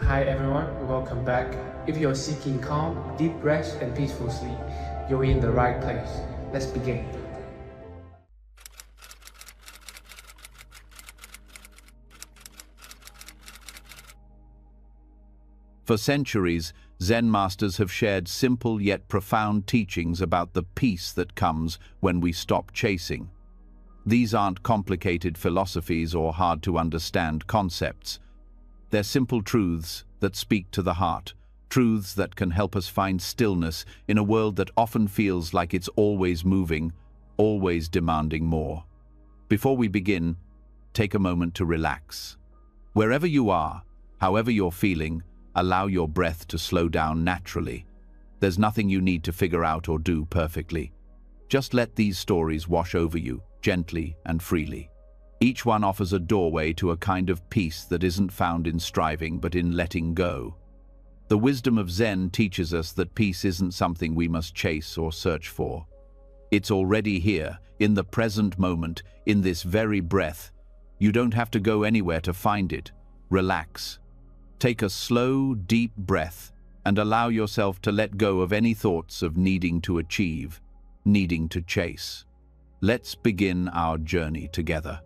Hi everyone, welcome back. If you're seeking calm, deep rest, and peaceful sleep, you're in the right place. Let's begin. For centuries, Zen masters have shared simple yet profound teachings about the peace that comes when we stop chasing. These aren't complicated philosophies or hard-to-understand concepts. They're simple truths that speak to the heart, truths that can help us find stillness in a world that often feels like it's always moving, always demanding more. Before we begin, take a moment to relax. Wherever you are, however you're feeling, allow your breath to slow down naturally. There's nothing you need to figure out or do perfectly. Just let these stories wash over you, gently and freely. Each one offers a doorway to a kind of peace that isn't found in striving but in letting go. The wisdom of Zen teaches us that peace isn't something we must chase or search for. It's already here, in the present moment, in this very breath. You don't have to go anywhere to find it. Relax. Take a slow, deep breath and allow yourself to let go of any thoughts of needing to achieve, needing to chase. Let's begin our journey together.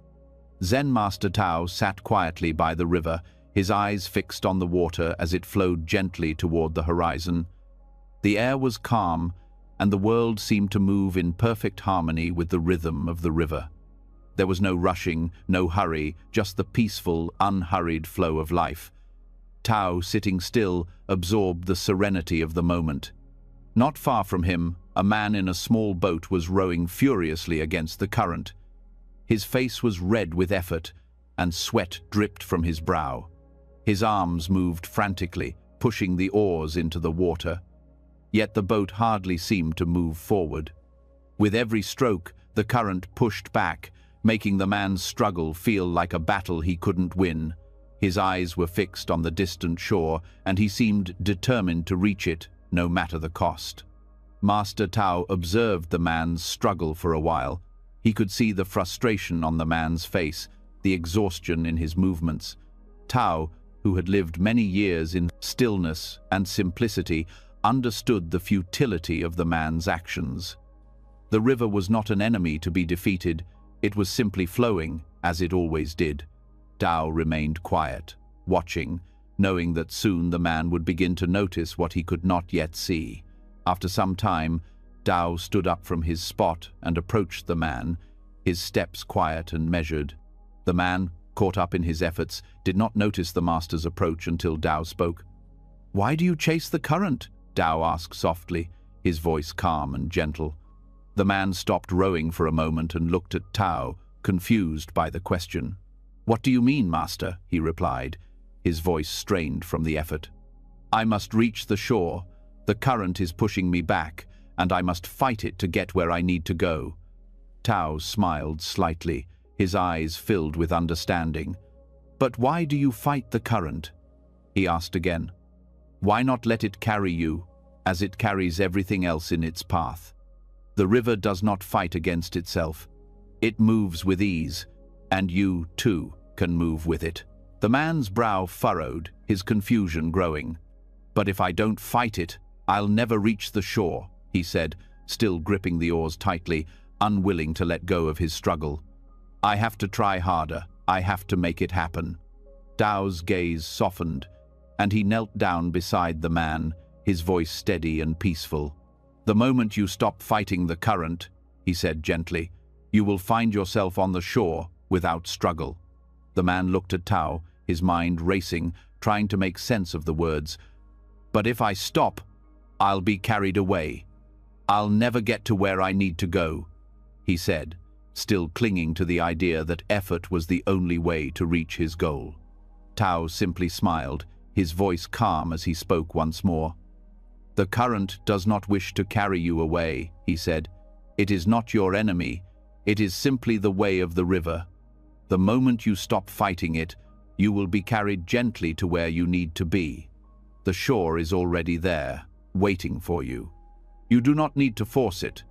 Zen Master Tao sat quietly by the river, his eyes fixed on the water as it flowed gently toward the horizon. The air was calm, and the world seemed to move in perfect harmony with the rhythm of the river. There was no rushing, no hurry, just the peaceful, unhurried flow of life. Tao, sitting still, absorbed the serenity of the moment. Not far from him, a man in a small boat was rowing furiously against the current. His face was red with effort, and sweat dripped from his brow. His arms moved frantically, pushing the oars into the water. Yet the boat hardly seemed to move forward. With every stroke, the current pushed back, making the man's struggle feel like a battle he couldn't win. His eyes were fixed on the distant shore, and he seemed determined to reach it, no matter the cost. Master Tao observed the man's struggle for a while. He could see the frustration on the man's face, the exhaustion in his movements. Tao, who had lived many years in stillness and simplicity, understood the futility of the man's actions. The river was not an enemy to be defeated. It was simply flowing, as it always did. Tao remained quiet, watching, knowing that soon the man would begin to notice what he could not yet see. After some time, Tao stood up from his spot and approached the man, his steps quiet and measured. The man, caught up in his efforts, did not notice the master's approach until Tao spoke. "Why do you chase the current?" Tao asked softly, his voice calm and gentle. The man stopped rowing for a moment and looked at Tao, confused by the question. "What do you mean, master?" he replied, his voice strained from the effort. "I must reach the shore. The current is pushing me back, and I must fight it to get where I need to go." Tao smiled slightly, his eyes filled with understanding. "But why do you fight the current?" he asked again. "Why not let it carry you, as it carries everything else in its path? The river does not fight against itself. It moves with ease, and you, too, can move with it." The man's brow furrowed, his confusion growing. "But if I don't fight it, I'll never reach the shore," he said, still gripping the oars tightly, unwilling to let go of his struggle. "I have to try harder. I have to make it happen." Tao's gaze softened, and he knelt down beside the man, his voice steady and peaceful. "The moment you stop fighting the current," he said gently, "you will find yourself on the shore without struggle." The man looked at Tao, his mind racing, trying to make sense of the words. "But if I stop, I'll be carried away. I'll never get to where I need to go," he said, still clinging to the idea that effort was the only way to reach his goal. Tao simply smiled, his voice calm as he spoke once more. "The current does not wish to carry you away," he said. "It is not your enemy. It is simply the way of the river. The moment you stop fighting it, you will be carried gently to where you need to be. The shore is already there, waiting for you. You do not need to force it."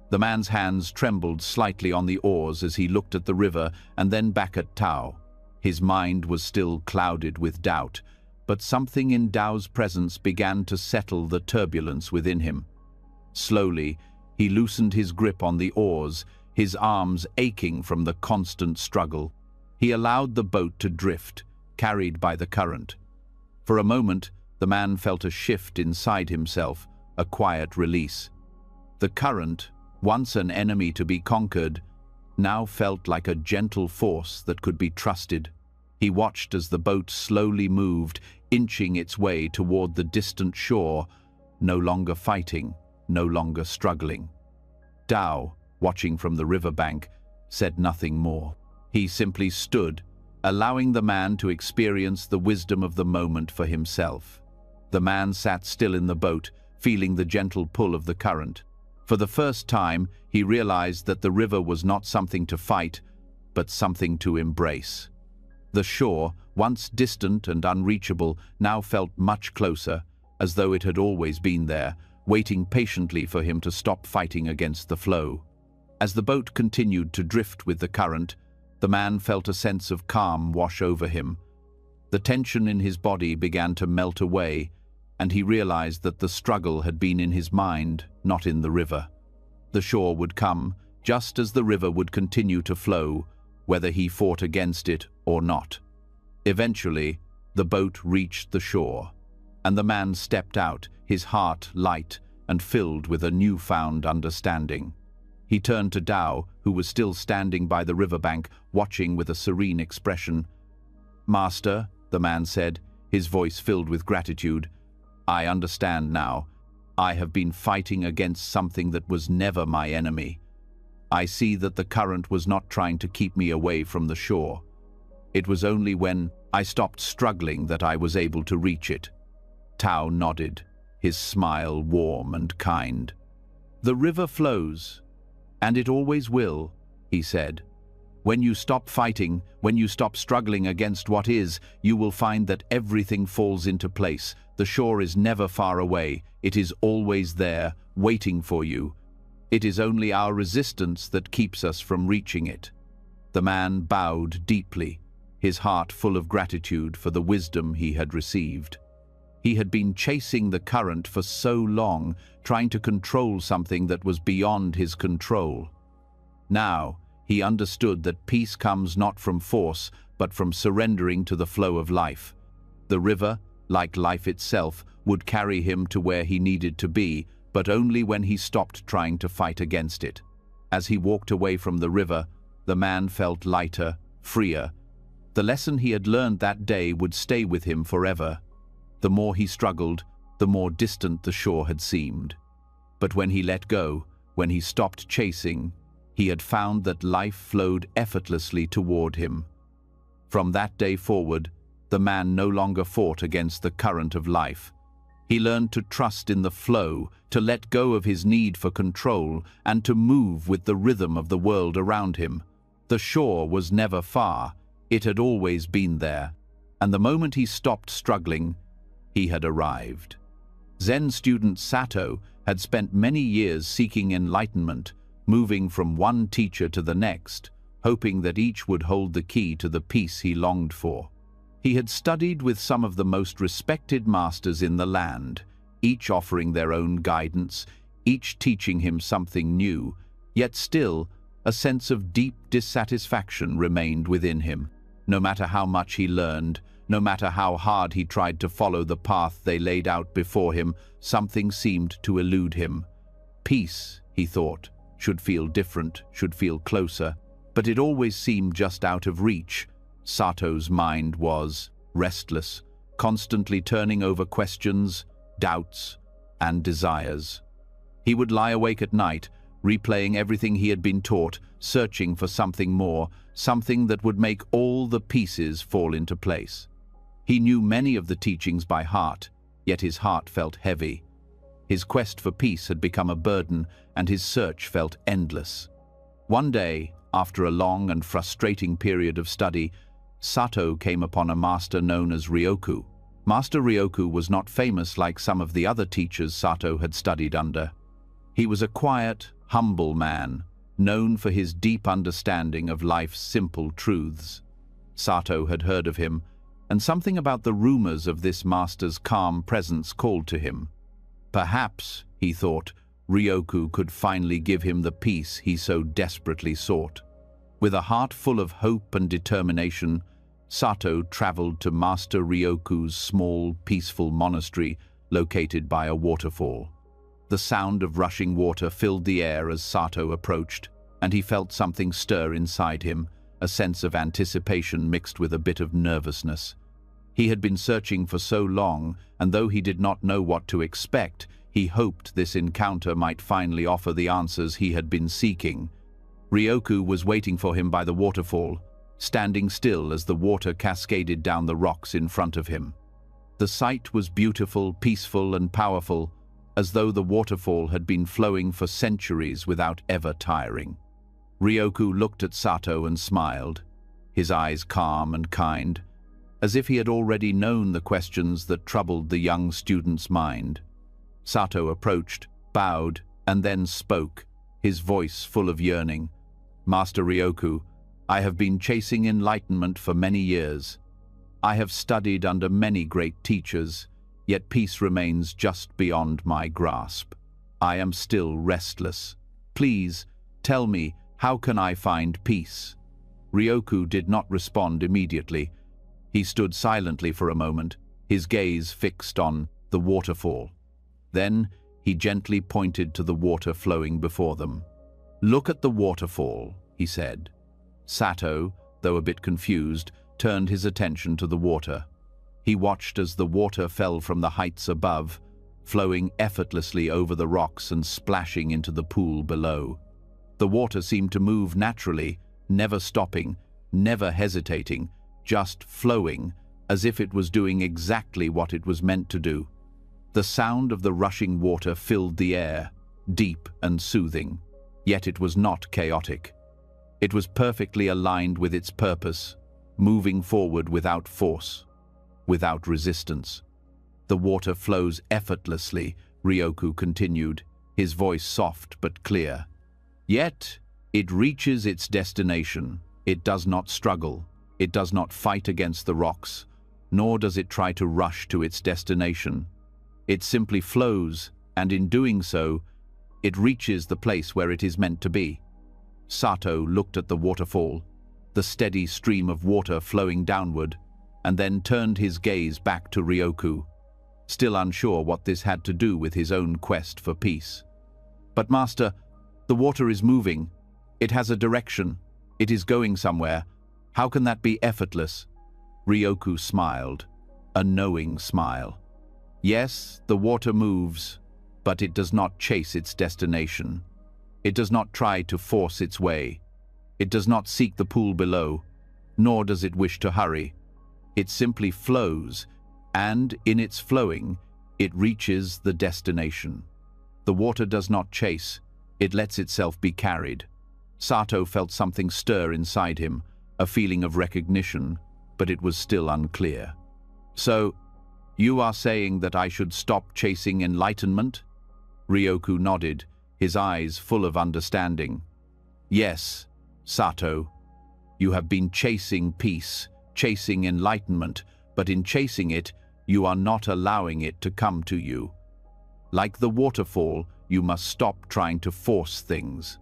The man's hands trembled slightly on the oars as he looked at the river and then back at Tao. His mind was still clouded with doubt, but something in Tao's presence began to settle the turbulence within him. Slowly, he loosened his grip on the oars, his arms aching from the constant struggle. He allowed the boat to drift, carried by the current. For a moment, the man felt a shift inside himself, a quiet release. The current, once an enemy to be conquered, now felt like a gentle force that could be trusted. He watched as the boat slowly moved, inching its way toward the distant shore, no longer fighting, no longer struggling. Tao, watching from the riverbank, said nothing more. He simply stood, allowing the man to experience the wisdom of the moment for himself. The man sat still in the boat, feeling the gentle pull of the current. For the first time, he realized that the river was not something to fight, but something to embrace. The shore, once distant and unreachable, now felt much closer, as though it had always been there, waiting patiently for him to stop fighting against the flow. As the boat continued to drift with the current, the man felt a sense of calm wash over him. The tension in his body began to melt away, and he realized that the struggle had been in his mind, not in the river. The shore would come, just as the river would continue to flow, whether he fought against it or not. Eventually, the boat reached the shore, and the man stepped out, his heart light and filled with a newfound understanding. He turned to Tao, who was still standing by the riverbank, watching with a serene expression. "Master," the man said, his voice filled with gratitude, "I understand now. I have been fighting against something that was never my enemy. I see that the current was not trying to keep me away from the shore. It was only when I stopped struggling that I was able to reach it." Tao nodded, his smile warm and kind. "The river flows, and it always will," he said. "When you stop fighting, when you stop struggling against what is, you will find that everything falls into place. The shore is never far away. It is always there, waiting for you. It is only our resistance that keeps us from reaching it." The man bowed deeply, his heart full of gratitude for the wisdom he had received. He had been chasing the current for so long, trying to control something that was beyond his control. Now, he understood that peace comes not from force, but from surrendering to the flow of life. The river, like life itself, would carry him to where he needed to be, but only when he stopped trying to fight against it. As he walked away from the river, the man felt lighter, freer. The lesson he had learned that day would stay with him forever. The more he struggled, the more distant the shore had seemed. But when he let go, when he stopped chasing, he had found that life flowed effortlessly toward him. From that day forward, the man no longer fought against the current of life. He learned to trust in the flow, to let go of his need for control, and to move with the rhythm of the world around him. The shore was never far. It had always been there. And the moment he stopped struggling, he had arrived. Zen student Sato had spent many years seeking enlightenment, moving from one teacher to the next, hoping that each would hold the key to the peace he longed for. He had studied with some of the most respected masters in the land, each offering their own guidance, each teaching him something new, yet still a sense of deep dissatisfaction remained within him. No matter how much he learned, no matter how hard he tried to follow the path they laid out before him, something seemed to elude him. Peace, he thought, should feel different, should feel closer, but it always seemed just out of reach. Sato's mind was restless, constantly turning over questions, doubts, and desires. He would lie awake at night, replaying everything he had been taught, searching for something more, something that would make all the pieces fall into place. He knew many of the teachings by heart, yet his heart felt heavy. His quest for peace had become a burden, and his search felt endless. One day, after a long and frustrating period of study, Sato came upon a master known as Ryoku. Master Ryoku was not famous like some of the other teachers Sato had studied under. He was a quiet, humble man, known for his deep understanding of life's simple truths. Sato had heard of him, and something about the rumors of this master's calm presence called to him. Perhaps, he thought, Ryoku could finally give him the peace he so desperately sought. With a heart full of hope and determination, Sato traveled to Master Ryoku's small, peaceful monastery located by a waterfall. The sound of rushing water filled the air as Sato approached, and he felt something stir inside him, a sense of anticipation mixed with a bit of nervousness. He had been searching for so long, and though he did not know what to expect, he hoped this encounter might finally offer the answers he had been seeking. Ryoku was waiting for him by the waterfall, standing still as the water cascaded down the rocks in front of him. The sight was beautiful, peaceful, and powerful, as though the waterfall had been flowing for centuries without ever tiring. Ryoku looked at Sato and smiled, his eyes calm and kind, as if he had already known the questions that troubled the young student's mind. Sato approached, bowed, and then spoke, his voice full of yearning. "Master Ryoku, I have been chasing enlightenment for many years. I have studied under many great teachers, yet peace remains just beyond my grasp. I am still restless. Please, tell me, how can I find peace?" Ryoku did not respond immediately. He stood silently for a moment, his gaze fixed on the waterfall. Then he gently pointed to the water flowing before them. "Look at the waterfall," he said. Sato, though a bit confused, turned his attention to the water. He watched as the water fell from the heights above, flowing effortlessly over the rocks and splashing into the pool below. The water seemed to move naturally, never stopping, never hesitating, just flowing, as if it was doing exactly what it was meant to do. The sound of the rushing water filled the air, deep and soothing, yet it was not chaotic. It was perfectly aligned with its purpose, moving forward without force, without resistance. "The water flows effortlessly," Ryoku continued, his voice soft but clear. "Yet, it reaches its destination. It does not struggle. It does not fight against the rocks, nor does it try to rush to its destination. It simply flows, and in doing so, it reaches the place where it is meant to be." Sato looked at the waterfall, the steady stream of water flowing downward, and then turned his gaze back to Ryoku, still unsure what this had to do with his own quest for peace. "But Master, the water is moving. It has a direction. It is going somewhere. How can that be effortless?" Ryoku smiled, a knowing smile. "Yes, the water moves, but it does not chase its destination. It does not try to force its way. It does not seek the pool below, nor does it wish to hurry. It simply flows, and in its flowing, it reaches the destination. The water does not chase, it lets itself be carried." Sato felt something stir inside him, a feeling of recognition, but it was still unclear. "So, you are saying that I should stop chasing enlightenment?" Ryoku nodded, his eyes full of understanding. "Yes, Sato. You have been chasing peace, chasing enlightenment, but in chasing it, you are not allowing it to come to you. Like the waterfall, you must stop trying to force things.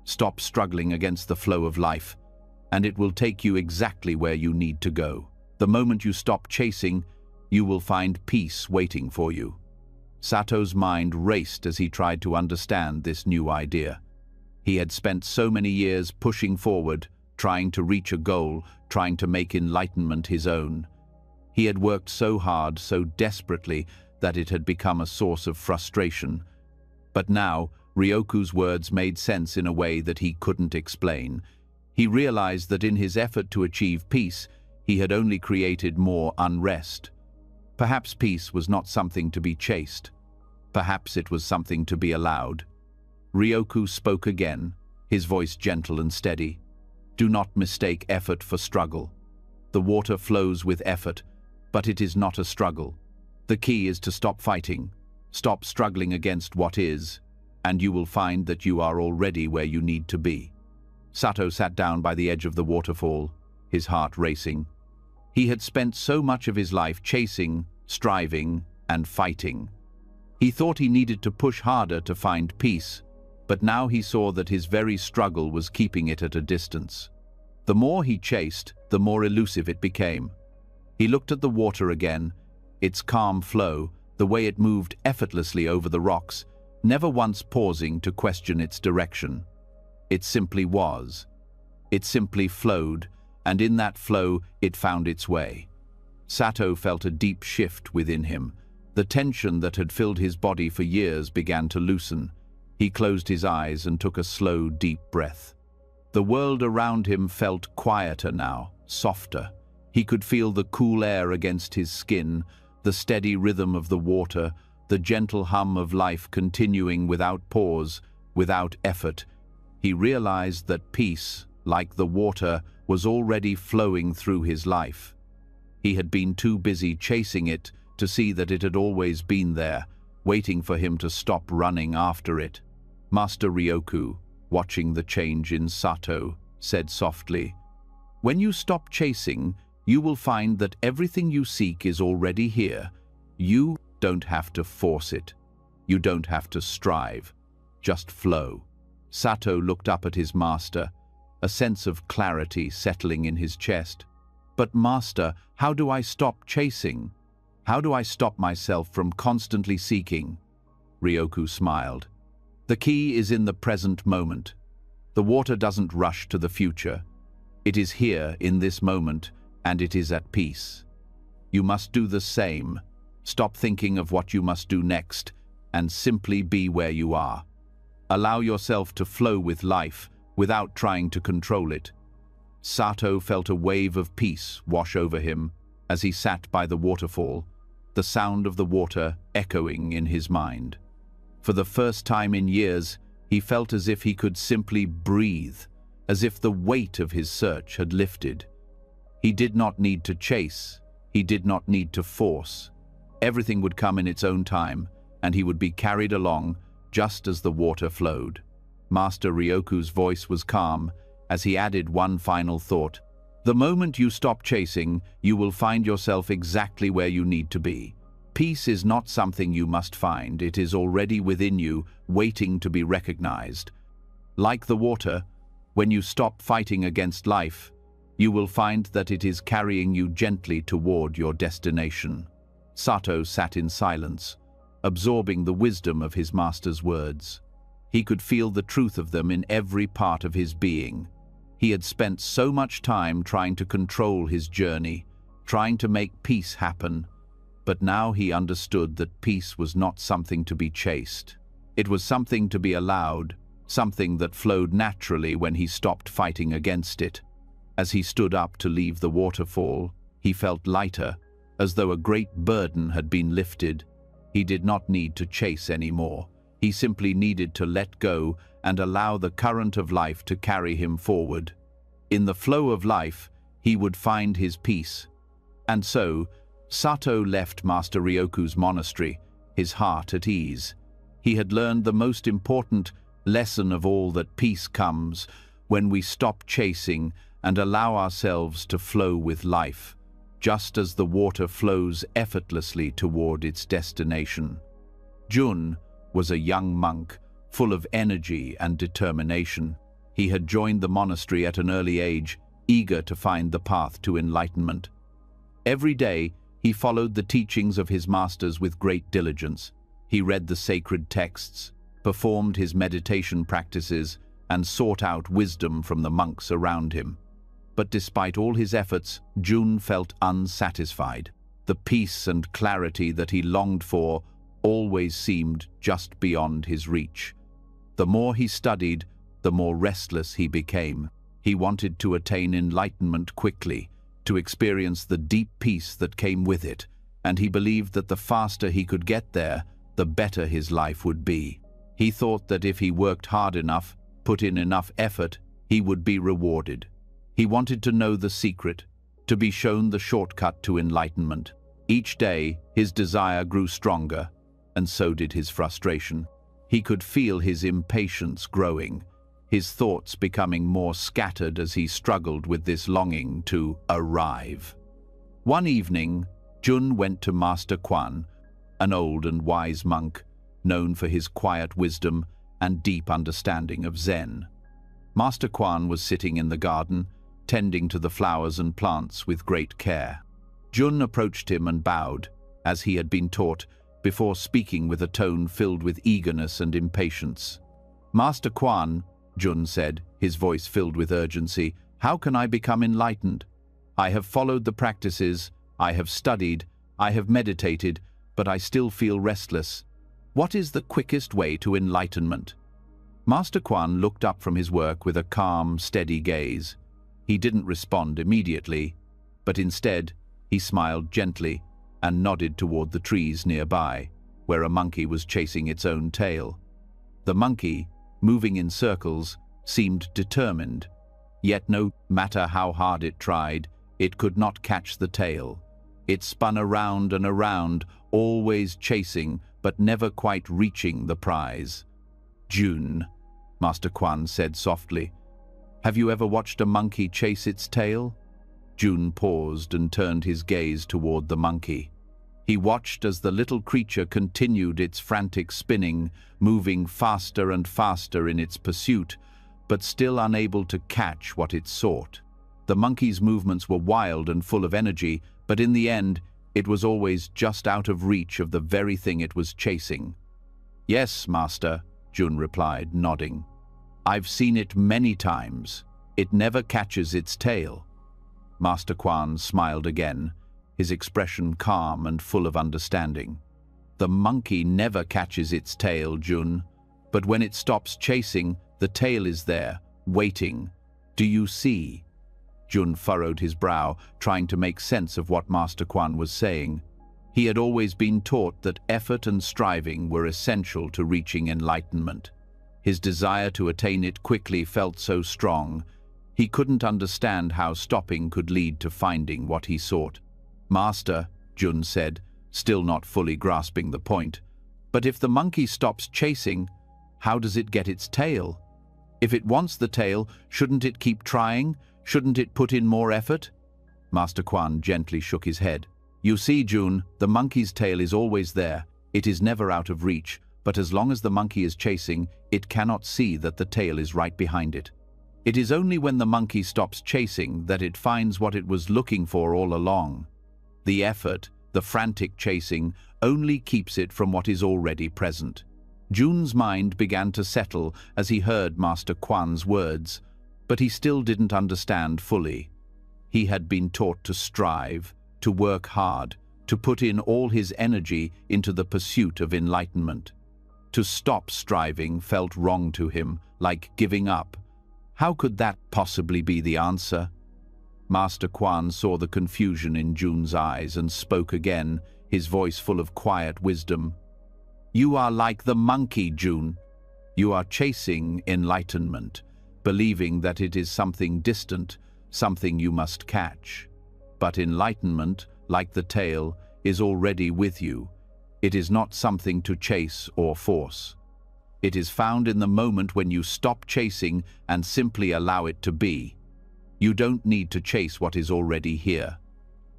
Stop struggling against the flow of life, and it will take you exactly where you need to go. The moment you stop chasing, you will find peace waiting for you." Sato's mind raced as he tried to understand this new idea. He had spent so many years pushing forward, trying to reach a goal, trying to make enlightenment his own. He had worked so hard, so desperately, that it had become a source of frustration. But now, Ryoku's words made sense in a way that he couldn't explain. He realized that in his effort to achieve peace, he had only created more unrest. Perhaps peace was not something to be chased. Perhaps it was something to be allowed. Ryoku spoke again, his voice gentle and steady. "Do not mistake effort for struggle. The water flows with effort, but it is not a struggle. The key is to stop fighting, stop struggling against what is, and you will find that you are already where you need to be." Sato sat down by the edge of the waterfall, his heart racing. He had spent so much of his life chasing, striving, and fighting. He thought he needed to push harder to find peace, but now he saw that his very struggle was keeping it at a distance. The more he chased, the more elusive it became. He looked at the water again, its calm flow, the way it moved effortlessly over the rocks, never once pausing to question its direction. It simply was. It simply flowed, and in that flow it found its way. Sato felt a deep shift within him. The tension that had filled his body for years began to loosen. He closed his eyes and took a slow, deep breath. The world around him felt quieter now, softer. He could feel the cool air against his skin, the steady rhythm of the water, the gentle hum of life continuing without pause, without effort. He realized that peace, like the water, was already flowing through his life. He had been too busy chasing it to see that it had always been there, waiting for him to stop running after it. Master Ryoku, watching the change in Sato, said softly, "When you stop chasing, you will find that everything you seek is already here. You don't have to force it. You don't have to strive. Just flow." Sato looked up at his master, a sense of clarity settling in his chest. "But master, how do I stop chasing? How do I stop myself from constantly seeking?" Ryoku smiled. "The key is in the present moment. The water doesn't rush to the future. It is here in this moment, and it is at peace. You must do the same. Stop thinking of what you must do next, and simply be where you are. Allow yourself to flow with life without trying to control it." Sato felt a wave of peace wash over him as he sat by the waterfall, the sound of the water echoing in his mind. For the first time in years, he felt as if he could simply breathe, as if the weight of his search had lifted. He did not need to chase. He did not need to force. Everything would come in its own time, and he would be carried along just as the water flowed. Master Ryoku's voice was calm as he added one final thought. "The moment you stop chasing, you will find yourself exactly where you need to be. Peace is not something you must find. It is already within you, waiting to be recognized. Like the water, when you stop fighting against life, you will find that it is carrying you gently toward your destination." Sato sat in silence, absorbing the wisdom of his master's words. He could feel the truth of them in every part of his being. He had spent so much time trying to control his journey, trying to make peace happen, but now he understood that peace was not something to be chased. It was something to be allowed, something that flowed naturally when he stopped fighting against it. As he stood up to leave the waterfall, he felt lighter, as though a great burden had been lifted. He did not need to chase anymore. He simply needed to let go and allow the current of life to carry him forward. In the flow of life, he would find his peace. And so, Sato left Master Ryoku's monastery, his heart at ease. He had learned the most important lesson of all, that peace comes when we stop chasing and allow ourselves to flow with life, just as the water flows effortlessly toward its destination. Jun was a young monk, full of energy and determination. He had joined the monastery at an early age, eager to find the path to enlightenment. Every day, he followed the teachings of his masters with great diligence. He read the sacred texts, performed his meditation practices, and sought out wisdom from the monks around him. But despite all his efforts, Jun felt unsatisfied. The peace and clarity that he longed for always seemed just beyond his reach. The more he studied, the more restless he became. He wanted to attain enlightenment quickly, to experience the deep peace that came with it, and he believed that the faster he could get there, the better his life would be. He thought that if he worked hard enough, put in enough effort, he would be rewarded. He wanted to know the secret, to be shown the shortcut to enlightenment. Each day, his desire grew stronger, and so did his frustration. He could feel his impatience growing, his thoughts becoming more scattered as he struggled with this longing to arrive. One evening, Jun went to Master Quan, an old and wise monk, known for his quiet wisdom and deep understanding of Zen. Master Quan was sitting in the garden, tending to the flowers and plants with great care. Jun approached him and bowed, as he had been taught, before speaking with a tone filled with eagerness and impatience. "Master Quan," Jun said, his voice filled with urgency, "how can I become enlightened? I have followed the practices, I have studied, I have meditated, but I still feel restless. What is the quickest way to enlightenment?" Master Quan looked up from his work with a calm, steady gaze. He didn't respond immediately, but instead, he smiled gently and nodded toward the trees nearby, where a monkey was chasing its own tail. The monkey, moving in circles, seemed determined, yet no matter how hard it tried, it could not catch the tail. It spun around and around, always chasing, but never quite reaching the prize. "Jun," Master Quan said softly, "have you ever watched a monkey chase its tail?" Jun paused and turned his gaze toward the monkey. He watched as the little creature continued its frantic spinning, moving faster and faster in its pursuit, but still unable to catch what it sought. The monkey's movements were wild and full of energy, but in the end, it was always just out of reach of the very thing it was chasing. "Yes, Master," Jun replied, nodding. "I've seen it many times. It never catches its tail." Master Quan smiled again, his expression calm and full of understanding. "The monkey never catches its tail, Jun, but when it stops chasing, the tail is there, waiting. Do you see?" Jun furrowed his brow, trying to make sense of what Master Quan was saying. He had always been taught that effort and striving were essential to reaching enlightenment. His desire to attain it quickly felt so strong, he couldn't understand how stopping could lead to finding what he sought. "Master," Jun said, still not fully grasping the point, "but if the monkey stops chasing, how does it get its tail? If it wants the tail, shouldn't it keep trying? Shouldn't it put in more effort?" Master Quan gently shook his head. "You see, Jun, the monkey's tail is always there. It is never out of reach, but as long as the monkey is chasing, it cannot see that the tail is right behind it. It is only when the monkey stops chasing that it finds what it was looking for all along. The effort, the frantic chasing, only keeps it from what is already present." Jun's mind began to settle as he heard Master Quan's words, but he still didn't understand fully. He had been taught to strive, to work hard, to put in all his energy into the pursuit of enlightenment. To stop striving felt wrong to him, like giving up. How could that possibly be the answer? Master Quan saw the confusion in Jun's eyes and spoke again, his voice full of quiet wisdom. "You are like the monkey, Jun. You are chasing enlightenment, believing that it is something distant, something you must catch. But enlightenment, like the tail, is already with you. It is not something to chase or force. It is found in the moment when you stop chasing and simply allow it to be. You don't need to chase what is already here."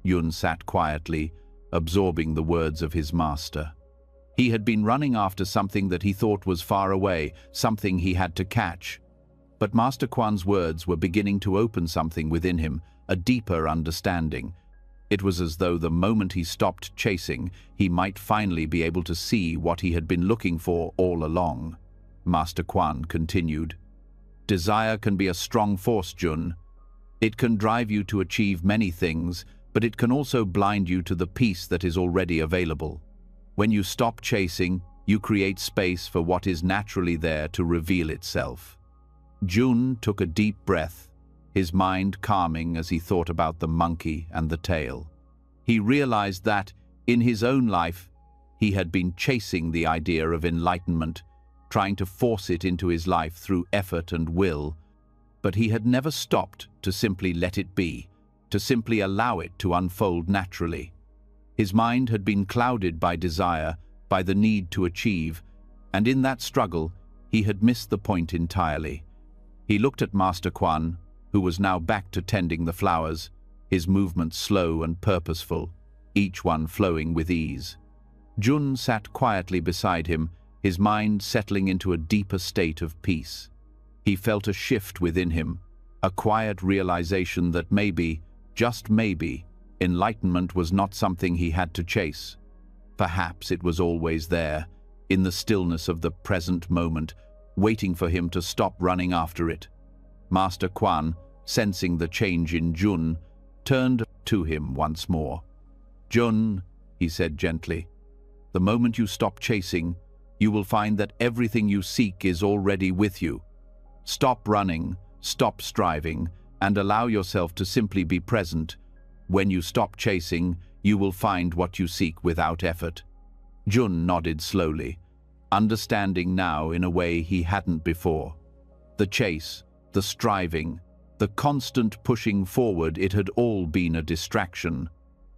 Yun sat quietly, absorbing the words of his master. He had been running after something that he thought was far away, something he had to catch. But Master Quan's words were beginning to open something within him, a deeper understanding. It was as though the moment he stopped chasing, he might finally be able to see what he had been looking for all along. Master Quan continued, "Desire can be a strong force, Jun. It can drive you to achieve many things, but it can also blind you to the peace that is already available. When you stop chasing, you create space for what is naturally there to reveal itself." Jun took a deep breath, his mind calming as he thought about the monkey and the tail. He realized that, in his own life, he had been chasing the idea of enlightenment, trying to force it into his life through effort and will, but he had never stopped to simply let it be, to simply allow it to unfold naturally. His mind had been clouded by desire, by the need to achieve, and in that struggle, he had missed the point entirely. He looked at Master Quan, who was now back to tending the flowers, his movements slow and purposeful, each one flowing with ease. Jun sat quietly beside him, his mind settling into a deeper state of peace. He felt a shift within him, a quiet realization that maybe, just maybe, enlightenment was not something he had to chase. Perhaps it was always there, in the stillness of the present moment, waiting for him to stop running after it. Master Quan, sensing the change in Jun, turned to him once more. "Jun," he said gently, "the moment you stop chasing, you will find that everything you seek is already with you. Stop running, stop striving, and allow yourself to simply be present. When you stop chasing, you will find what you seek without effort." Jun nodded slowly, understanding now in a way he hadn't before. The chase, the striving, the constant pushing forward, it had all been a distraction.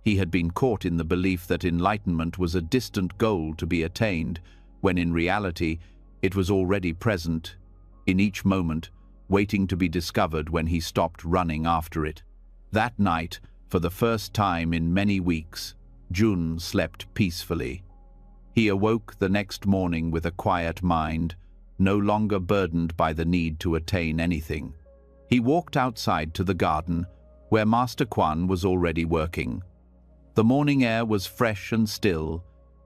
He had been caught in the belief that enlightenment was a distant goal to be attained, when in reality it was already present, in each moment, waiting to be discovered when he stopped running after it. That night, for the first time in many weeks, Jun slept peacefully. He awoke the next morning with a quiet mind, no longer burdened by the need to attain anything. He walked outside to the garden, where Master Quan was already working. The morning air was fresh and still,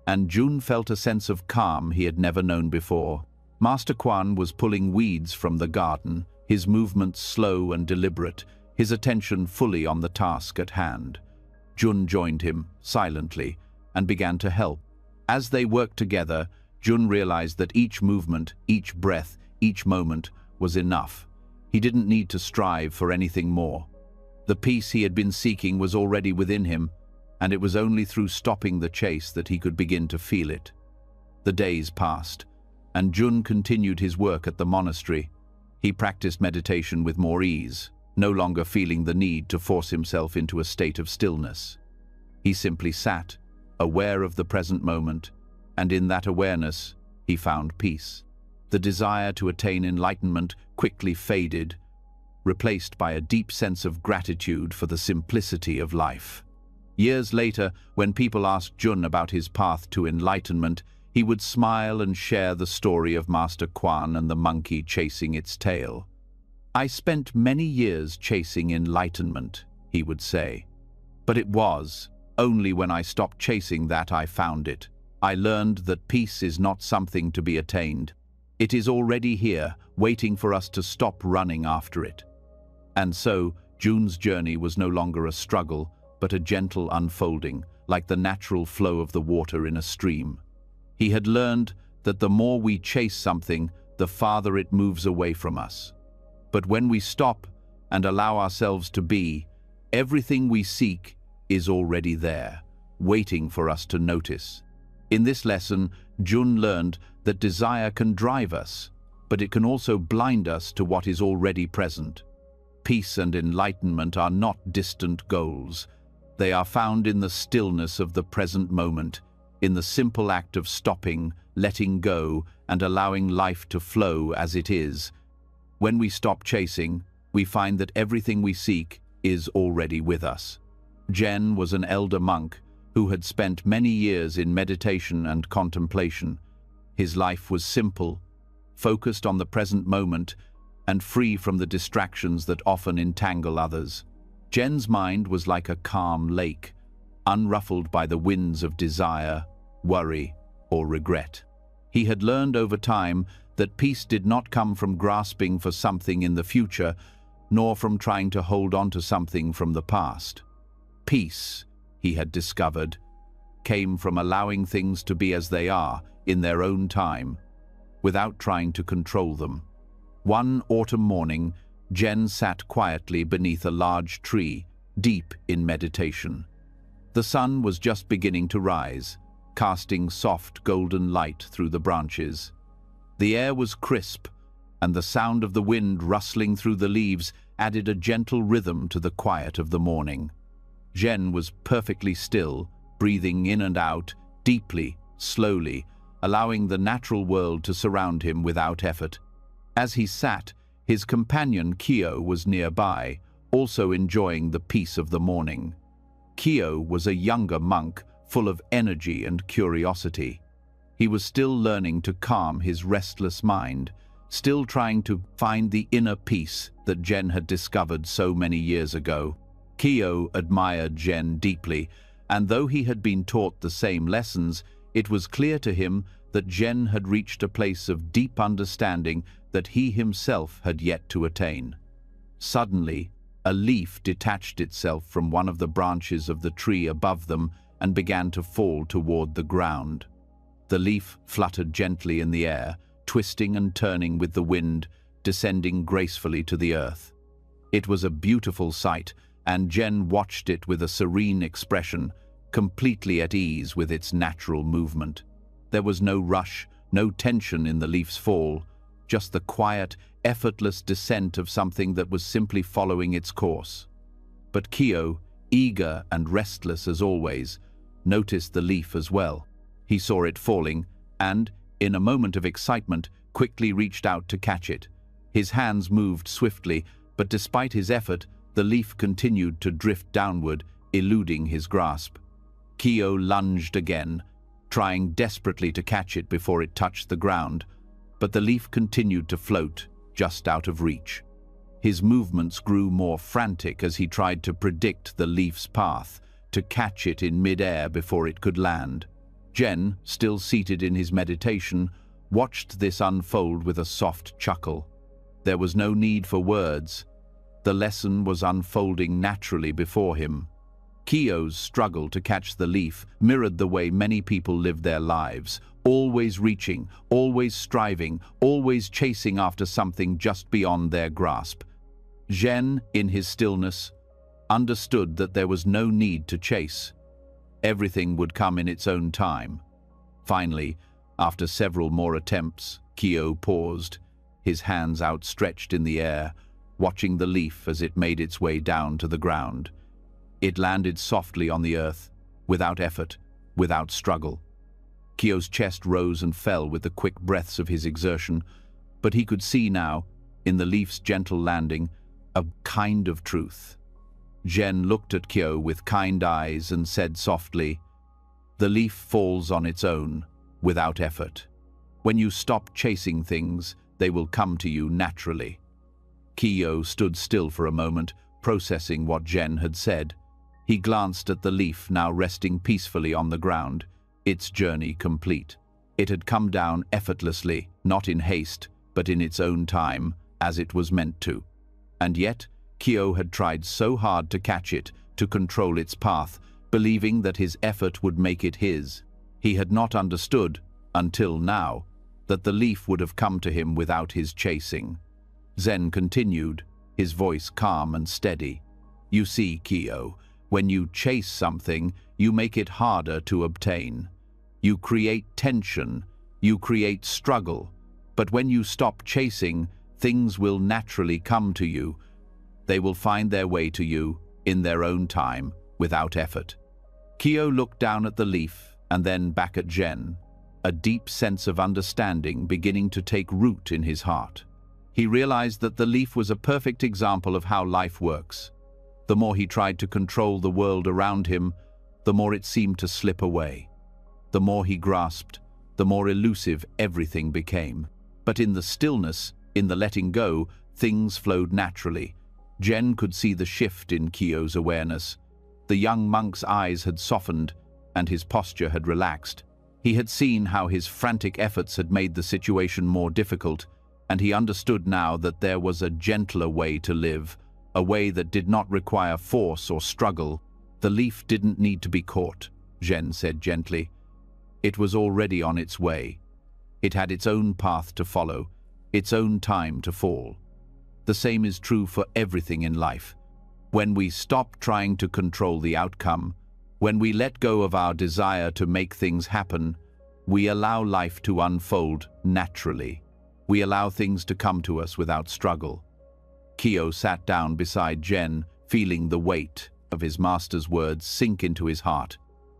and Jun felt a sense of calm he had never known before. Master Quan was pulling weeds from the garden, his movements slow and deliberate, his attention fully on the task at hand. Jun joined him, silently, and began to help. As they worked together, Jun realized that each movement, each breath, each moment was enough. He didn't need to strive for anything more. The peace he had been seeking was already within him, and it was only through stopping the chase that he could begin to feel it. The days passed, and Jun continued his work at the monastery. He practiced meditation with more ease, no longer feeling the need to force himself into a state of stillness. He simply sat, aware of the present moment, and in that awareness, he found peace. The desire to attain enlightenment quickly faded, replaced by a deep sense of gratitude for the simplicity of life. Years later, when people asked Jun about his path to enlightenment, he would smile and share the story of Master Quan and the monkey chasing its tail. "I spent many years chasing enlightenment," he would say. "But it was only when I stopped chasing that I found it. I learned that peace is not something to be attained. It is already here, waiting for us to stop running after it." And so, Jun's journey was no longer a struggle, but a gentle unfolding, like the natural flow of the water in a stream. He had learned that the more we chase something, the farther it moves away from us. But when we stop and allow ourselves to be, everything we seek is already there, waiting for us to notice. In this lesson, Jun learned that desire can drive us, but it can also blind us to what is already present. Peace and enlightenment are not distant goals. They are found in the stillness of the present moment, in the simple act of stopping, letting go, and allowing life to flow as it is. When we stop chasing, we find that everything we seek is already with us. Jen was an elder monk who had spent many years in meditation and contemplation. His life was simple, focused on the present moment, and free from the distractions that often entangle others. Jen's mind was like a calm lake, unruffled by the winds of desire, worry, or regret. He had learned over time that peace did not come from grasping for something in the future, nor from trying to hold on to something from the past. Peace, he had discovered, came from allowing things to be as they are, in their own time, without trying to control them. One autumn morning, Jen sat quietly beneath a large tree, deep in meditation. The sun was just beginning to rise, casting soft golden light through the branches. The air was crisp, and the sound of the wind rustling through the leaves added a gentle rhythm to the quiet of the morning. Jen was perfectly still, breathing in and out, deeply, slowly, allowing the natural world to surround him without effort. As he sat, his companion Kyo was nearby, also enjoying the peace of the morning. Kyo was a younger monk, full of energy and curiosity. He was still learning to calm his restless mind, still trying to find the inner peace that Jen had discovered so many years ago. Kyo admired Jen deeply, and though he had been taught the same lessons, it was clear to him that Jen had reached a place of deep understanding that he himself had yet to attain. Suddenly, a leaf detached itself from one of the branches of the tree above them and began to fall toward the ground. The leaf fluttered gently in the air, twisting and turning with the wind, descending gracefully to the earth. It was a beautiful sight, and Jen watched it with a serene expression, completely at ease with its natural movement. There was no rush, no tension in the leaf's fall, just the quiet, effortless descent of something that was simply following its course. But Kyo, eager and restless as always, noticed the leaf as well. He saw it falling and, in a moment of excitement, quickly reached out to catch it. His hands moved swiftly, but despite his effort, the leaf continued to drift downward, eluding his grasp. Kyo lunged again, trying desperately to catch it before it touched the ground, but the leaf continued to float, just out of reach. His movements grew more frantic as he tried to predict the leaf's path, to catch it in mid-air before it could land. Jen, still seated in his meditation, watched this unfold with a soft chuckle. There was no need for words. The lesson was unfolding naturally before him. Kyo's struggle to catch the leaf mirrored the way many people live their lives, always reaching, always striving, always chasing after something just beyond their grasp. Jen, in his stillness, understood that there was no need to chase. Everything would come in its own time. Finally, after several more attempts, Kyo paused, his hands outstretched in the air, watching the leaf as it made its way down to the ground. It landed softly on the earth, without effort, without struggle. Kyo's chest rose and fell with the quick breaths of his exertion, but he could see now, in the leaf's gentle landing, a kind of truth. Jen looked at Kyo with kind eyes and said softly, "The leaf falls on its own, without effort. When you stop chasing things, they will come to you naturally." Kyo stood still for a moment, processing what Jen had said. He glanced at the leaf now resting peacefully on the ground, its journey complete. It had come down effortlessly, not in haste, but in its own time, as it was meant to. And yet, Kyo had tried so hard to catch it, to control its path, believing that his effort would make it his. He had not understood, until now, that the leaf would have come to him without his chasing. Zen continued, his voice calm and steady. "You see, Kyo, when you chase something, you make it harder to obtain. You create tension, you create struggle, but when you stop chasing, things will naturally come to you. They will find their way to you, in their own time, without effort." Kyo looked down at the leaf and then back at Jen, a deep sense of understanding beginning to take root in his heart. He realized that the leaf was a perfect example of how life works. The more he tried to control the world around him, the more it seemed to slip away. The more he grasped, the more elusive everything became. But in the stillness, in the letting go, things flowed naturally. Jen could see the shift in Kyo's awareness. The young monk's eyes had softened, and his posture had relaxed. He had seen how his frantic efforts had made the situation more difficult, and he understood now that there was a gentler way to live, a way that did not require force or struggle. "The leaf didn't need to be caught," Jen said gently. "It was already on its way. It had its own path to follow, its own time to fall. The same is true for everything in life. When we stop trying to control the outcome, when we let go of our desire to make things happen, we allow life to unfold naturally. We allow things to come to us without struggle." Kyo sat down beside Jen, feeling the weight of his master's words sink into his heart.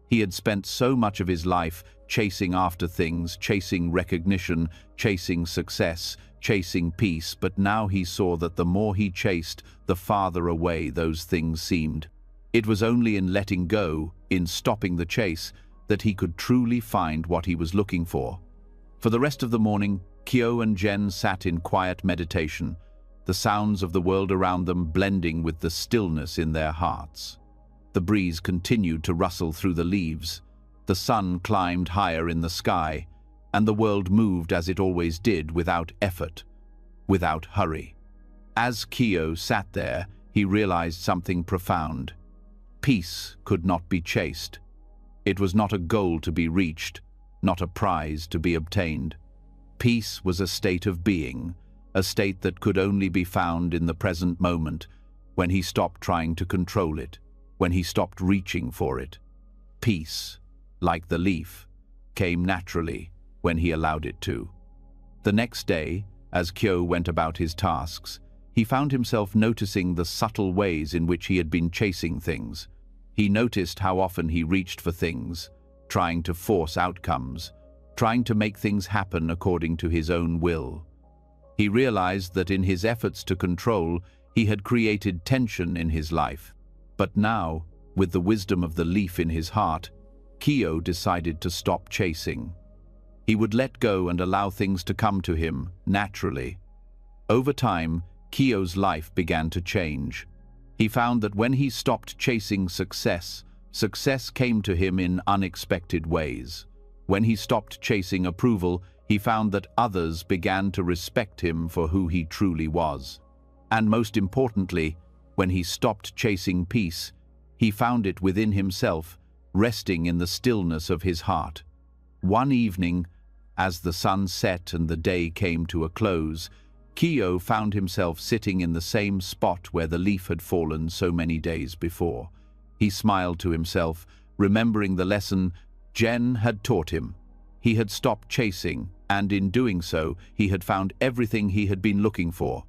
He had spent so much of his life chasing after things, chasing recognition, chasing success, chasing peace, but now he saw that the more he chased, the farther away those things seemed. It was only in letting go, in stopping the chase, that he could truly find what he was looking for. For the rest of the morning, Kyo and Jen sat in quiet meditation, the sounds of the world around them blending with the stillness in their hearts. The breeze continued to rustle through the leaves, the sun climbed higher in the sky, and the world moved as it always did, without effort, without hurry. As Kyo sat there, he realized something profound. Peace could not be chased. It was not a goal to be reached, not a prize to be obtained. Peace was a state of being, a state that could only be found in the present moment, when he stopped trying to control it, when he stopped reaching for it. Peace, like the leaf, came naturally when he allowed it to. The next day, as Kyo went about his tasks, he found himself noticing the subtle ways in which he had been chasing things. He noticed how often he reached for things, trying to force outcomes, trying to make things happen according to his own will. He realized that in his efforts to control, he had created tension in his life. But now, with the wisdom of the leaf in his heart, Kyo decided to stop chasing. He would let go and allow things to come to him naturally. Over time, Kyo's life began to change. He found that when he stopped chasing success, success came to him in unexpected ways. When he stopped chasing approval, he found that others began to respect him for who he truly was. And most importantly, when he stopped chasing peace, he found it within himself, resting in the stillness of his heart. One evening, as the sun set and the day came to a close, Kyo found himself sitting in the same spot where the leaf had fallen so many days before. He smiled to himself, remembering the lesson Jen had taught him. He had stopped chasing, and in doing so, he had found everything he had been looking for.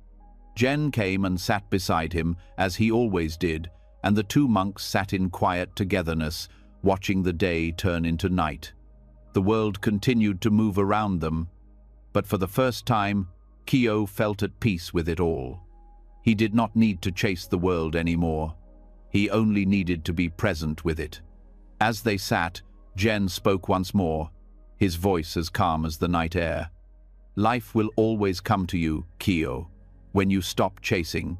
Jen came and sat beside him, as he always did, and the two monks sat in quiet togetherness, watching the day turn into night. The world continued to move around them, but for the first time, Kyo felt at peace with it all. He did not need to chase the world anymore. He only needed to be present with it. As they sat, Jen spoke once more, his voice as calm as the night air. Life will always come to you, Kyo, when you stop chasing.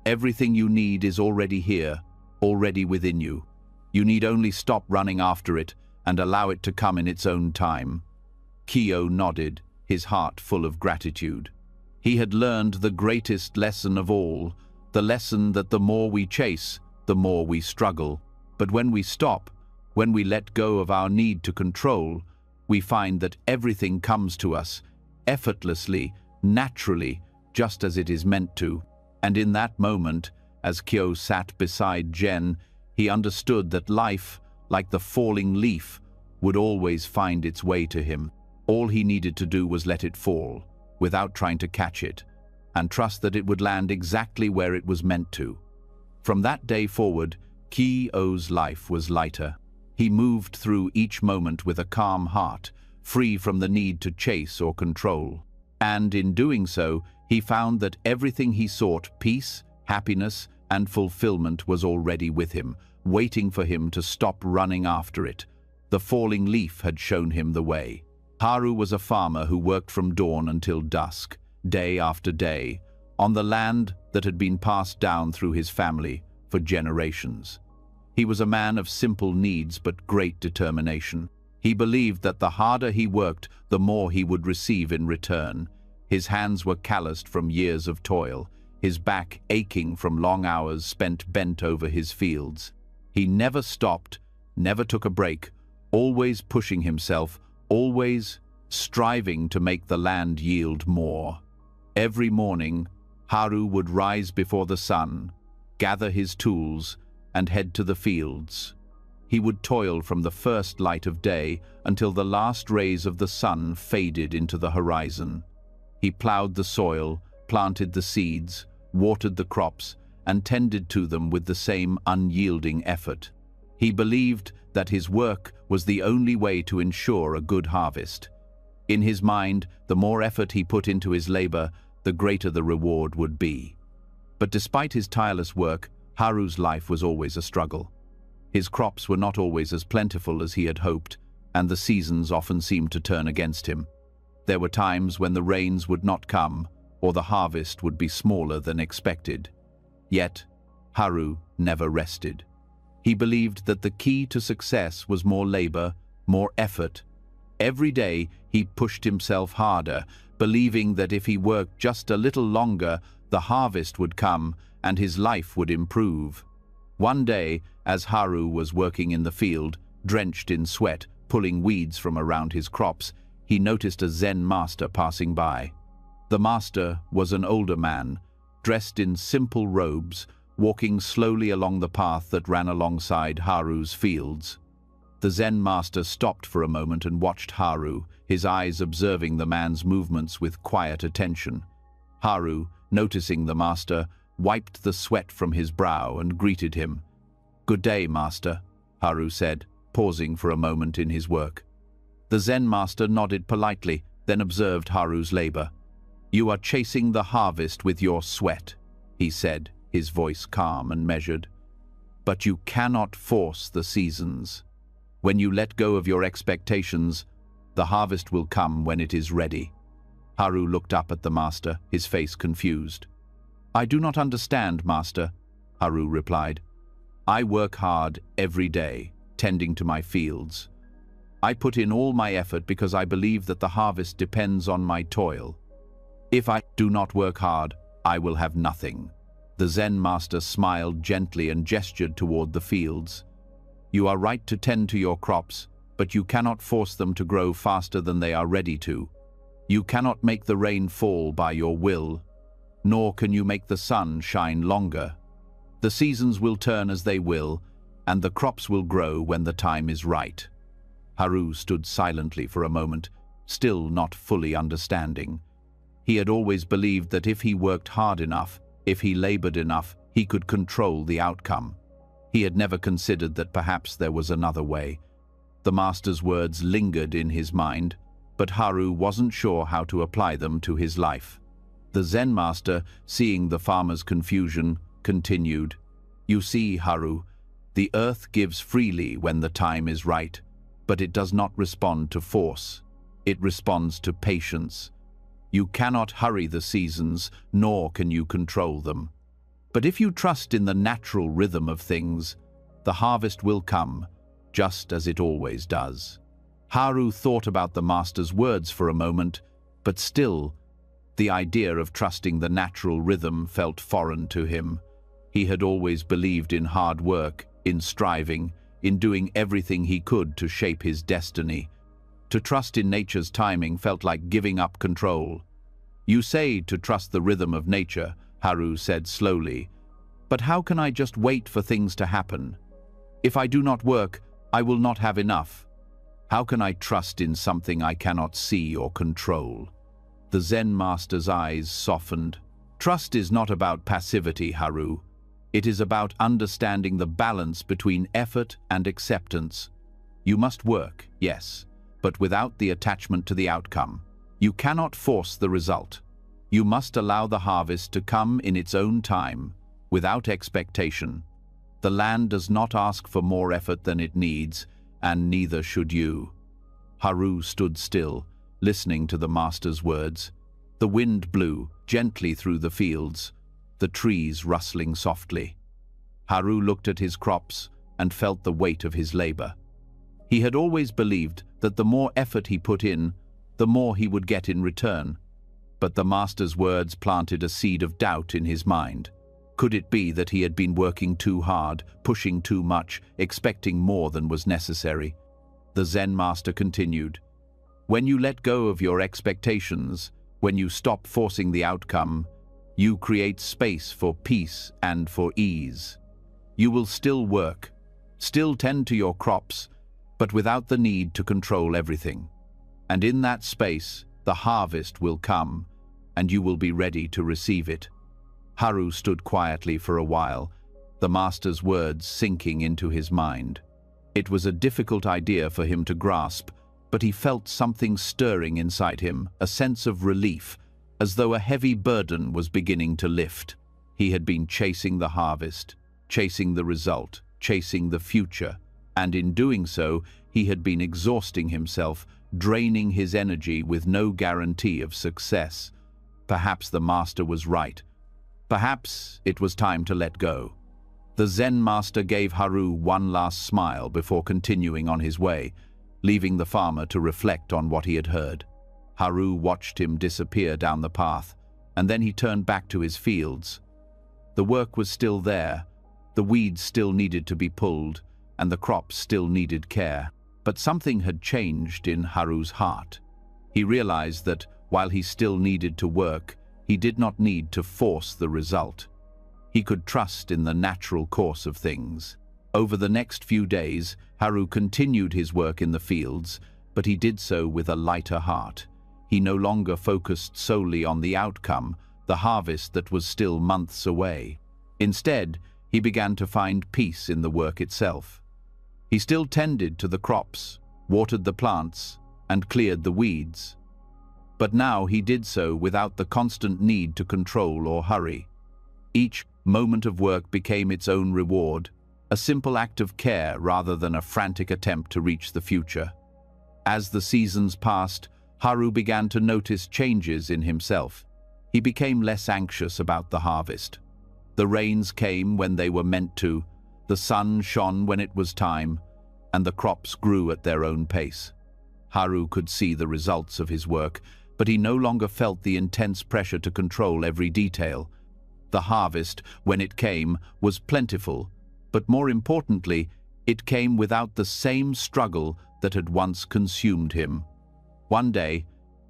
Everything you need is already here, already within you. You need only stop running after it and allow it to come in its own time. Kyo nodded, his heart full of gratitude. He had learned the greatest lesson of all, the lesson that the more we chase, the more we struggle. But when we stop, when we let go of our need to control, we find that everything comes to us, effortlessly, naturally, just as it is meant to. And in that moment, as Kyo sat beside Jen, he understood that life, like the falling leaf, would always find its way to him. All he needed to do was let it fall, without trying to catch it, and trust that it would land exactly where it was meant to. From that day forward, Kyo's life was lighter. He moved through each moment with a calm heart, free from the need to chase or control. And in doing so, he found that everything he sought, peace, happiness, and fulfillment, was already with him, waiting for him to stop running after it. The falling leaf had shown him the way. Haru was a farmer who worked from dawn until dusk, day after day, on the land that had been passed down through his family for generations. He was a man of simple needs but great determination. He believed that the harder he worked, the more he would receive in return. His hands were calloused from years of toil, his back aching from long hours spent bent over his fields. He never stopped, never took a break, always pushing himself, always striving to make the land yield more. Every morning, Haru would rise before the sun, gather his tools, and head to the fields. He would toil from the first light of day until the last rays of the sun faded into the horizon. He plowed the soil, planted the seeds, watered the crops, and tended to them with the same unyielding effort. He believed that his work was the only way to ensure a good harvest. In his mind, the more effort he put into his labor, the greater the reward would be. But despite his tireless work, Haru's life was always a struggle. His crops were not always as plentiful as he had hoped, and the seasons often seemed to turn against him. There were times when the rains would not come, or the harvest would be smaller than expected. Yet, Haru never rested. He believed that the key to success was more labor, more effort. Every day, he pushed himself harder, believing that if he worked just a little longer, the harvest would come and his life would improve. One day, as Haru was working in the field, drenched in sweat, pulling weeds from around his crops, he noticed a Zen master passing by. The master was an older man, dressed in simple robes, walking slowly along the path that ran alongside Haru's fields. The Zen master stopped for a moment and watched Haru, his eyes observing the man's movements with quiet attention. Haru, noticing the master, wiped the sweat from his brow and greeted him. "Good day, master," Haru said, pausing for a moment in his work. The Zen master nodded politely, then observed Haru's labor. "You are chasing the harvest with your sweat," he said, his voice calm and measured. "But you cannot force the seasons. When you let go of your expectations, the harvest will come when it is ready." Haru looked up at the master, his face confused. "I do not understand, master," Haru replied. "I work hard every day, tending to my fields. I put in all my effort because I believe that the harvest depends on my toil. If I do not work hard, I will have nothing." The Zen master smiled gently and gestured toward the fields. "You are right to tend to your crops, but you cannot force them to grow faster than they are ready to. You cannot make the rain fall by your will, nor can you make the sun shine longer. The seasons will turn as they will, and the crops will grow when the time is right." Haru stood silently for a moment, still not fully understanding. He had always believed that if he worked hard enough, if he labored enough, he could control the outcome. He had never considered that perhaps there was another way. The master's words lingered in his mind, but Haru wasn't sure how to apply them to his life. The Zen master, seeing the farmer's confusion, continued, "You see, Haru, the earth gives freely when the time is right, but it does not respond to force. It responds to patience. You cannot hurry the seasons, nor can you control them. But if you trust in the natural rhythm of things, the harvest will come, just as it always does." Haru thought about the master's words for a moment, but still, the idea of trusting the natural rhythm felt foreign to him. He had always believed in hard work, in striving, in doing everything he could to shape his destiny. To trust in nature's timing felt like giving up control. "You say to trust the rhythm of nature," Haru said slowly, "but how can I just wait for things to happen? If I do not work, I will not have enough. How can I trust in something I cannot see or control?" The Zen master's eyes softened. "Trust is not about passivity, Haru. It is about understanding the balance between effort and acceptance. You must work, yes, but without the attachment to the outcome. You cannot force the result. You must allow the harvest to come in its own time, without expectation. The land does not ask for more effort than it needs, and neither should you." Haru stood still, listening to the master's words. The wind blew gently through the fields, the trees rustling softly. Haru looked at his crops and felt the weight of his labor. He had always believed that the more effort he put in, the more he would get in return. But the master's words planted a seed of doubt in his mind. Could it be that he had been working too hard, pushing too much, expecting more than was necessary? The Zen master continued, "When you let go of your expectations, when you stop forcing the outcome, you create space for peace and for ease. You will still work, still tend to your crops, but without the need to control everything. And in that space, the harvest will come, and you will be ready to receive it." Haru stood quietly for a while, the master's words sinking into his mind. It was a difficult idea for him to grasp, but he felt something stirring inside him, a sense of relief, as though a heavy burden was beginning to lift. He had been chasing the harvest, chasing the result, chasing the future, and in doing so, he had been exhausting himself, draining his energy with no guarantee of success. Perhaps the master was right. Perhaps it was time to let go. The Zen master gave Haru one last smile before continuing on his way, leaving the farmer to reflect on what he had heard. Haru watched him disappear down the path, and then he turned back to his fields. The work was still there, the weeds still needed to be pulled, and the crops still needed care. But something had changed in Haru's heart. He realized that, while he still needed to work, he did not need to force the result. He could trust in the natural course of things. Over the next few days, Haru continued his work in the fields, but he did so with a lighter heart. He no longer focused solely on the outcome, the harvest that was still months away. Instead, he began to find peace in the work itself. He still tended to the crops, watered the plants, and cleared the weeds. But now he did so without the constant need to control or hurry. Each moment of work became its own reward, a simple act of care rather than a frantic attempt to reach the future. As the seasons passed, Haru began to notice changes in himself. He became less anxious about the harvest. The rains came when they were meant to, the sun shone when it was time, and the crops grew at their own pace. Haru could see the results of his work, but he no longer felt the intense pressure to control every detail. The harvest, when it came, was plentiful, but more importantly, it came without the same struggle that had once consumed him. One day,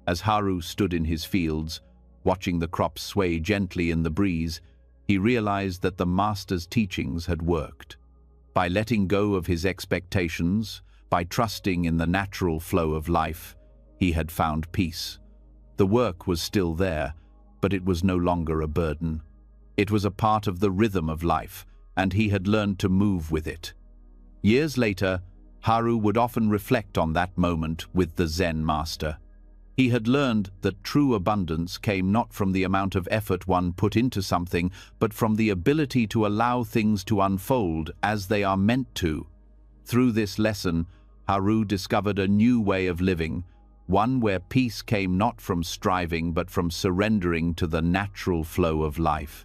as Haru stood in his fields, watching the crops sway gently in the breeze, he realized that the master's teachings had worked. By letting go of his expectations, by trusting in the natural flow of life, he had found peace. The work was still there, but it was no longer a burden. It was a part of the rhythm of life, and he had learned to move with it. Years later, Haru would often reflect on that moment with the Zen master. He had learned that true abundance came not from the amount of effort one put into something, but from the ability to allow things to unfold as they are meant to. Through this lesson, Haru discovered a new way of living, one where peace came not from striving but from surrendering to the natural flow of life.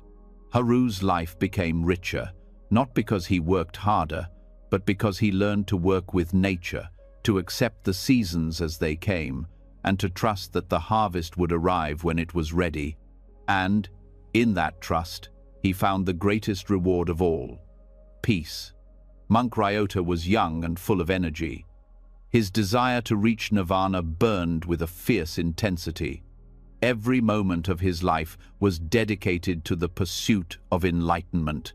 Haru's life became richer, not because he worked harder, but because he learned to work with nature, to accept the seasons as they came, and to trust that the harvest would arrive when it was ready. And, in that trust, he found the greatest reward of all: peace. Monk Ryota was young and full of energy. His desire to reach nirvana burned with a fierce intensity. Every moment of his life was dedicated to the pursuit of enlightenment.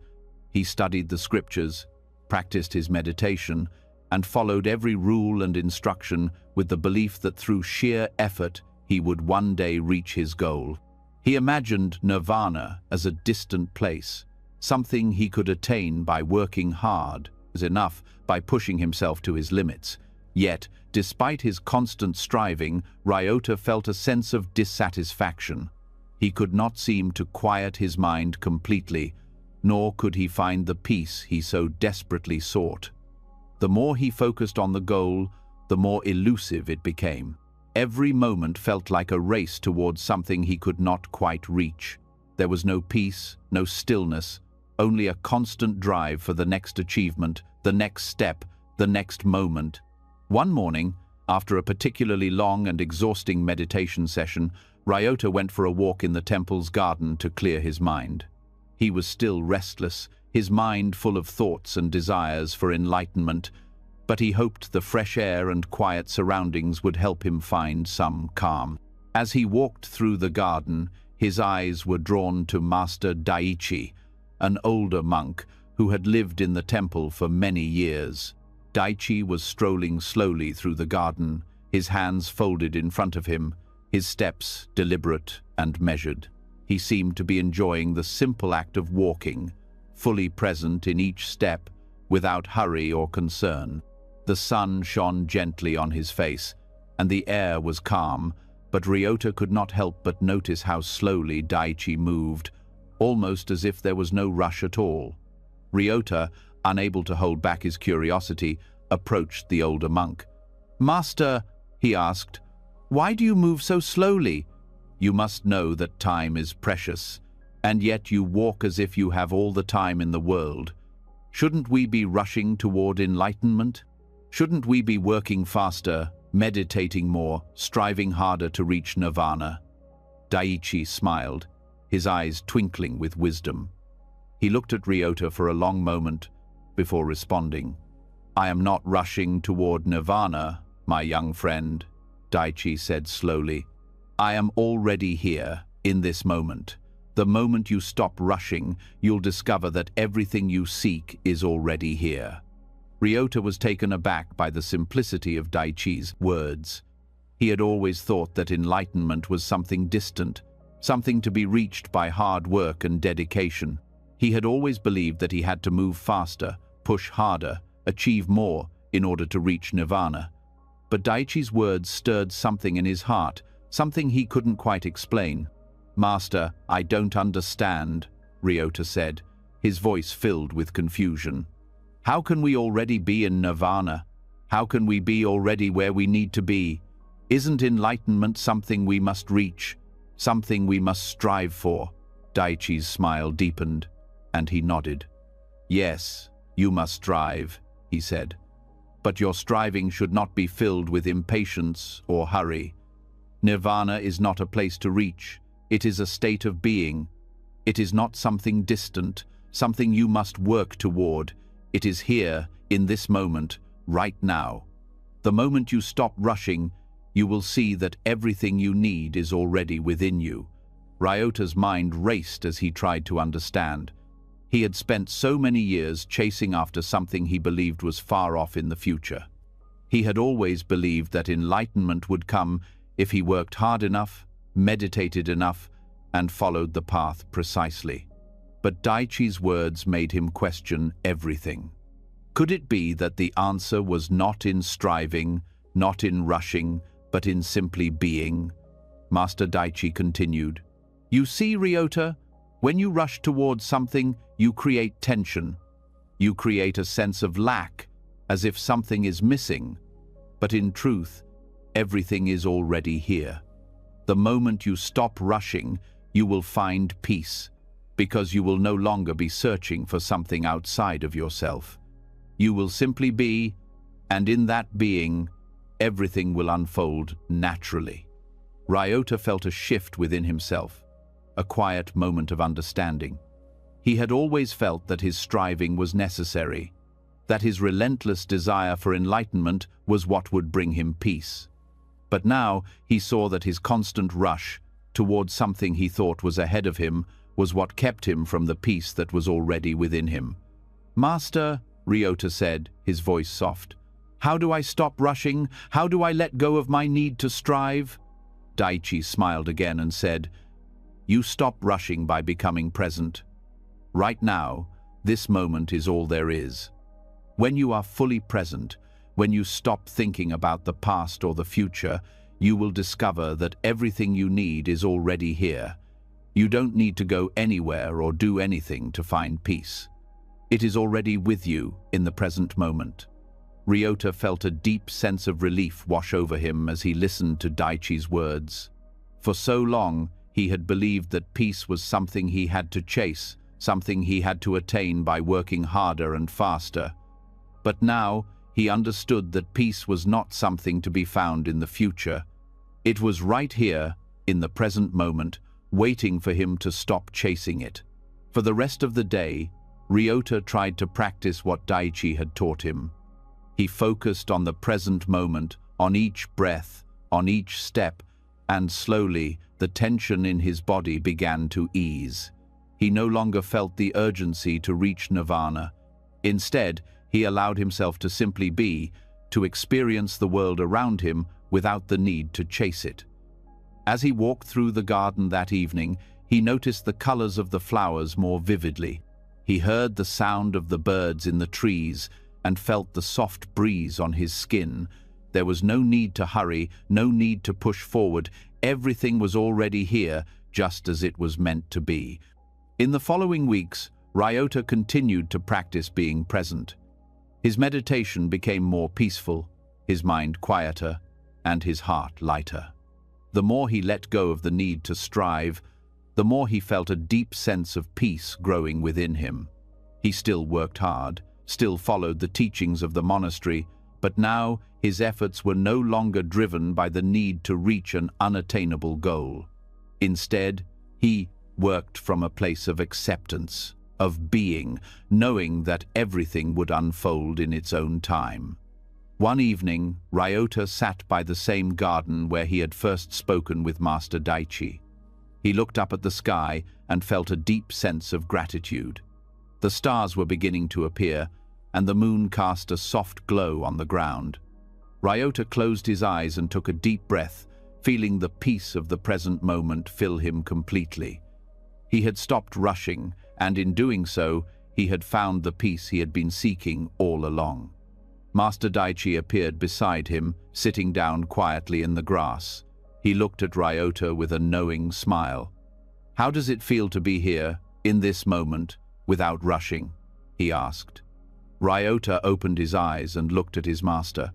He studied the scriptures, practiced his meditation, and followed every rule and instruction with the belief that through sheer effort he would one day reach his goal. He imagined nirvana as a distant place, something he could attain by working hard, as enough by pushing himself to his limits. Yet, despite his constant striving, Ryota felt a sense of dissatisfaction. He could not seem to quiet his mind completely, nor could he find the peace he so desperately sought. The more he focused on the goal, the more elusive it became. Every moment felt like a race towards something he could not quite reach. There was no peace, no stillness, only a constant drive for the next achievement, the next step, the next moment. One morning, after a particularly long and exhausting meditation session, Ryota went for a walk in the temple's garden to clear his mind. He was still restless, his mind full of thoughts and desires for enlightenment, but he hoped the fresh air and quiet surroundings would help him find some calm. As he walked through the garden, his eyes were drawn to Master Daichi, an older monk who had lived in the temple for many years. Daichi was strolling slowly through the garden, his hands folded in front of him, his steps deliberate and measured. He seemed to be enjoying the simple act of walking, fully present in each step, without hurry or concern. The sun shone gently on his face, and the air was calm, but Ryota could not help but notice how slowly Daichi moved, almost as if there was no rush at all. Ryota, unable to hold back his curiosity, approached the older monk. "Master," he asked, "why do you move so slowly? You must know that time is precious, and yet you walk as if you have all the time in the world. Shouldn't we be rushing toward enlightenment? Shouldn't we be working faster, meditating more, striving harder to reach nirvana?" Daichi smiled, his eyes twinkling with wisdom. He looked at Ryota for a long moment before responding. "I am not rushing toward nirvana, my young friend," Daichi said slowly. "I am already here, in this moment. The moment you stop rushing, you'll discover that everything you seek is already here." Ryota was taken aback by the simplicity of Daichi's words. He had always thought that enlightenment was something distant, something to be reached by hard work and dedication. He had always believed that he had to move faster, push harder, achieve more in order to reach nirvana. But Daichi's words stirred something in his heart, something he couldn't quite explain. "Master, I don't understand," Ryota said, his voice filled with confusion. "How can we already be in nirvana? How can we be already where we need to be? Isn't enlightenment something we must reach, something we must strive for?" Daichi's smile deepened, and he nodded. "Yes, you must strive," he said. "But your striving should not be filled with impatience or hurry. Nirvana is not a place to reach. It is a state of being. It is not something distant, something you must work toward. It is here, in this moment, right now. The moment you stop rushing, you will see that everything you need is already within you." Ryota's mind raced as he tried to understand. He had spent so many years chasing after something he believed was far off in the future. He had always believed that enlightenment would come if he worked hard enough, meditated enough, and followed the path precisely. But Daichi's words made him question everything. Could it be that the answer was not in striving, not in rushing, but in simply being? Master Daichi continued, "You see, Ryota, when you rush towards something, you create tension. You create a sense of lack, as if something is missing. But in truth, everything is already here. The moment you stop rushing, you will find peace, because you will no longer be searching for something outside of yourself. You will simply be, and in that being, everything will unfold naturally." Ryota felt a shift within himself, a quiet moment of understanding. He had always felt that his striving was necessary, that his relentless desire for enlightenment was what would bring him peace. But now he saw that his constant rush towards something he thought was ahead of him was what kept him from the peace that was already within him. "Master," Ryota said, his voice soft, "how do I stop rushing? How do I let go of my need to strive?" Daichi smiled again and said, "You stop rushing by becoming present. Right now, this moment is all there is. When you are fully present, when you stop thinking about the past or the future, you will discover that everything you need is already here. You don't need to go anywhere or do anything to find peace. It is already with you in the present moment." Ryota felt a deep sense of relief wash over him as he listened to Daichi's words. For so long, he had believed that peace was something he had to chase, something he had to attain by working harder and faster. But now, he understood that peace was not something to be found in the future. It was right here, in the present moment, waiting for him to stop chasing it. For the rest of the day, Ryota tried to practice what Daichi had taught him. He focused on the present moment, on each breath, on each step, and slowly, the tension in his body began to ease. He no longer felt the urgency to reach nirvana. Instead, he allowed himself to simply be, to experience the world around him without the need to chase it. As he walked through the garden that evening, he noticed the colors of the flowers more vividly. He heard the sound of the birds in the trees and felt the soft breeze on his skin. There was no need to hurry, no need to push forward. Everything was already here, just as it was meant to be. In the following weeks, Ryota continued to practice being present. His meditation became more peaceful, his mind quieter, and his heart lighter. The more he let go of the need to strive, the more he felt a deep sense of peace growing within him. He still worked hard, still followed the teachings of the monastery, but now his efforts were no longer driven by the need to reach an unattainable goal. Instead, he worked from a place of acceptance, of being, knowing that everything would unfold in its own time. One evening, Ryota sat by the same garden where he had first spoken with Master Daichi. He looked up at the sky and felt a deep sense of gratitude. The stars were beginning to appear, and the moon cast a soft glow on the ground. Ryota closed his eyes and took a deep breath, feeling the peace of the present moment fill him completely. He had stopped rushing, and in doing so, he had found the peace he had been seeking all along. Master Daichi appeared beside him, sitting down quietly in the grass. He looked at Ryota with a knowing smile. "How does it feel to be here, in this moment, without rushing?" he asked. Ryota opened his eyes and looked at his master.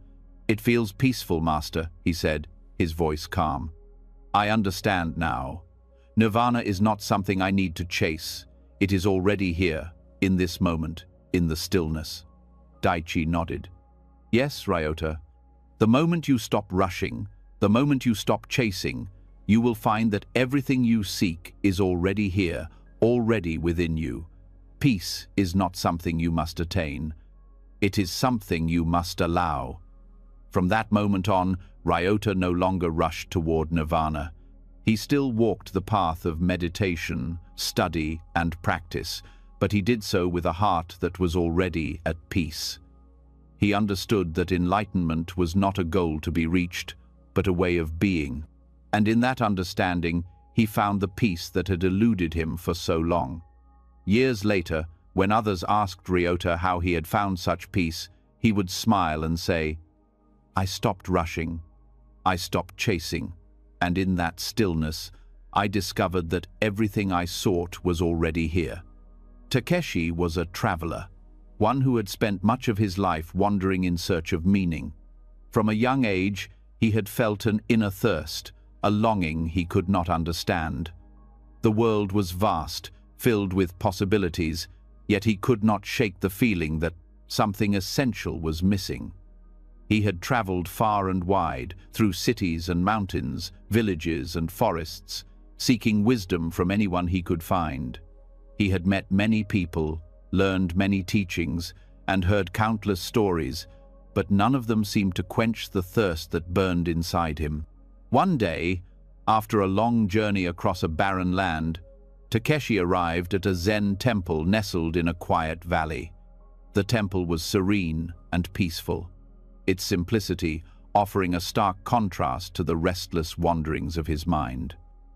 "It feels peaceful, Master," he said, his voice calm. "I understand now. Nirvana is not something I need to chase. It is already here, in this moment, in the stillness." Daichi nodded. "Yes, Ryota. The moment you stop rushing, the moment you stop chasing, you will find that everything you seek is already here, already within you. Peace is not something you must attain. It is something you must allow." From that moment on, Ryota no longer rushed toward nirvana. He still walked the path of meditation, study, and practice, but he did so with a heart that was already at peace. He understood that enlightenment was not a goal to be reached, but a way of being. And in that understanding, he found the peace that had eluded him for so long. Years later, when others asked Ryota how he had found such peace, he would smile and say, "I stopped rushing. I stopped chasing. And in that stillness, I discovered that everything I sought was already here." Takeshi was a traveler, one who had spent much of his life wandering in search of meaning. From a young age, he had felt an inner thirst, a longing he could not understand. The world was vast, filled with possibilities, yet he could not shake the feeling that something essential was missing. He had traveled far and wide, through cities and mountains, villages and forests, seeking wisdom from anyone he could find. He had met many people, learned many teachings, and heard countless stories, but none of them seemed to quench the thirst that burned inside him. One day, after a long journey across a barren land, Takeshi arrived at a Zen temple nestled in a quiet valley. The temple was serene and peaceful, its simplicity offering a stark contrast to the restless wanderings of his mind.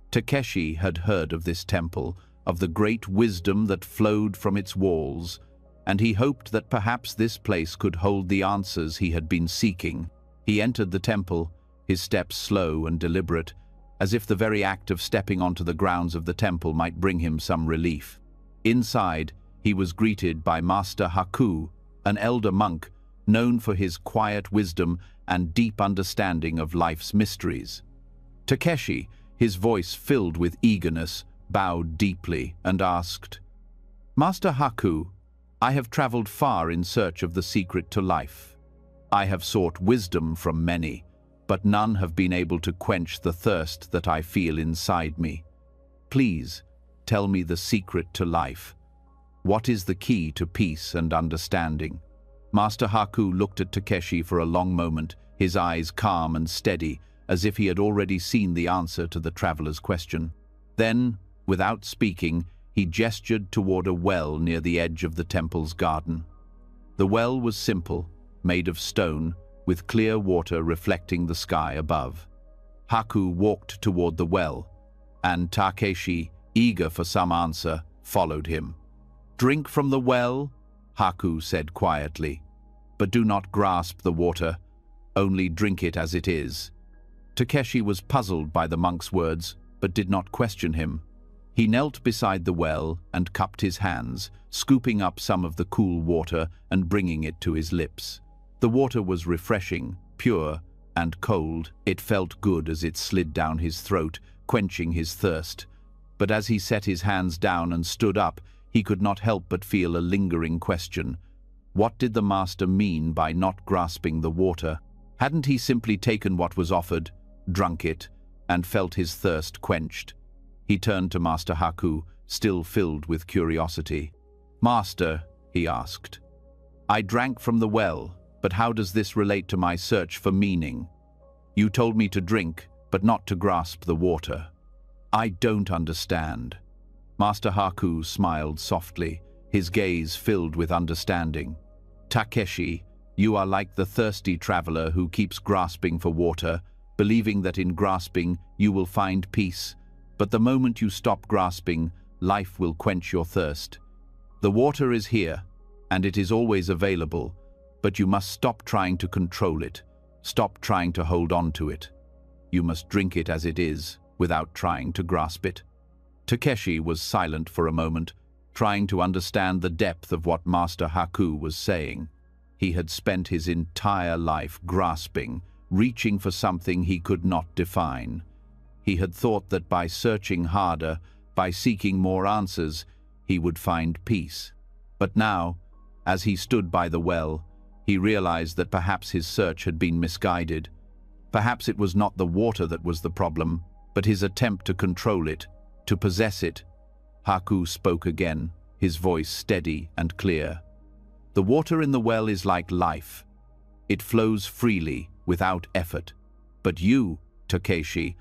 Takeshi had heard of this temple, of the great wisdom that flowed from its walls, and he hoped that perhaps this place could hold the answers he had been seeking. He entered the temple, his steps slow and deliberate, as if the very act of stepping onto the grounds of the temple might bring him some relief. Inside, he was greeted by Master Haku, an elder monk known for his quiet wisdom and deep understanding of life's mysteries. Takeshi, his voice filled with eagerness, bowed deeply and asked, "Master Haku, I have traveled far in search of the secret to life. I have sought wisdom from many, but none have been able to quench the thirst that I feel inside me. Please, tell me the secret to life. What is the key to peace and understanding?" Master Haku looked at Takeshi for a long moment, his eyes calm and steady, as if he had already seen the answer to the traveler's question. Then, without speaking, he gestured toward a well near the edge of the temple's garden. The well was simple, made of stone, with clear water reflecting the sky above. Haku walked toward the well, and Takeshi, eager for some answer, followed him. "Drink from the well," Haku said quietly. but do not grasp the water, only drink it as it is." Takeshi was puzzled by the monk's words, but did not question him. He knelt beside the well and cupped his hands, scooping up some of the cool water and bringing it to his lips. The water was refreshing, pure, and cold. It felt good as it slid down his throat, quenching his thirst. But as he set his hands down and stood up, he could not help but feel a lingering question. What did the master mean by not grasping the water? Hadn't he simply taken what was offered, drunk it, and felt his thirst quenched? He turned to Master Haku, still filled with curiosity. "Master," he asked, "I drank from the well, but how does this relate to my search for meaning? You told me to drink, but not to grasp the water. I don't understand." Master Haku smiled softly, his gaze filled with understanding. "Takeshi, you are like the thirsty traveler who keeps grasping for water, believing that in grasping you will find peace. But the moment you stop grasping, life will quench your thirst. The water is here, and it is always available, but you must stop trying to control it. Stop trying to hold on to it. You must drink it as it is, without trying to grasp it." Takeshi was silent for a moment, trying to understand the depth of what Master Haku was saying. He had spent his entire life grasping, reaching for something he could not define. He had thought that by searching harder, by seeking more answers, he would find peace. But now, as he stood by the well, he realized that perhaps his search had been misguided. Perhaps it was not the water that was the problem, but his attempt to control it, to possess it. Haku spoke again, his voice steady and clear. "The water in the well is like life. It flows freely, without effort. But you, Takeshi,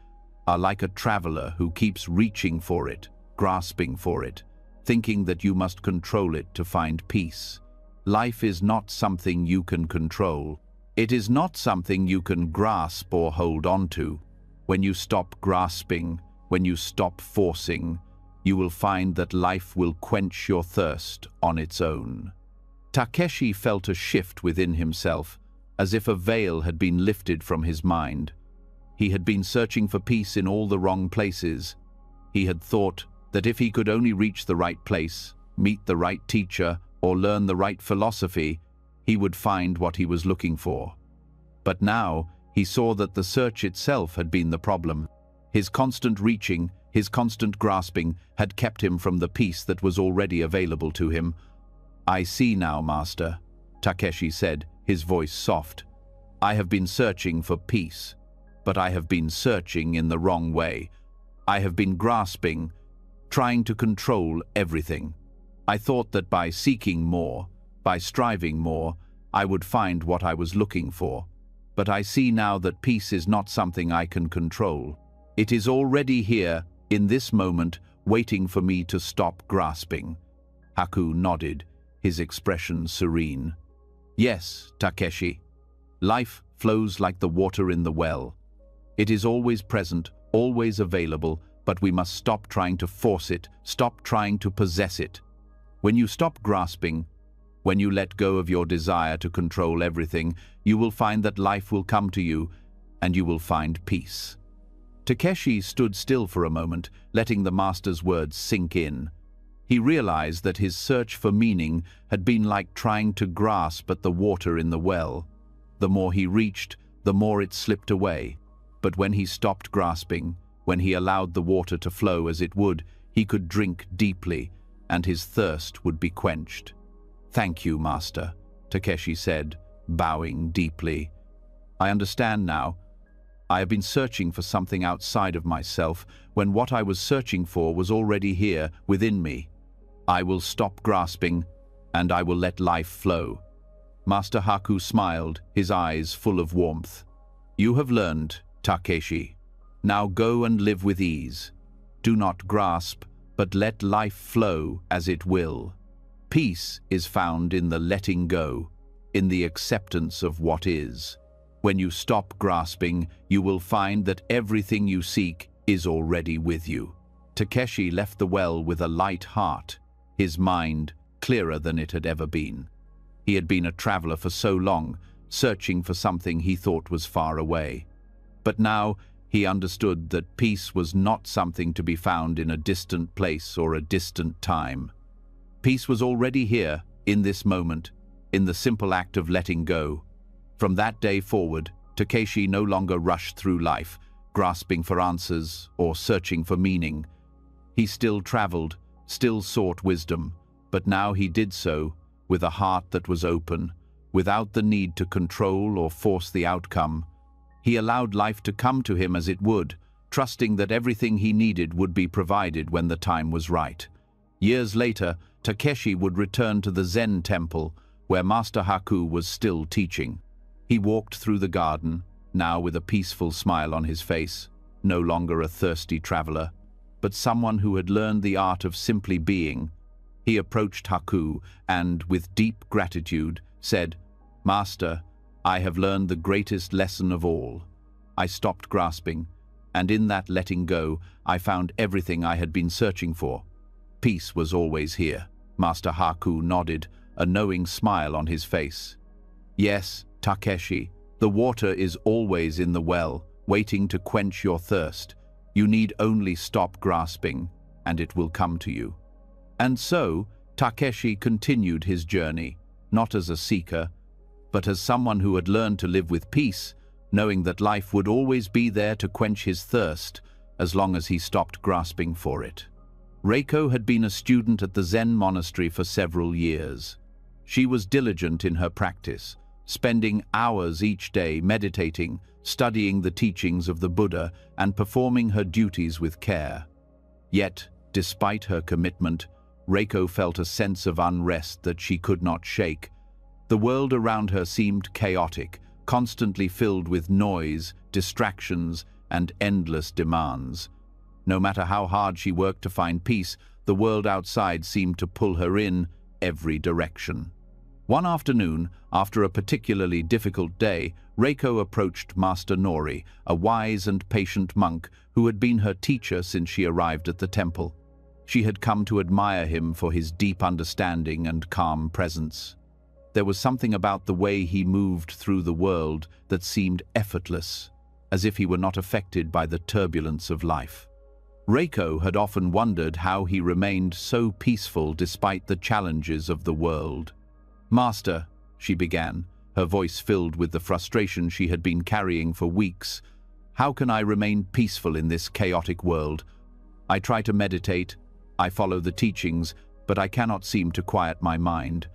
are like a traveler who keeps reaching for it, grasping for it, thinking that you must control it to find peace. Life is not something you can control. It is not something you can grasp or hold on to. When you stop grasping, when you stop forcing, you will find that life will quench your thirst on its own." Takeshi felt a shift within himself, as if a veil had been lifted from his mind. He had been searching for peace in all the wrong places. He had thought that if he could only reach the right place, meet the right teacher, or learn the right philosophy, he would find what he was looking for. But now he saw that the search itself had been the problem. His constant reaching, his constant grasping, had kept him from the peace that was already available to him. "I see now, Master," Takeshi said, his voice soft. "I have been searching for peace, but I have been searching in the wrong way. I have been grasping, trying to control everything. I thought that by seeking more, by striving more, I would find what I was looking for. But I see now that peace is not something I can control. It is already here, in this moment, waiting for me to stop grasping." Haku nodded, his expression serene. "Yes, Takeshi. Life flows like the water in the well. It is always present, always available, but we must stop trying to force it, stop trying to possess it. When you stop grasping, when you let go of your desire to control everything, you will find that life will come to you, and you will find peace." Takeshi stood still for a moment, letting the master's words sink in. He realized that his search for meaning had been like trying to grasp at the water in the well. The more he reached, the more it slipped away. But when he stopped grasping, when he allowed the water to flow as it would, he could drink deeply, and his thirst would be quenched. "Thank you, Master," Takeshi said, bowing deeply. "I understand now. I have been searching for something outside of myself, when what I was searching for was already here, within me. I will stop grasping, and I will let life flow." Master Haku smiled, his eyes full of warmth. "You have learned, Takeshi. Now go and live with ease. Do not grasp, but let life flow as it will. Peace is found in the letting go, in the acceptance of what is. When you stop grasping, you will find that everything you seek is already with you." Takeshi left the well with a light heart, his mind clearer than it had ever been. He had been a traveler for so long, searching for something he thought was far away. But now he understood that peace was not something to be found in a distant place or a distant time. Peace was already here, in this moment, in the simple act of letting go. From that day forward, Takeshi no longer rushed through life, grasping for answers or searching for meaning. He still traveled, still sought wisdom, but now he did so with a heart that was open, without the need to control or force the outcome. He allowed life to come to him as it would, trusting that everything he needed would be provided when the time was right. Years later, Takeshi would return to the Zen temple, where Master Haku was still teaching. He walked through the garden, now with a peaceful smile on his face, no longer a thirsty traveler, but someone who had learned the art of simply being. He approached Haku and, with deep gratitude, said, "Master, I have learned the greatest lesson of all. I stopped grasping, and in that letting go, I found everything I had been searching for. Peace was always here." Master Haku nodded, a knowing smile on his face. "Yes, Takeshi, the water is always in the well, waiting to quench your thirst. You need only stop grasping, and it will come to you." And so, Takeshi continued his journey, not as a seeker, but as someone who had learned to live with peace, knowing that life would always be there to quench his thirst, as long as he stopped grasping for it. Reiko had been a student at the Zen monastery for several years. She was diligent in her practice, spending hours each day meditating, studying the teachings of the Buddha, and performing her duties with care. Yet, despite her commitment, Reiko felt a sense of unrest that she could not shake. The world around her seemed chaotic, constantly filled with noise, distractions, and endless demands. No matter how hard she worked to find peace, the world outside seemed to pull her in every direction. One afternoon, after a particularly difficult day, Reiko approached Master Nori, a wise and patient monk who had been her teacher since she arrived at the temple. She had come to admire him for his deep understanding and calm presence. There was something about the way he moved through the world that seemed effortless, as if he were not affected by the turbulence of life. Reiko had often wondered how he remained so peaceful despite the challenges of the world. "Master," she began, her voice filled with the frustration she had been carrying for weeks, "how can I remain peaceful in this chaotic world? I try to meditate, I follow the teachings, but I cannot seem to quiet my mind.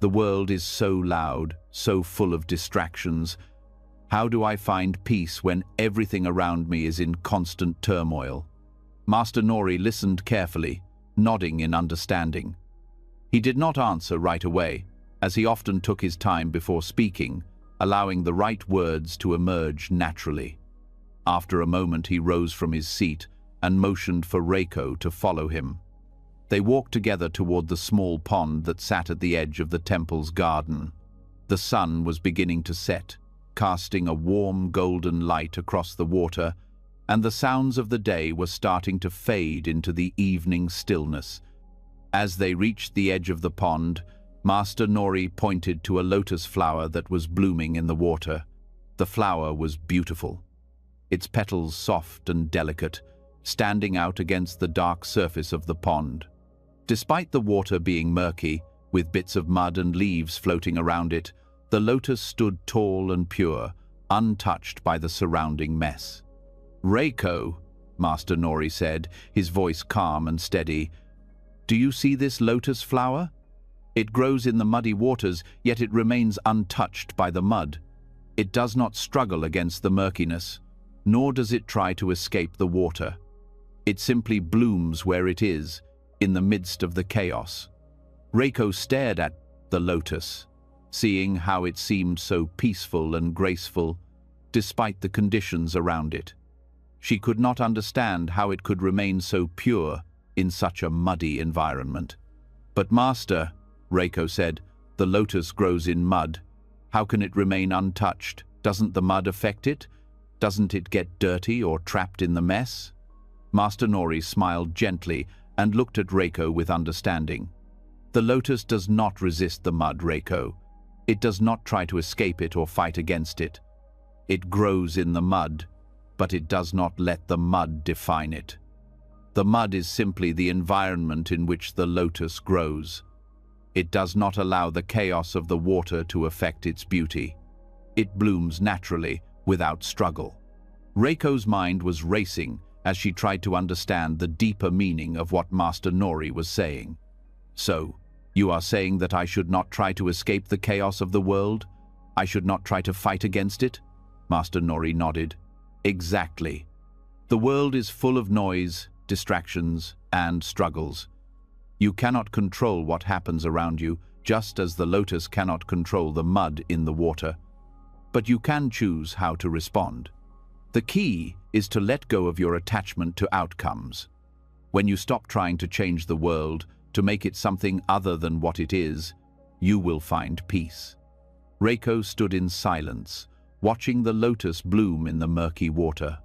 The world is so loud, so full of distractions. How do I find peace when everything around me is in constant turmoil?" Master Nori listened carefully, nodding in understanding. He did not answer right away, as he often took his time before speaking, allowing the right words to emerge naturally. After a moment, he rose from his seat and motioned for Reiko to follow him. They walked together toward the small pond that sat at the edge of the temple's garden. The sun was beginning to set, casting a warm golden light across the water, and the sounds of the day were starting to fade into the evening stillness. As they reached the edge of the pond, Master Nori pointed to a lotus flower that was blooming in the water. The flower was beautiful, its petals soft and delicate, standing out against the dark surface of the pond. Despite the water being murky, with bits of mud and leaves floating around it, the lotus stood tall and pure, untouched by the surrounding mess. "Reiko," Master Nori said, his voice calm and steady, "do you see this lotus flower? It grows in the muddy waters, yet it remains untouched by the mud. It does not struggle against the murkiness, nor does it try to escape the water. It simply blooms where it is, in the midst of the chaos." Reiko stared at the lotus, seeing how it seemed so peaceful and graceful, despite the conditions around it. She could not understand how it could remain so pure in such a muddy environment. "But Master," Reiko said, "the lotus grows in mud. How can it remain untouched? Doesn't the mud affect it? Doesn't it get dirty or trapped in the mess?" Master Nori smiled gently and looked at Reiko with understanding. "The lotus does not resist the mud, Reiko. It does not try to escape it or fight against it. It grows in the mud, but it does not let the mud define it. The mud is simply the environment in which the lotus grows. It does not allow the chaos of the water to affect its beauty. It blooms naturally, without struggle. Reiko's mind was racing as she tried to understand the deeper meaning of what Master Nori was saying. So, you are saying that I should not try to escape the chaos of the world? I should not try to fight against it? Master Nori nodded. Exactly. The world is full of noise, distractions, and struggles. You cannot control what happens around you, just as the lotus cannot control the mud in the water. But you can choose how to respond. The key is to let go of your attachment to outcomes. When you stop trying to change the world, to make it something other than what it is, you will find peace. Reiko stood in silence, watching the lotus bloom in the murky water.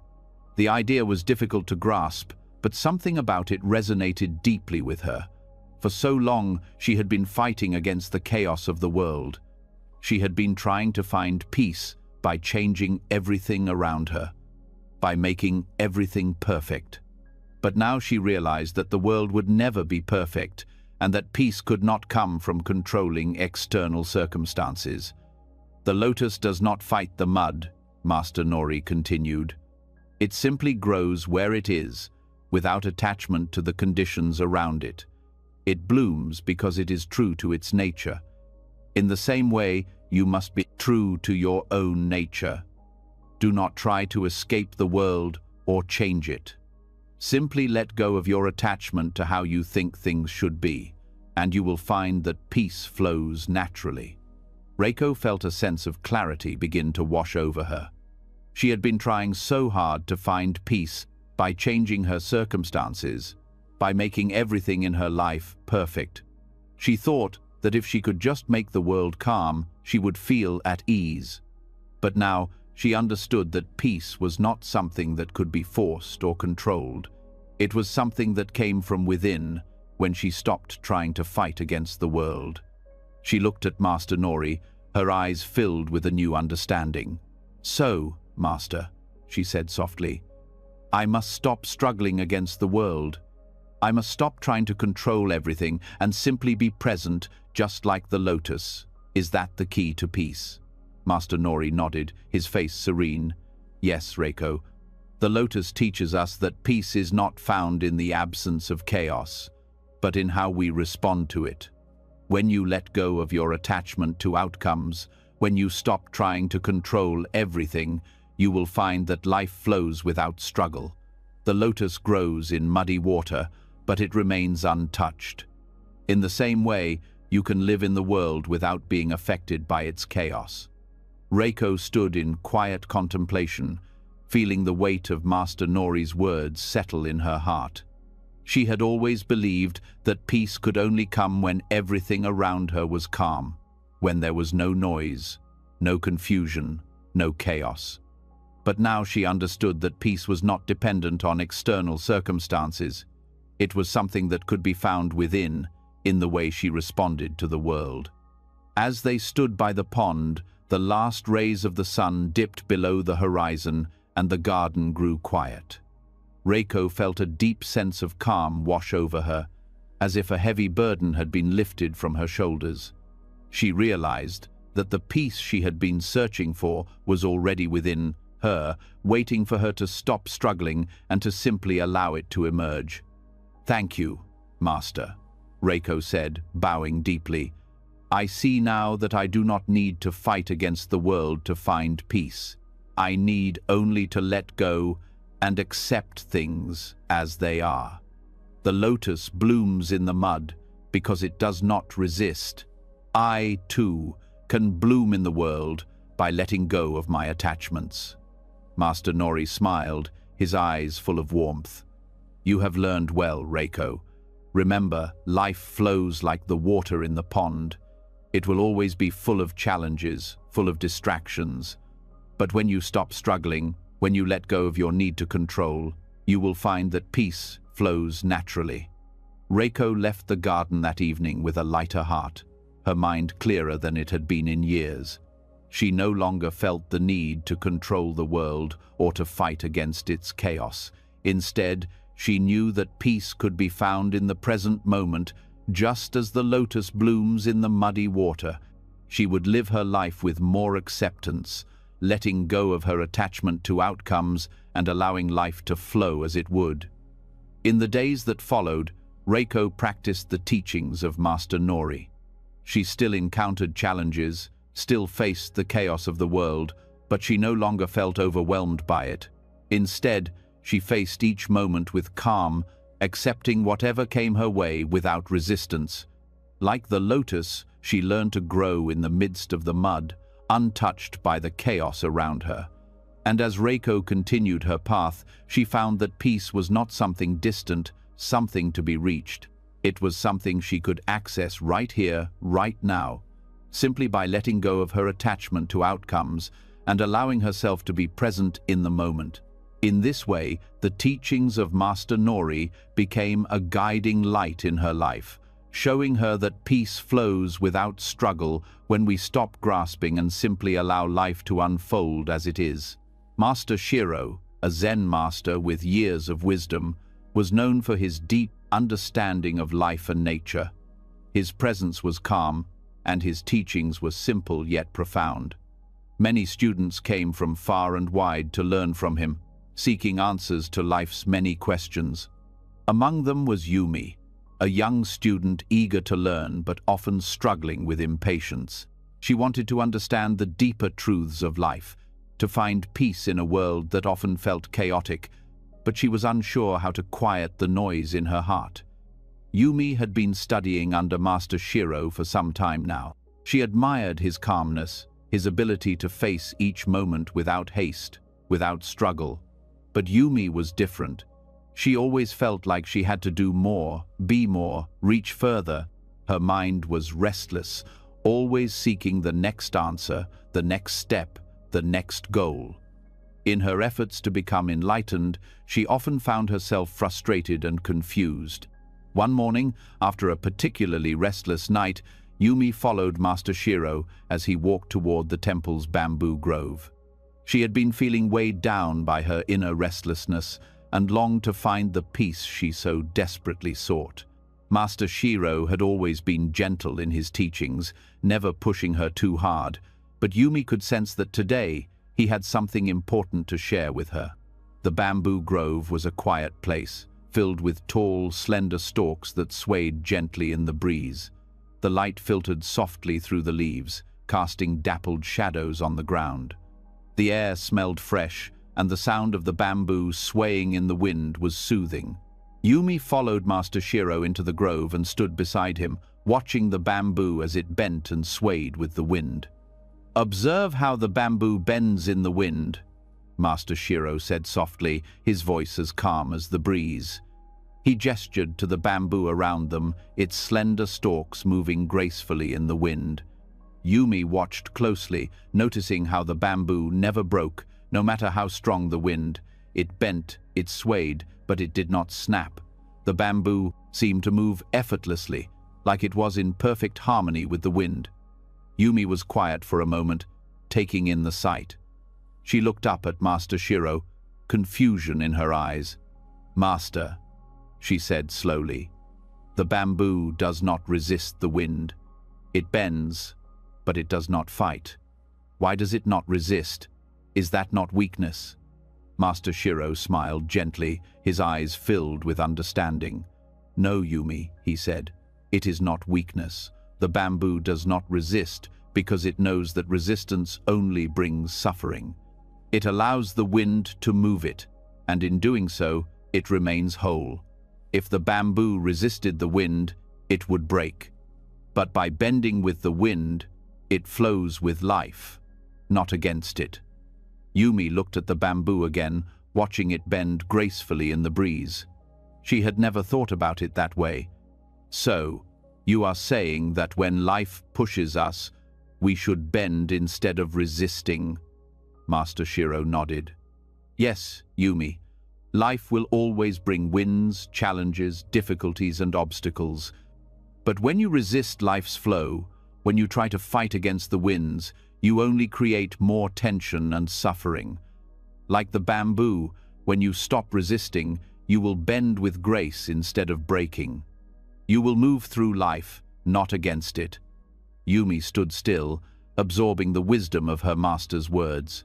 The idea was difficult to grasp, but something about it resonated deeply with her. For so long, she had been fighting against the chaos of the world. She had been trying to find peace by changing everything around her, by making everything perfect. But now she realized that the world would never be perfect, and that peace could not come from controlling external circumstances. The lotus does not fight the mud, Master Nori continued. It simply grows where it is, without attachment to the conditions around it. It blooms because it is true to its nature. In the same way, you must be true to your own nature. Do not try to escape the world or change it. Simply let go of your attachment to how you think things should be, and you will find that peace flows naturally. Reiko felt a sense of clarity begin to wash over her. She had been trying so hard to find peace by changing her circumstances, by making everything in her life perfect. She thought that if she could just make the world calm, she would feel at ease. But now she understood that peace was not something that could be forced or controlled. It was something that came from within when she stopped trying to fight against the world. She looked at Master Nori, her eyes filled with a new understanding. "So, Master," she said softly, "I must stop struggling against the world. I must stop trying to control everything and simply be present, just like the lotus. Is that the key to peace?" Master Nori nodded, his face serene. "Yes, Reiko. The lotus teaches us that peace is not found in the absence of chaos, but in how we respond to it. When you let go of your attachment to outcomes, when you stop trying to control everything, you will find that life flows without struggle. The lotus grows in muddy water, but it remains untouched. In the same way, you can live in the world without being affected by its chaos." Reiko stood in quiet contemplation, feeling the weight of Master Nori's words settle in her heart. She had always believed that peace could only come when everything around her was calm, when there was no noise, no confusion, no chaos. But now she understood that peace was not dependent on external circumstances. It was something that could be found within, in the way she responded to the world. As they stood by the pond, the last rays of the sun dipped below the horizon and the garden grew quiet. Reiko felt a deep sense of calm wash over her, as if a heavy burden had been lifted from her shoulders. She realized that the peace she had been searching for was already within her, waiting for her to stop struggling and to simply allow it to emerge. "Thank you, Master," Reiko said, bowing deeply. "I see now that I do not need to fight against the world to find peace. I need only to let go and accept things as they are. The lotus blooms in the mud because it does not resist. I, too, can bloom in the world by letting go of my attachments." Master Nori smiled, his eyes full of warmth. "You have learned well, Reiko. Remember, life flows like the water in the pond. It will always be full of challenges, full of distractions. But when you stop struggling, when you let go of your need to control, you will find that peace flows naturally." Reiko left the garden that evening with a lighter heart. her mind clearer than it had been in years. She no longer felt the need to control the world or to fight against its chaos. Instead, she knew that peace could be found in the present moment, just as the lotus blooms in the muddy water. She would live her life with more acceptance, letting go of her attachment to outcomes and allowing life to flow as it would. In the days that followed, Reiko practiced the teachings of Master Nori. She still encountered challenges, still faced the chaos of the world, but she no longer felt overwhelmed by it. Instead, she faced each moment with calm, accepting whatever came her way without resistance. Like the lotus, she learned to grow in the midst of the mud, untouched by the chaos around her. And as Reiko continued her path, she found that peace was not something distant, something to be reached. It was something she could access right here, right now, simply by letting go of her attachment to outcomes and allowing herself to be present in the moment. In this way, the teachings of Master Nori became a guiding light in her life, showing her that peace flows without struggle when we stop grasping and simply allow life to unfold as it is. Master Shiro, a Zen master with years of wisdom, was known for his deep understanding of life and nature. His presence was calm, and his teachings were simple yet profound. Many students came from far and wide to learn from him, seeking answers to life's many questions. Among them was Yumi, a young student eager to learn but often struggling with impatience. She wanted to understand the deeper truths of life, to find peace in a world that often felt chaotic, but she was unsure how to quiet the noise in her heart. Yumi had been studying under Master Shiro for some time now. She admired his calmness, his ability to face each moment without haste, without struggle. But Yumi was different. She always felt like she had to do more, be more, reach further. Her mind was restless, always seeking the next answer, the next step, the next goal. In her efforts to become enlightened, she often found herself frustrated and confused. One morning, after a particularly restless night, Yumi followed Master Shiro as he walked toward the temple's bamboo grove. She had been feeling weighed down by her inner restlessness and longed to find the peace she so desperately sought. Master Shiro had always been gentle in his teachings, never pushing her too hard, but Yumi could sense that today he had something important to share with her. The bamboo grove was a quiet place, filled with tall, slender stalks that swayed gently in the breeze. The light filtered softly through the leaves, casting dappled shadows on the ground. The air smelled fresh, and the sound of the bamboo swaying in the wind was soothing. Yumi followed Master Shiro into the grove and stood beside him, watching the bamboo as it bent and swayed with the wind. "Observe how the bamboo bends in the wind," Master Shiro said softly, his voice as calm as the breeze. He gestured to the bamboo around them, its slender stalks moving gracefully in the wind. Yumi watched closely, noticing how the bamboo never broke, no matter how strong the wind. It bent, it swayed, but it did not snap. The bamboo seemed to move effortlessly, like it was in perfect harmony with the wind. Yumi was quiet for a moment, taking in the sight. She looked up at Master Shiro, confusion in her eyes. "Master," she said slowly, "the bamboo does not resist the wind. It bends, but it does not fight. Why does it not resist? Is that not weakness?" Master Shiro smiled gently, his eyes filled with understanding. "No, Yumi," he said, "it is not weakness. The bamboo does not resist because it knows that resistance only brings suffering. It allows the wind to move it, and in doing so, it remains whole. If the bamboo resisted the wind, it would break. But by bending with the wind, it flows with life, not against it." Yumi looked at the bamboo again, watching it bend gracefully in the breeze. She had never thought about it that way. "So, you are saying that when life pushes us, we should bend instead of resisting?" Master Shiro nodded. "Yes, Yumi. Life will always bring winds, challenges, difficulties, and obstacles. But when you resist life's flow, When you try to fight against the winds, you only create more tension and suffering. Like the bamboo, when you stop resisting, you will bend with grace instead of breaking. You will move through life, not against it. Yumi stood still, absorbing the wisdom of her master's words.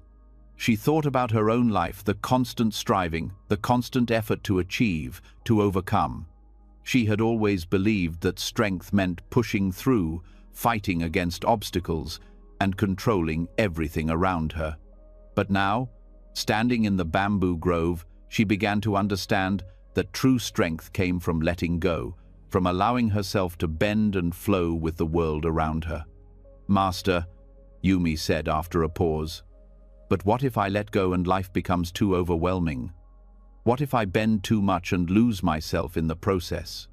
She thought about her own life, the constant striving, the constant effort to achieve, to overcome. She had always believed that strength meant pushing through, fighting against obstacles, and controlling everything around her. But now, standing in the bamboo grove, she began to understand that true strength came from letting go, from allowing herself to bend and flow with the world around her. "Master," Yumi said after a pause, "but what if I let go and life becomes too overwhelming? What if I bend too much and lose myself in the process?"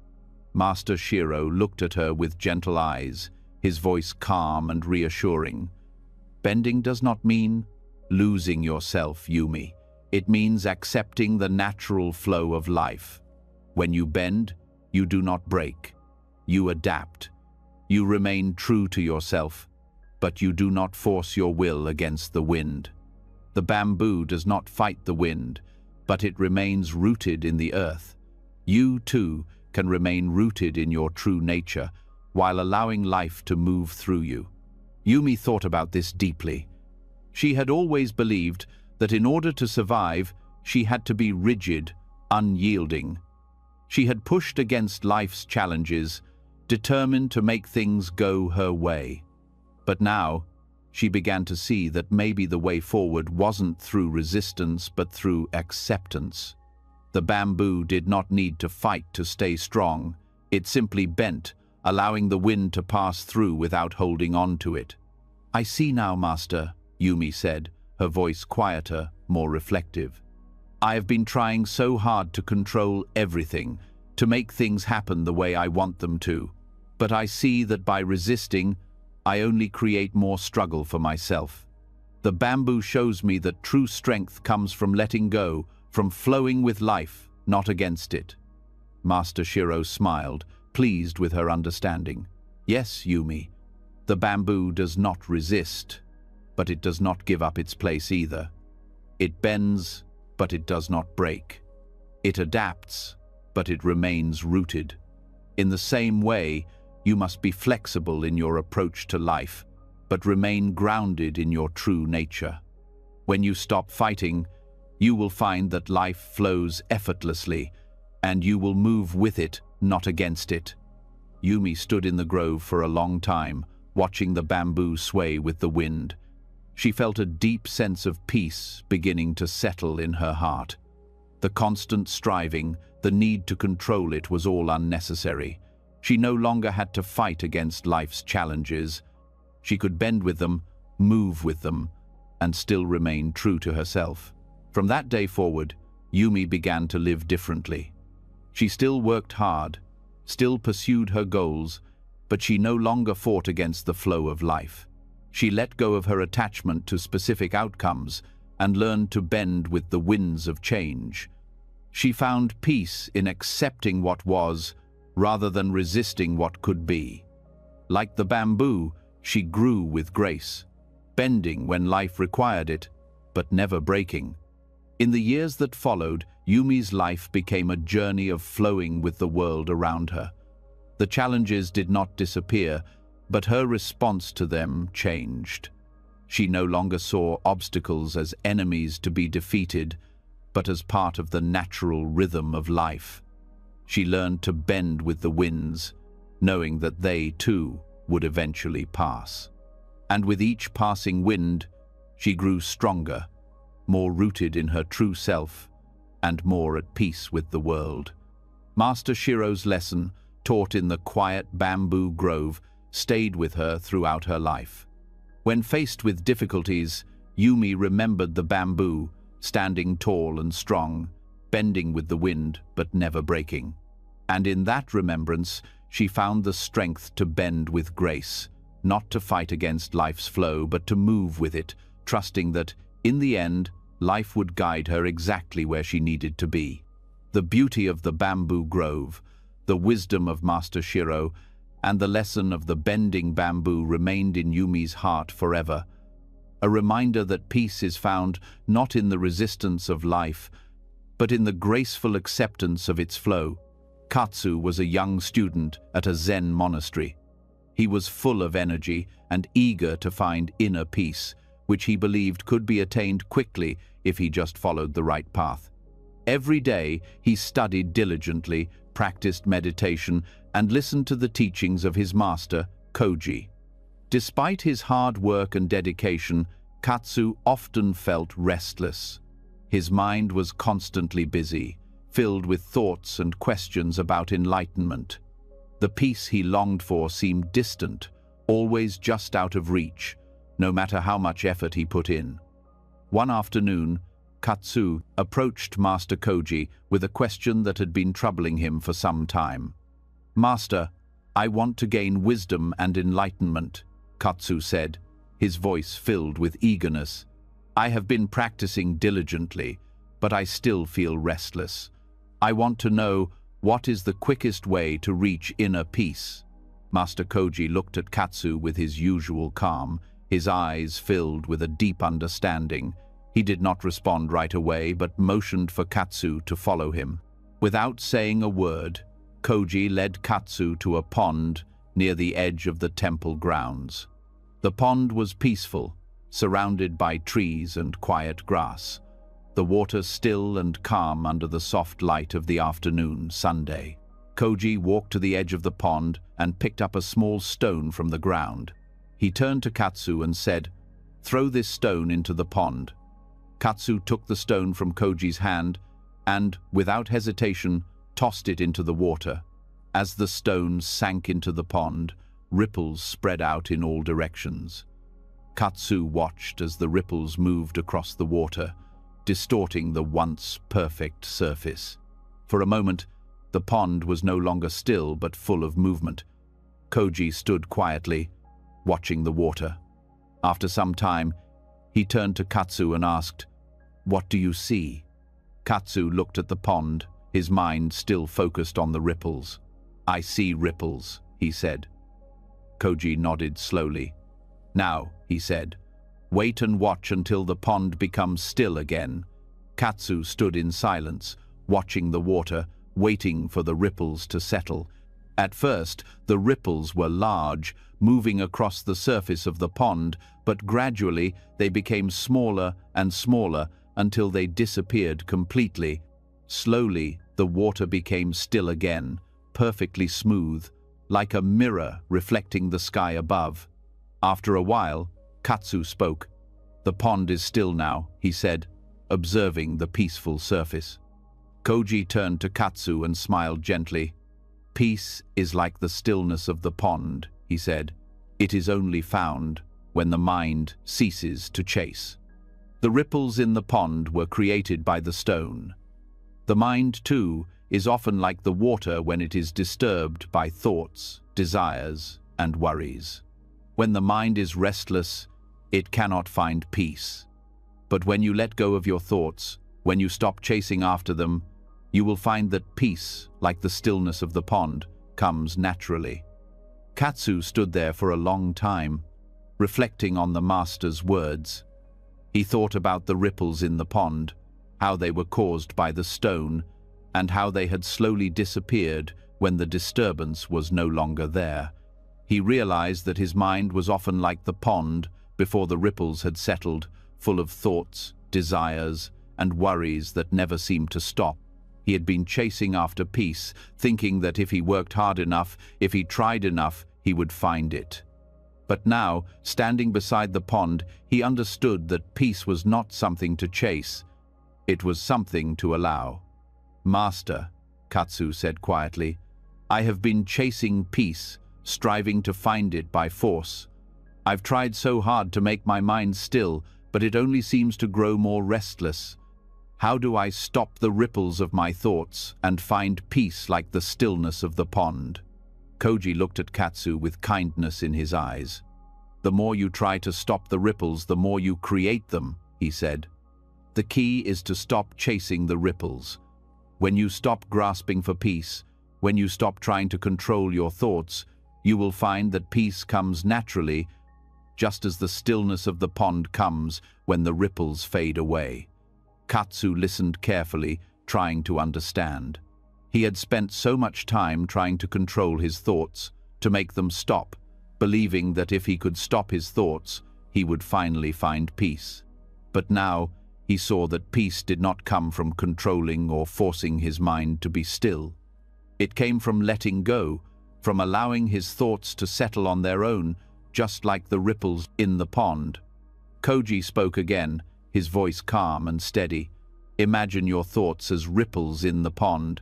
Master Shiro looked at her with gentle eyes, his voice calm and reassuring. "Bending does not mean losing yourself, Yumi. It means accepting the natural flow of life. When you bend, you do not break. You adapt. You remain true to yourself, but you do not force your will against the wind. The bamboo does not fight the wind, but it remains rooted in the earth. You, too, can remain rooted in your true nature, while allowing life to move through you." Yumi thought about this deeply. She had always believed that in order to survive, she had to be rigid, unyielding. She had pushed against life's challenges, determined to make things go her way. But now, she began to see that maybe the way forward wasn't through resistance, but through acceptance. The bamboo did not need to fight to stay strong. It simply bent, allowing the wind to pass through without holding on to it. "I see now, Master," Yumi said, her voice quieter, more reflective. "I have been trying so hard to control everything, to make things happen the way I want them to. But I see that by resisting, I only create more struggle for myself. The bamboo shows me that true strength comes from letting go, from flowing with life, not against it." Master Shiro smiled, pleased with her understanding. "Yes, Yumi, the bamboo does not resist, but it does not give up its place either. It bends, but it does not break. It adapts, but it remains rooted. In the same way, you must be flexible in your approach to life, but remain grounded in your true nature. When you stop fighting, you will find that life flows effortlessly, and you will move with it, not against it." Yumi stood in the grove for a long time, watching the bamboo sway with the wind. She felt a deep sense of peace beginning to settle in her heart. The constant striving, the need to control it was all unnecessary. She no longer had to fight against life's challenges. She could bend with them, move with them, and still remain true to herself. From that day forward, Yumi began to live differently. She still worked hard, still pursued her goals, but she no longer fought against the flow of life. She let go of her attachment to specific outcomes and learned to bend with the winds of change. She found peace in accepting what was, rather than resisting what could be. Like the bamboo, she grew with grace, bending when life required it, but never breaking. In the years that followed, Yumi's life became a journey of flowing with the world around her. The challenges did not disappear, but her response to them changed. She no longer saw obstacles as enemies to be defeated, but as part of the natural rhythm of life. She learned to bend with the winds, knowing that they, too, would eventually pass. And with each passing wind, she grew stronger, more rooted in her true self, and more at peace with the world. Master Shiro's lesson, taught in the quiet bamboo grove, stayed with her throughout her life. When faced with difficulties, Yumi remembered the bamboo, standing tall and strong, bending with the wind but never breaking. And in that remembrance, she found the strength to bend with grace, not to fight against life's flow, but to move with it, trusting that, in the end, life would guide her exactly where she needed to be. The beauty of the bamboo grove, the wisdom of Master Shiro, and the lesson of the bending bamboo remained in Yumi's heart forever. A reminder that peace is found not in the resistance of life, but in the graceful acceptance of its flow. Katsu was a young student at a Zen monastery. He was full of energy and eager to find inner peace, which he believed could be attained quickly if he just followed the right path. Every day, he studied diligently, practiced meditation, and listened to the teachings of his master, Koji. Despite his hard work and dedication, Katsu often felt restless. His mind was constantly busy, filled with thoughts and questions about enlightenment. The peace he longed for seemed distant, always just out of reach, no matter how much effort he put in. One afternoon, Katsu approached Master Koji with a question that had been troubling him for some time. "Master, I want to gain wisdom and enlightenment," Katsu said, his voice filled with eagerness. "I have been practicing diligently, but I still feel restless. I want to know what is the quickest way to reach inner peace." Master Koji looked at Katsu with his usual calm, his eyes filled with a deep understanding. He did not respond right away, but motioned for Katsu to follow him. Without saying a word, Koji led Katsu to a pond near the edge of the temple grounds. The pond was peaceful, surrounded by trees and quiet grass, the water still and calm under the soft light of the afternoon Sunday. Koji walked to the edge of the pond and picked up a small stone from the ground. He turned to Katsu and said, "Throw this stone into the pond." Katsu took the stone from Koji's hand and, without hesitation, tossed it into the water. As the stone sank into the pond, ripples spread out in all directions. Katsu watched as the ripples moved across the water, distorting the once perfect surface. For a moment, the pond was no longer still but full of movement. Koji stood quietly, watching the water. After some time, he turned to Katsu and asked, "What do you see?" Katsu looked at the pond, his mind still focused on the ripples. "I see ripples," he said. Koji nodded slowly. "Now," he said, "wait and watch until the pond becomes still again." Katsu stood in silence, watching the water, waiting for the ripples to settle. At first, the ripples were large, moving across the surface of the pond, but gradually they became smaller and smaller until they disappeared completely. Slowly, the water became still again, perfectly smooth, like a mirror reflecting the sky above. After a while, Katsu spoke. "The pond is still now," he said, observing the peaceful surface. Koji turned to Katsu and smiled gently. "Peace is like the stillness of the pond," he said. "It is only found when the mind ceases to chase." The ripples in the pond were created by the stone. The mind, too, is often like the water when it is disturbed by thoughts, desires, and worries. When the mind is restless, it cannot find peace. But when you let go of your thoughts, when you stop chasing after them, you will find that peace, like the stillness of the pond, comes naturally. Katsu stood there for a long time, reflecting on the master's words. He thought about the ripples in the pond, how they were caused by the stone, and how they had slowly disappeared when the disturbance was no longer there. He realized that his mind was often like the pond before the ripples had settled, full of thoughts, desires, and worries that never seemed to stop. He had been chasing after peace, thinking that if he worked hard enough, if he tried enough, he would find it. But now, standing beside the pond, he understood that peace was not something to chase. It was something to allow. "Master," Katsu said quietly, "I have been chasing peace, striving to find it by force. I've tried so hard to make my mind still, but it only seems to grow more restless. How do I stop the ripples of my thoughts and find peace like the stillness of the pond?" Koji looked at Katsu with kindness in his eyes. "The more you try to stop the ripples, the more you create them," he said. "The key is to stop chasing the ripples. When you stop grasping for peace, when you stop trying to control your thoughts, You will find that peace comes naturally, just as the stillness of the pond comes when the ripples fade away. Katsu listened carefully, trying to understand. He had spent so much time trying to control his thoughts, to make them stop, believing that if he could stop his thoughts, he would finally find peace. But now, he saw that peace did not come from controlling or forcing his mind to be still. It came from letting go, from allowing his thoughts to settle on their own, just like the ripples in the pond. Koji spoke again, his voice calm and steady. Imagine your thoughts as ripples in the pond.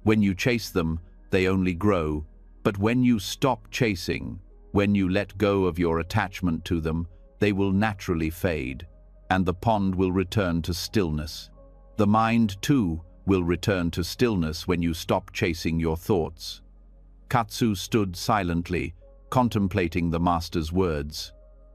When you chase them, they only grow. But when you stop chasing, when you let go of your attachment to them, they will naturally fade, and the pond will return to stillness. The mind, too, will return to stillness when you stop chasing your thoughts. Katsu stood silently, contemplating the master's words.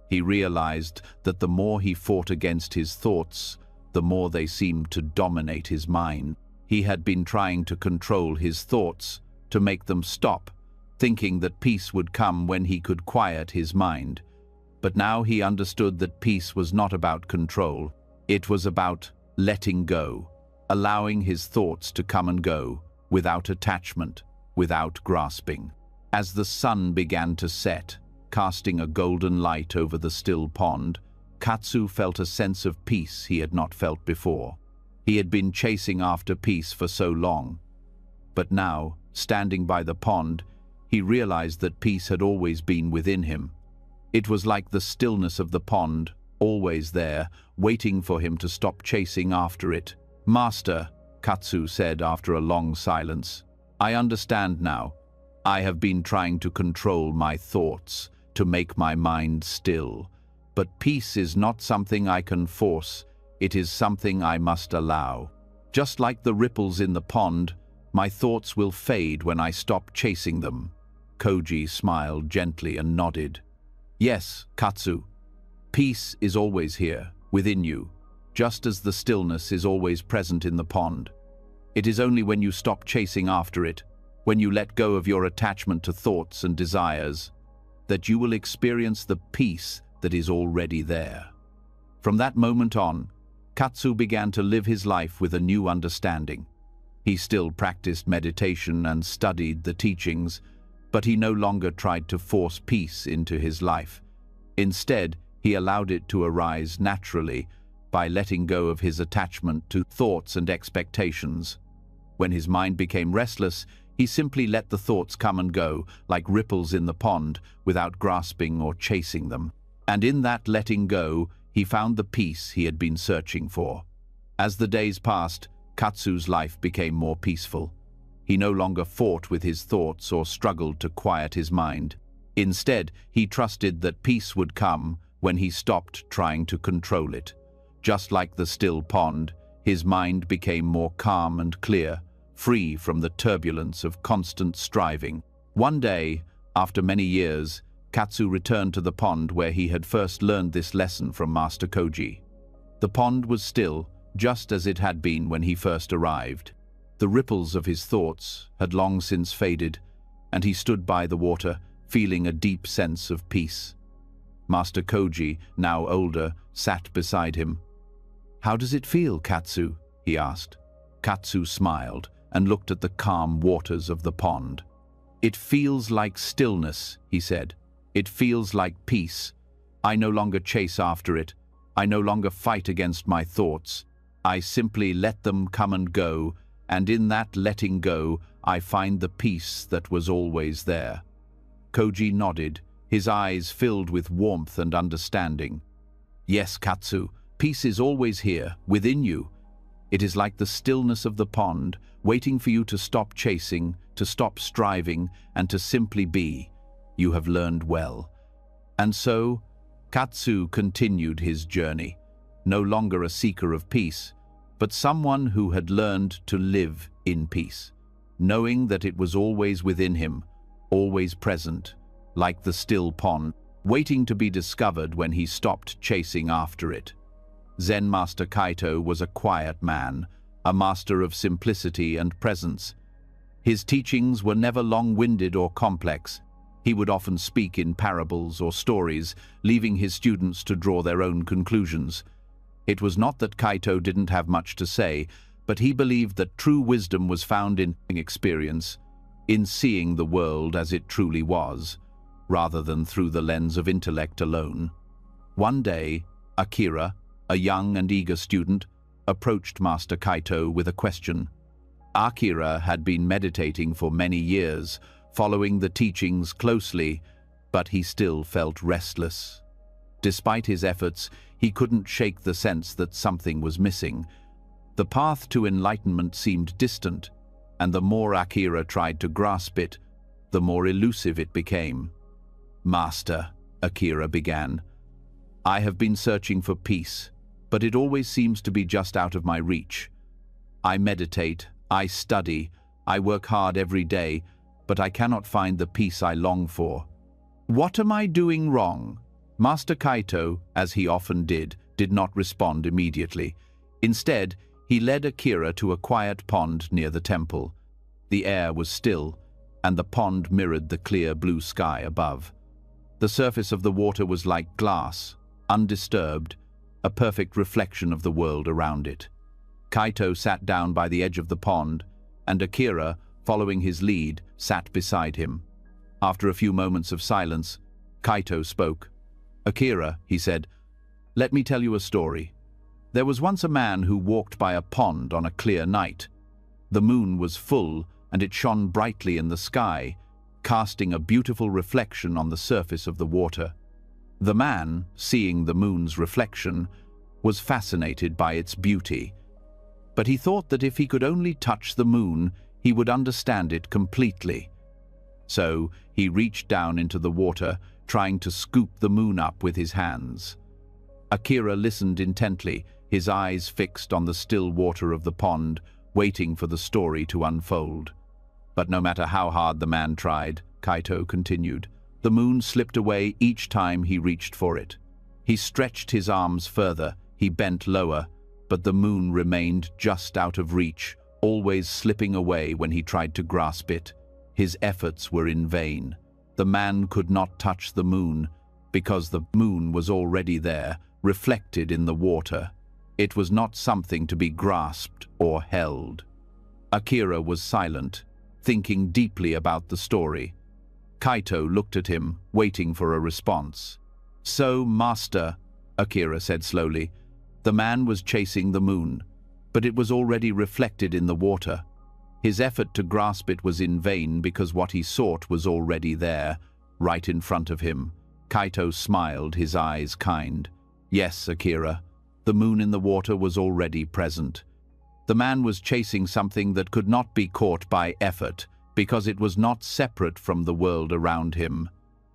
He realized that the more he fought against his thoughts, the more they seemed to dominate his mind. He had been trying to control his thoughts, to make them stop, thinking that peace would come when he could quiet his mind. But now he understood that peace was not about control. It was about letting go, allowing his thoughts to come and go, without attachment, without grasping. As the sun began to set, casting a golden light over the still pond, Katsu felt a sense of peace he had not felt before. He had been chasing after peace for so long. But now, standing by the pond, he realized that peace had always been within him. It was like the stillness of the pond, always there, waiting for him to stop chasing after it. "Master," Katsu said after a long silence, "I understand now. I have been trying to control my thoughts, to make my mind still. But peace is not something I can force, it is something I must allow. Just like the ripples in the pond, my thoughts will fade when I stop chasing them." Koji smiled gently and nodded. "Yes, Katsu. Peace is always here, within you, just as the stillness is always present in the pond. It is only when you stop chasing after it, when you let go of your attachment to thoughts and desires, that you will experience the peace that is already there." From that moment on, Katsu began to live his life with a new understanding. He still practiced meditation and studied the teachings, but he no longer tried to force peace into his life. Instead, he allowed it to arise naturally by letting go of his attachment to thoughts and expectations. When his mind became restless, he simply let the thoughts come and go, like ripples in the pond, without grasping or chasing them. And in that letting go, he found the peace he had been searching for. As the days passed, Katsu's life became more peaceful. He no longer fought with his thoughts or struggled to quiet his mind. Instead, he trusted that peace would come when he stopped trying to control it. Just like the still pond, his mind became more calm and clear, free from the turbulence of constant striving. One day, after many years, Katsu returned to the pond where he had first learned this lesson from Master Koji. The pond was still, just as it had been when he first arrived. The ripples of his thoughts had long since faded, and he stood by the water, feeling a deep sense of peace. Master Koji, now older, sat beside him. "How does it feel, Katsu?" he asked. Katsu smiled and looked at the calm waters of the pond. "It feels like stillness," he said. "It feels like peace. I no longer chase after it. I no longer fight against my thoughts. I simply let them come and go, and in that letting go, I find the peace that was always there." Koji nodded, his eyes filled with warmth and understanding. "Yes, Katsu, peace is always here, within you. It is like the stillness of the pond, waiting for you to stop chasing, to stop striving, and to simply be. You have learned well." And so, Katsu continued his journey, no longer a seeker of peace, but someone who had learned to live in peace, knowing that it was always within him, always present, like the still pond, waiting to be discovered when he stopped chasing after it. Zen Master Kaito was a quiet man, a master of simplicity and presence. His teachings were never long-winded or complex. He would often speak in parables or stories, leaving his students to draw their own conclusions. It was not that Kaito didn't have much to say, but he believed that true wisdom was found in experience, in seeing the world as it truly was, rather than through the lens of intellect alone. One day, Akira, a young and eager student, approached Master Kaito with a question. Akira had been meditating for many years, following the teachings closely, but he still felt restless. Despite his efforts, he couldn't shake the sense that something was missing. The path to enlightenment seemed distant, and the more Akira tried to grasp it, the more elusive it became. "Master," Akira began, "I have been searching for peace, but it always seems to be just out of my reach. I meditate, I study, I work hard every day, but I cannot find the peace I long for. What am I doing wrong?" Master Kaito, as he often did not respond immediately. Instead, he led Akira to a quiet pond near the temple. The air was still, and the pond mirrored the clear blue sky above. The surface of the water was like glass, undisturbed, a perfect reflection of the world around it. Kaito sat down by the edge of the pond, and Akira, following his lead, sat beside him. After a few moments of silence, Kaito spoke. "Akira," he said, "let me tell you a story. There was once a man who walked by a pond on a clear night. The moon was full, and it shone brightly in the sky, casting a beautiful reflection on the surface of the water. The man, seeing the moon's reflection, was fascinated by its beauty. But he thought that if he could only touch the moon, he would understand it completely. So he reached down into the water, trying to scoop the moon up with his hands." Akira listened intently, his eyes fixed on the still water of the pond, waiting for the story to unfold. But no matter how hard the man tried, Kaito continued, the moon slipped away each time he reached for it. He stretched his arms further, he bent lower, but the moon remained just out of reach, always slipping away when he tried to grasp it. His efforts were in vain. The man could not touch the moon, because the moon was already there, reflected in the water. It was not something to be grasped or held. Akira was silent, thinking deeply about the story. Kaito looked at him, waiting for a response. "So, Master," Akira said slowly, "the man was chasing the moon, but it was already reflected in the water. His effort to grasp it was in vain because what he sought was already there, right in front of him." Kaito smiled, his eyes kind. "Yes, Akira, the moon in the water was already present. The man was chasing something that could not be caught by effort, because it was not separate from the world around him.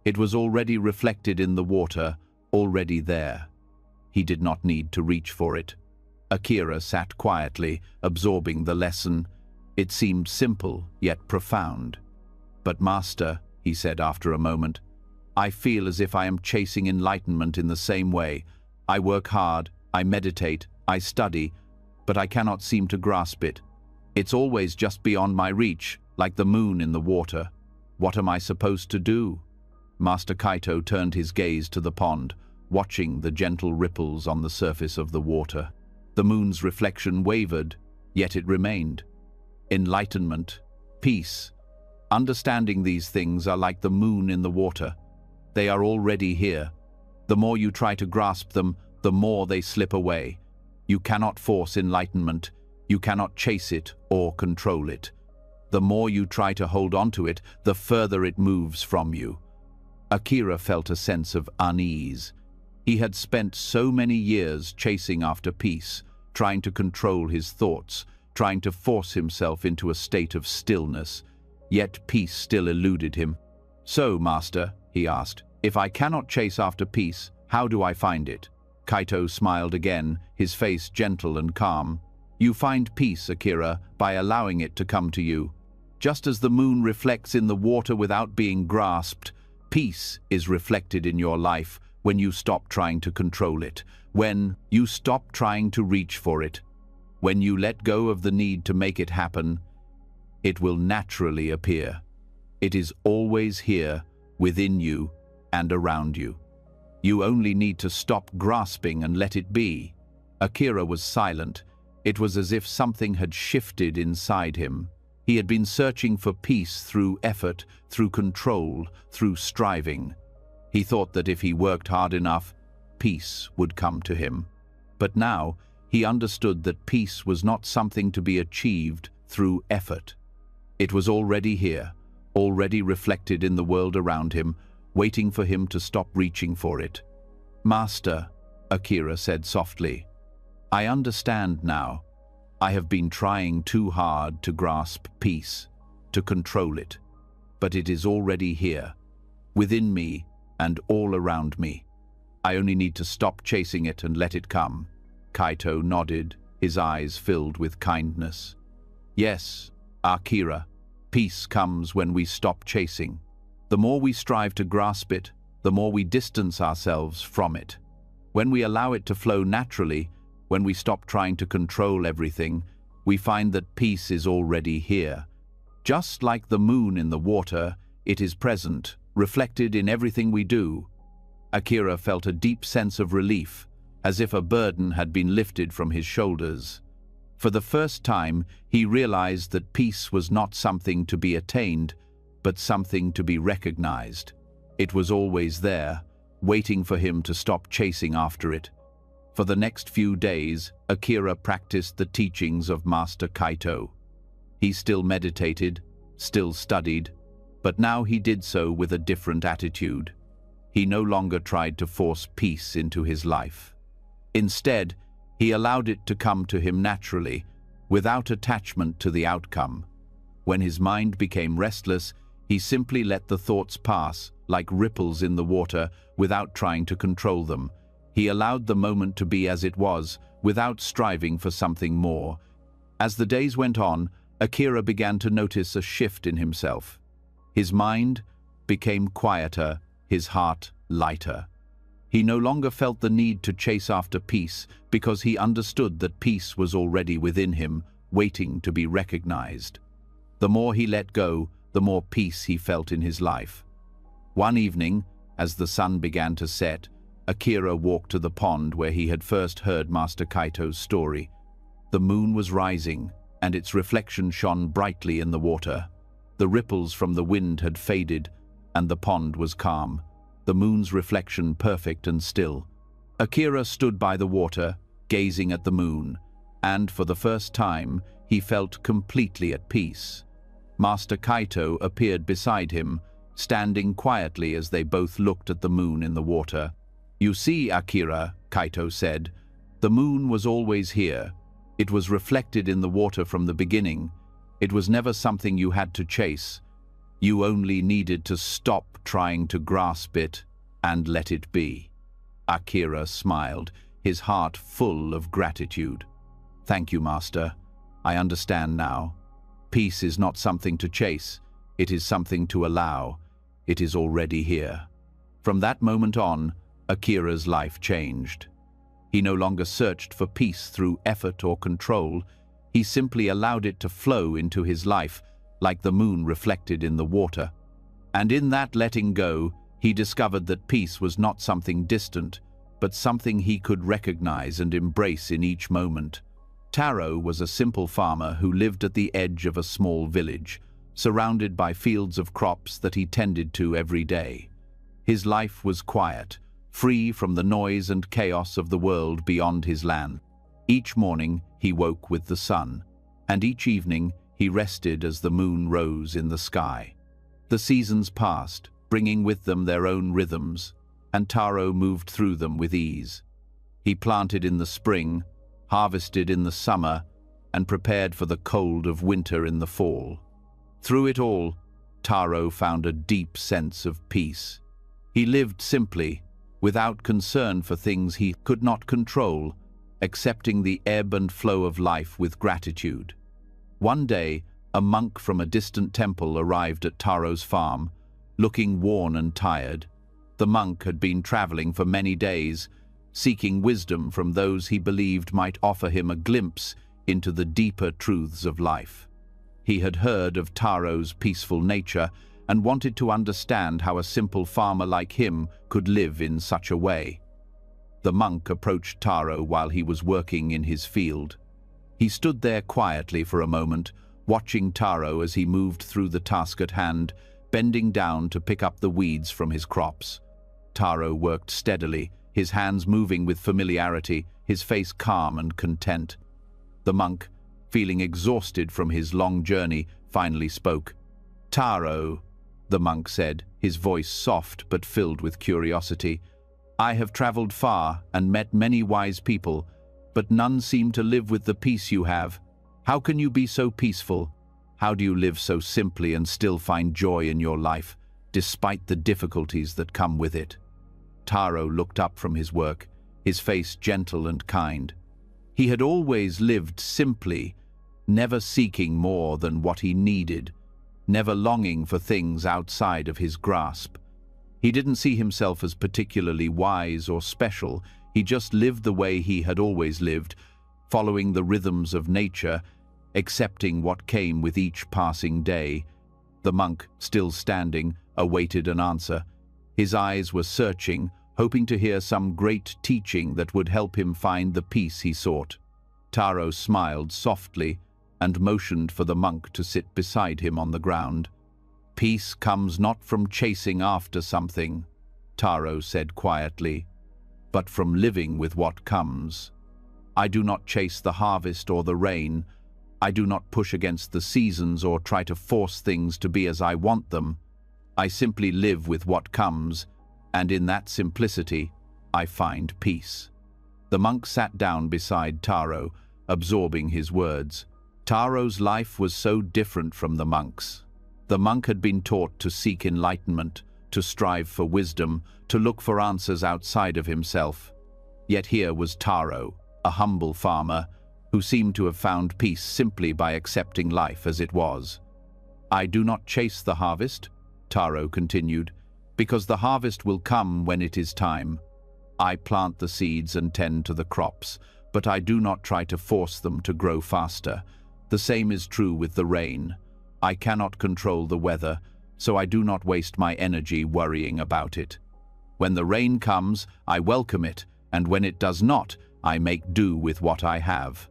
It was already reflected in the water, already there. He did not need to reach for it." Akira sat quietly, absorbing the lesson. It seemed simple, yet profound. "But Master," he said after a moment, "I feel as if I am chasing enlightenment in the same way. I work hard, I meditate, I study, but I cannot seem to grasp it. It's always just beyond my reach, like the moon in the water. What am I supposed to do?" Master Kaito turned his gaze to the pond, watching the gentle ripples on the surface of the water. The moon's reflection wavered, yet it remained. Enlightenment, peace, understanding these things are like the moon in the water. They are already here. The more you try to grasp them, the more they slip away. You cannot force enlightenment. You cannot chase it or control it. The more you try to hold on to it, the further it moves from you. Akira felt a sense of unease. He had spent so many years chasing after peace, trying to control his thoughts, trying to force himself into a state of stillness. Yet peace still eluded him. "So, Master," he asked, "if I cannot chase after peace, how do I find it?" Kaito smiled again, his face gentle and calm. "You find peace, Akira, by allowing it to come to you. Just as the moon reflects in the water without being grasped, peace is reflected in your life when you stop trying to control it, when you stop trying to reach for it. When you let go of the need to make it happen, it will naturally appear. It is always here, within you and around you. You only need to stop grasping and let it be. Akira was silent. It was as if something had shifted inside him. He had been searching for peace through effort, through control, through striving. He thought that if he worked hard enough, peace would come to him. But now, he understood that peace was not something to be achieved through effort. It was already here, already reflected in the world around him, waiting for him to stop reaching for it. "Master," Akira said softly, "I understand now. I have been trying too hard to grasp peace, to control it. But it is already here, within me and all around me. I only need to stop chasing it and let it come." Kaito nodded, his eyes filled with kindness. "Yes, Akira, peace comes when we stop chasing. The more we strive to grasp it, the more we distance ourselves from it. When we allow it to flow naturally, when we stop trying to control everything, we find that peace is already here. Just like the moon in the water, it is present, reflected in everything we do." Akira felt a deep sense of relief, as if a burden had been lifted from his shoulders. For the first time, he realized that peace was not something to be attained, but something to be recognized. It was always there, waiting for him to stop chasing after it. For the next few days, Akira practiced the teachings of Master Kaito. He still meditated, still studied, but now he did so with a different attitude. He no longer tried to force peace into his life. Instead, he allowed it to come to him naturally, without attachment to the outcome. When his mind became restless, he simply let the thoughts pass, like ripples in the water, without trying to control them. He allowed the moment to be as it was, without striving for something more. As the days went on, Akira began to notice a shift in himself. His mind became quieter, his heart lighter. He no longer felt the need to chase after peace, because he understood that peace was already within him, waiting to be recognized. The more he let go, the more peace he felt in his life. One evening, as the sun began to set, Akira walked to the pond where he had first heard Master Kaito's story. The moon was rising, and its reflection shone brightly in the water. The ripples from the wind had faded, and the pond was calm, the moon's reflection perfect and still. Akira stood by the water, gazing at the moon, and for the first time, he felt completely at peace. Master Kaito appeared beside him, standing quietly as they both looked at the moon in the water. "You see, Akira," Kaito said, "the moon was always here. It was reflected in the water from the beginning. It was never something you had to chase. You only needed to stop trying to grasp it and let it be." Akira smiled, his heart full of gratitude. "Thank you, Master. I understand now. Peace is not something to chase. It is something to allow. It is already here." From that moment on, Akira's life changed. He no longer searched for peace through effort or control. He simply allowed it to flow into his life, like the moon reflected in the water. And in that letting go, he discovered that peace was not something distant, but something he could recognize and embrace in each moment. Taro was a simple farmer who lived at the edge of a small village, surrounded by fields of crops that he tended to every day. His life was quiet, free from the noise and chaos of the world beyond his land. Each morning he woke with the sun, and each evening he rested as the moon rose in the sky. The seasons passed, bringing with them their own rhythms, and Taro moved through them with ease. He planted in the spring, harvested in the summer, and prepared for the cold of winter in the fall. Through it all, Taro found a deep sense of peace. He lived simply, without concern for things he could not control, accepting the ebb and flow of life with gratitude. One day, a monk from a distant temple arrived at Taro's farm, looking worn and tired. The monk had been traveling for many days, seeking wisdom from those he believed might offer him a glimpse into the deeper truths of life. He had heard of Taro's peaceful nature and wanted to understand how a simple farmer like him could live in such a way. The monk approached Taro while he was working in his field. He stood there quietly for a moment, watching Taro as he moved through the task at hand, bending down to pick up the weeds from his crops. Taro worked steadily, his hands moving with familiarity, his face calm and content. The monk, feeling exhausted from his long journey, finally spoke. "Taro," the monk said, his voice soft but filled with curiosity, "I have traveled far and met many wise people, but none seem to live with the peace you have. How can you be so peaceful? How do you live so simply and still find joy in your life, despite the difficulties that come with it?" Taro looked up from his work, his face gentle and kind. He had always lived simply, never seeking more than what he needed, never longing for things outside of his grasp. He didn't see himself as particularly wise or special. He just lived the way he had always lived, following the rhythms of nature, accepting what came with each passing day. The monk, still standing, awaited an answer. His eyes were searching, hoping to hear some great teaching that would help him find the peace he sought. Taro smiled softly and motioned for the monk to sit beside him on the ground. "Peace comes not from chasing after something," Taro said quietly, "but from living with what comes. I do not chase the harvest or the rain. I do not push against the seasons or try to force things to be as I want them. I simply live with what comes, and in that simplicity, I find peace." The monk sat down beside Taro, absorbing his words. Taro's life was so different from the monk's. The monk had been taught to seek enlightenment, to strive for wisdom, to look for answers outside of himself. Yet here was Taro, a humble farmer, who seemed to have found peace simply by accepting life as it was. "I do not chase the harvest," Taro continued, "because the harvest will come when it is time. I plant the seeds and tend to the crops, but I do not try to force them to grow faster. The same is true with the rain. I cannot control the weather, so I do not waste my energy worrying about it. When the rain comes, I welcome it, and when it does not, I make do with what I have."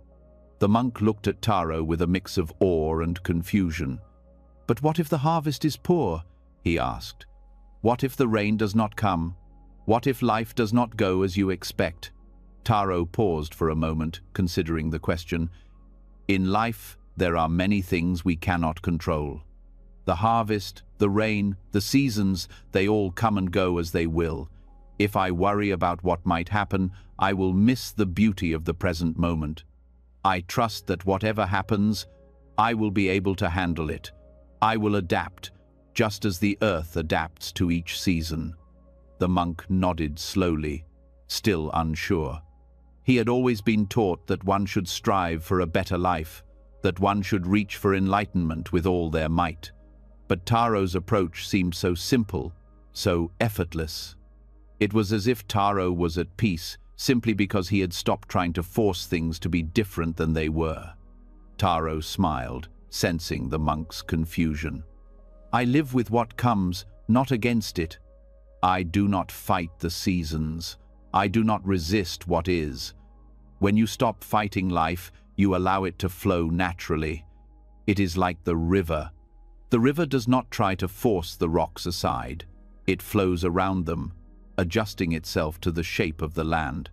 The monk looked at Taro with a mix of awe and confusion. "But what if the harvest is poor?" he asked. "What if the rain does not come? What if life does not go as you expect?" Taro paused for a moment, considering the question. "In life, there are many things we cannot control. The harvest, the rain, the seasons, they all come and go as they will. If I worry about what might happen, I will miss the beauty of the present moment. I trust that whatever happens, I will be able to handle it. I will adapt, just as the earth adapts to each season." The monk nodded slowly, still unsure. He had always been taught that one should strive for a better life, that one should reach for enlightenment with all their might. But Taro's approach seemed so simple, so effortless. It was as if Taro was at peace simply because he had stopped trying to force things to be different than they were. Taro smiled, sensing the monk's confusion. "I live with what comes, not against it. I do not fight the seasons. I do not resist what is. When you stop fighting life, you allow it to flow naturally. It is like the river. The river does not try to force the rocks aside. It flows around them, adjusting itself to the shape of the land.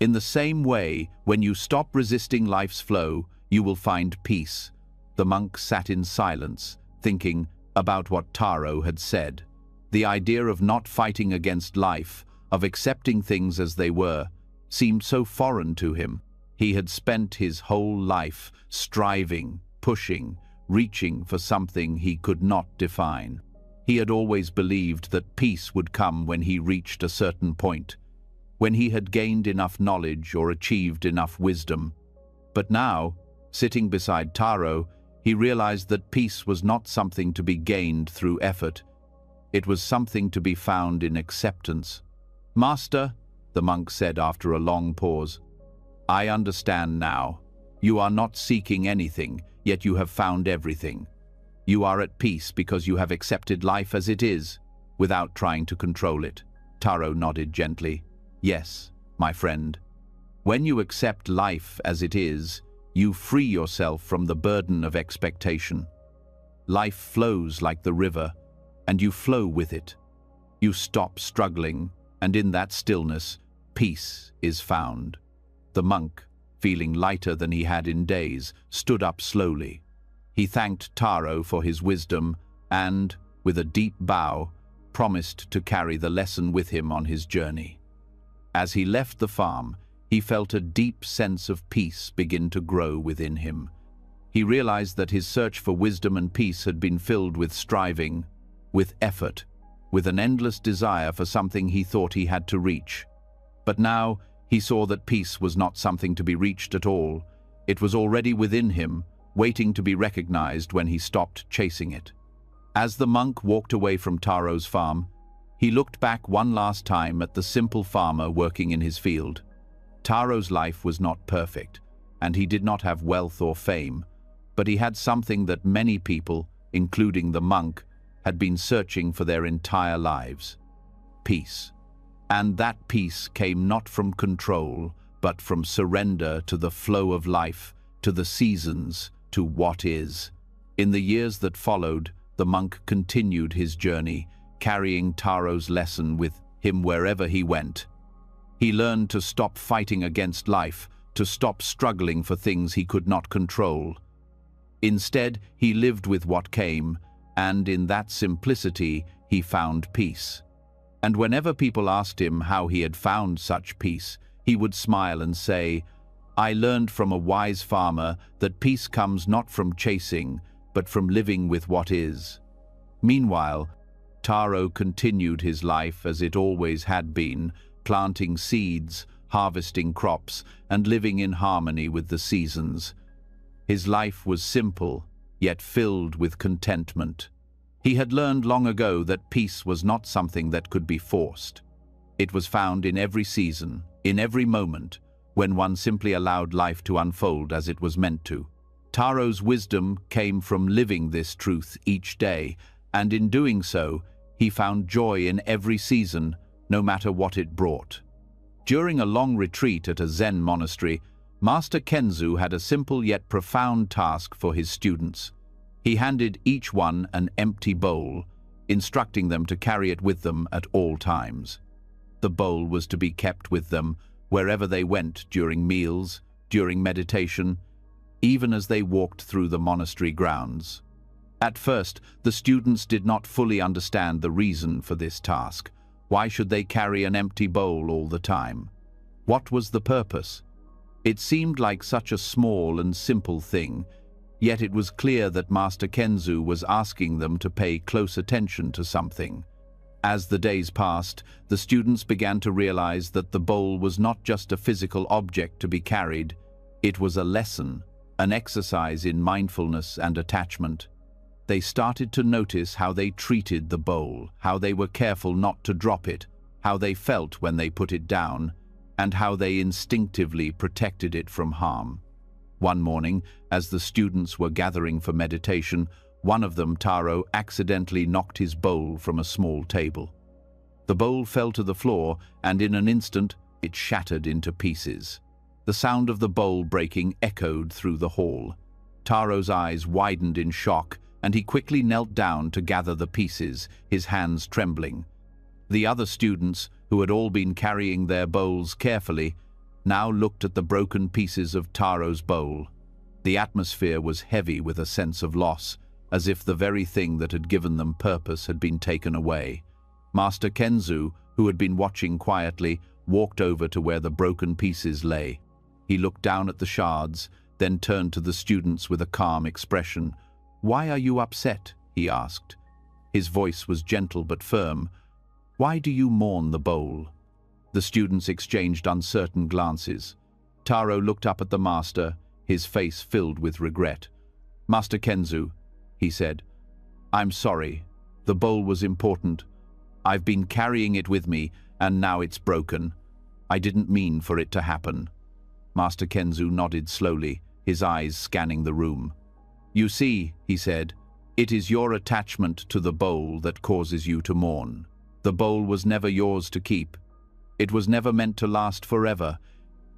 In the same way, when you stop resisting life's flow, you will find peace." The monk sat in silence, thinking about what Taro had said. The idea of not fighting against life, of accepting things as they were, seemed so foreign to him. He had spent his whole life striving, pushing, reaching for something he could not define. He had always believed that peace would come when he reached a certain point, when he had gained enough knowledge or achieved enough wisdom. But now, sitting beside Taro, he realized that peace was not something to be gained through effort. It was something to be found in acceptance. "Master," the monk said after a long pause, "I understand now. You are not seeking anything, yet you have found everything. You are at peace because you have accepted life as it is, without trying to control it. Taro nodded gently. Yes, my friend. When you accept life as it is, you free yourself from the burden of expectation. Life flows like the river, and you flow with it. You stop struggling, and in that stillness, peace is found. The monk, feeling lighter than he had in days, stood up slowly. He thanked Taro for his wisdom and, with a deep bow, promised to carry the lesson with him on his journey. As he left the farm, he felt a deep sense of peace begin to grow within him. He realized that his search for wisdom and peace had been filled with striving, with effort, with an endless desire for something he thought he had to reach. But now he saw that peace was not something to be reached at all. It was already within him, waiting to be recognized when he stopped chasing it. As the monk walked away from Taro's farm, he looked back one last time at the simple farmer working in his field. Taro's life was not perfect, and he did not have wealth or fame, but he had something that many people, including the monk, had been searching for their entire lives: peace. And that peace came not from control, but from surrender to the flow of life, to the seasons, to what is. In the years that followed, the monk continued his journey, carrying Taro's lesson with him wherever he went. He learned to stop fighting against life, to stop struggling for things he could not control. Instead, he lived with what came, and in that simplicity, he found peace. And whenever people asked him how he had found such peace, he would smile and say, "I learned from a wise farmer that peace comes not from chasing, but from living with what is." Meanwhile, Taro continued his life as it always had been, planting seeds, harvesting crops, and living in harmony with the seasons. His life was simple, yet filled with contentment. He had learned long ago that peace was not something that could be forced. It was found in every season, in every moment, when one simply allowed life to unfold as it was meant to. Taro's wisdom came from living this truth each day, and in doing so, he found joy in every season, no matter what it brought. During a long retreat at a Zen monastery, Master Kenzu had a simple yet profound task for his students. He handed each one an empty bowl, instructing them to carry it with them at all times. The bowl was to be kept with them wherever they went during meals, during meditation, even as they walked through the monastery grounds. At first, the students did not fully understand the reason for this task. Why should they carry an empty bowl all the time? What was the purpose? It seemed like such a small and simple thing, yet it was clear that Master Kenzu was asking them to pay close attention to something. As the days passed, the students began to realize that the bowl was not just a physical object to be carried. It was a lesson, an exercise in mindfulness and attachment. They started to notice how they treated the bowl, how they were careful not to drop it, how they felt when they put it down, and how they instinctively protected it from harm. One morning, as the students were gathering for meditation, one of them, Taro, accidentally knocked his bowl from a small table. The bowl fell to the floor, and in an instant, it shattered into pieces. The sound of the bowl breaking echoed through the hall. Taro's eyes widened in shock, and he quickly knelt down to gather the pieces, his hands trembling. The other students, who had all been carrying their bowls carefully, now looked at the broken pieces of Taro's bowl. The atmosphere was heavy with a sense of loss, as if the very thing that had given them purpose had been taken away. Master Kenzu, who had been watching quietly, walked over to where the broken pieces lay. He looked down at the shards, then turned to the students with a calm expression. "Why are you upset?" he asked. His voice was gentle but firm. "Why do you mourn the bowl?" The students exchanged uncertain glances. Taro looked up at the master, his face filled with regret. "Master Kenzu," he said, "I'm sorry. The bowl was important. I've been carrying it with me, and now it's broken. I didn't mean for it to happen." Master Kenzu nodded slowly, his eyes scanning the room. "You see," he said, It is your attachment to the bowl that causes you to mourn. The bowl was never yours to keep. It was never meant to last forever.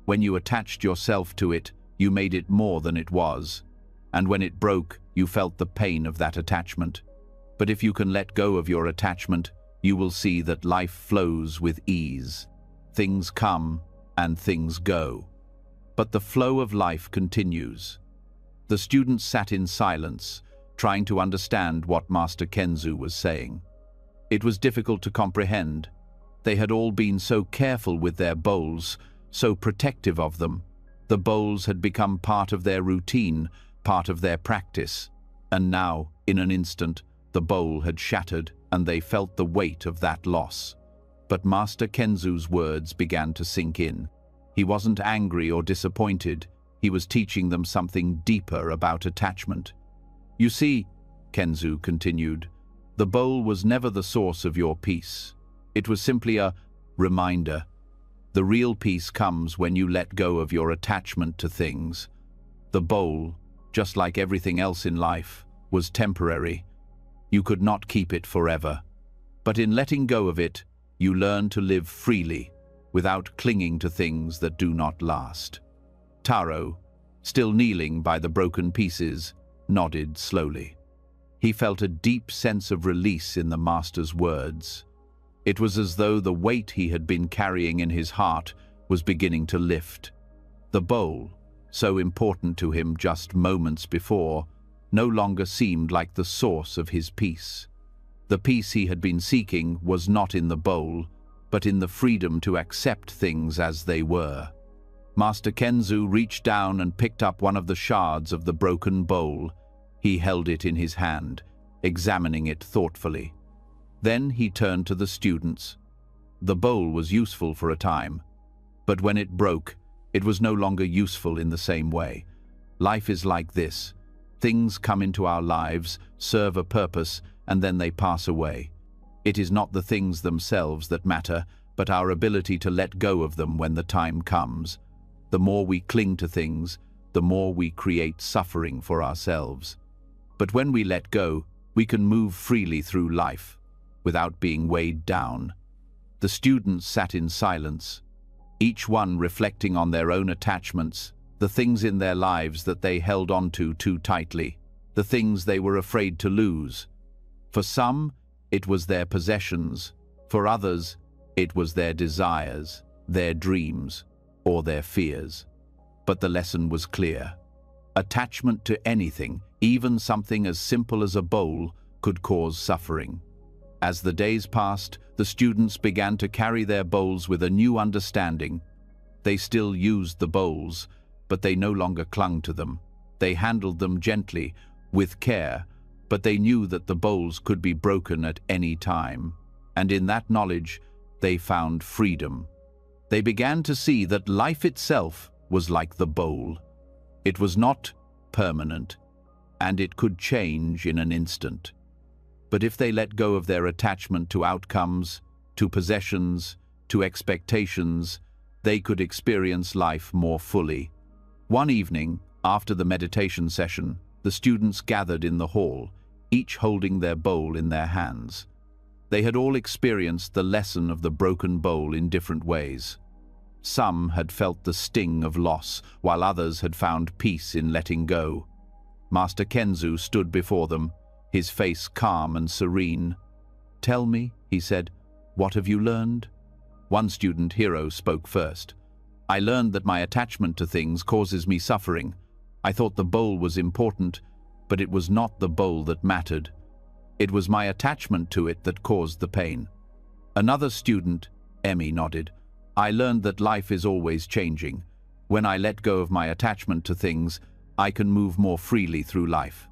When you attached yourself to it, you made it more than it was. And when it broke, you felt the pain of that attachment. But if you can let go of your attachment, you will see that life flows with ease. Things come and things go. But the flow of life continues. The students sat in silence, trying to understand what Master Kenzu was saying. It was difficult to comprehend. They had all been so careful with their bowls, so protective of them. The bowls had become part of their routine, part of their practice. And now, in an instant, the bowl had shattered, and they felt the weight of that loss. But Master Kenzu's words began to sink in. He wasn't angry or disappointed. He was teaching them something deeper about attachment. You see, Kenzu continued, the bowl was never the source of your peace. It was simply a reminder. The real peace comes when you let go of your attachment to things. The bowl, just like everything else in life, was temporary. You could not keep it forever. But in letting go of it, you learn to live freely, without clinging to things that do not last. Taro, still kneeling by the broken pieces, nodded slowly. He felt a deep sense of release in the master's words. It was as though the weight he had been carrying in his heart was beginning to lift. The bowl, so important to him just moments before, no longer seemed like the source of his peace. The peace he had been seeking was not in the bowl, but in the freedom to accept things as they were. Master Kenzu reached down and picked up one of the shards of the broken bowl. He held it in his hand, examining it thoughtfully. Then he turned to the students. The bowl was useful for a time, but when it broke, it was no longer useful in the same way. Life is like this. Things come into our lives, serve a purpose, and then they pass away. It is not the things themselves that matter, but our ability to let go of them when the time comes. The more we cling to things, the more we create suffering for ourselves. But when we let go, we can move freely through life, without being weighed down. The students sat in silence, each one reflecting on their own attachments, the things in their lives that they held onto too tightly, the things they were afraid to lose. For some, it was their possessions. For others, it was their desires, their dreams, or their fears. But the lesson was clear. Attachment to anything, even something as simple as a bowl, could cause suffering. As the days passed, the students began to carry their bowls with a new understanding. They still used the bowls, but they no longer clung to them. They handled them gently, with care, but they knew that the bowls could be broken at any time. And in that knowledge, they found freedom. They began to see that life itself was like the bowl. It was not permanent, and it could change in an instant. But if they let go of their attachment to outcomes, to possessions, to expectations, they could experience life more fully. One evening, after the meditation session, the students gathered in the hall, each holding their bowl in their hands. They had all experienced the lesson of the broken bowl in different ways. Some had felt the sting of loss, while others had found peace in letting go. Master Kenzu stood before them, his face calm and serene. "Tell me," he said, "what have you learned?" One student, Hiro, spoke first. "I learned that my attachment to things causes me suffering. I thought the bowl was important, but it was not the bowl that mattered. It was my attachment to it that caused the pain." Another student, Emmy, nodded. "I learned that life is always changing. When I let go of my attachment to things, I can move more freely through life.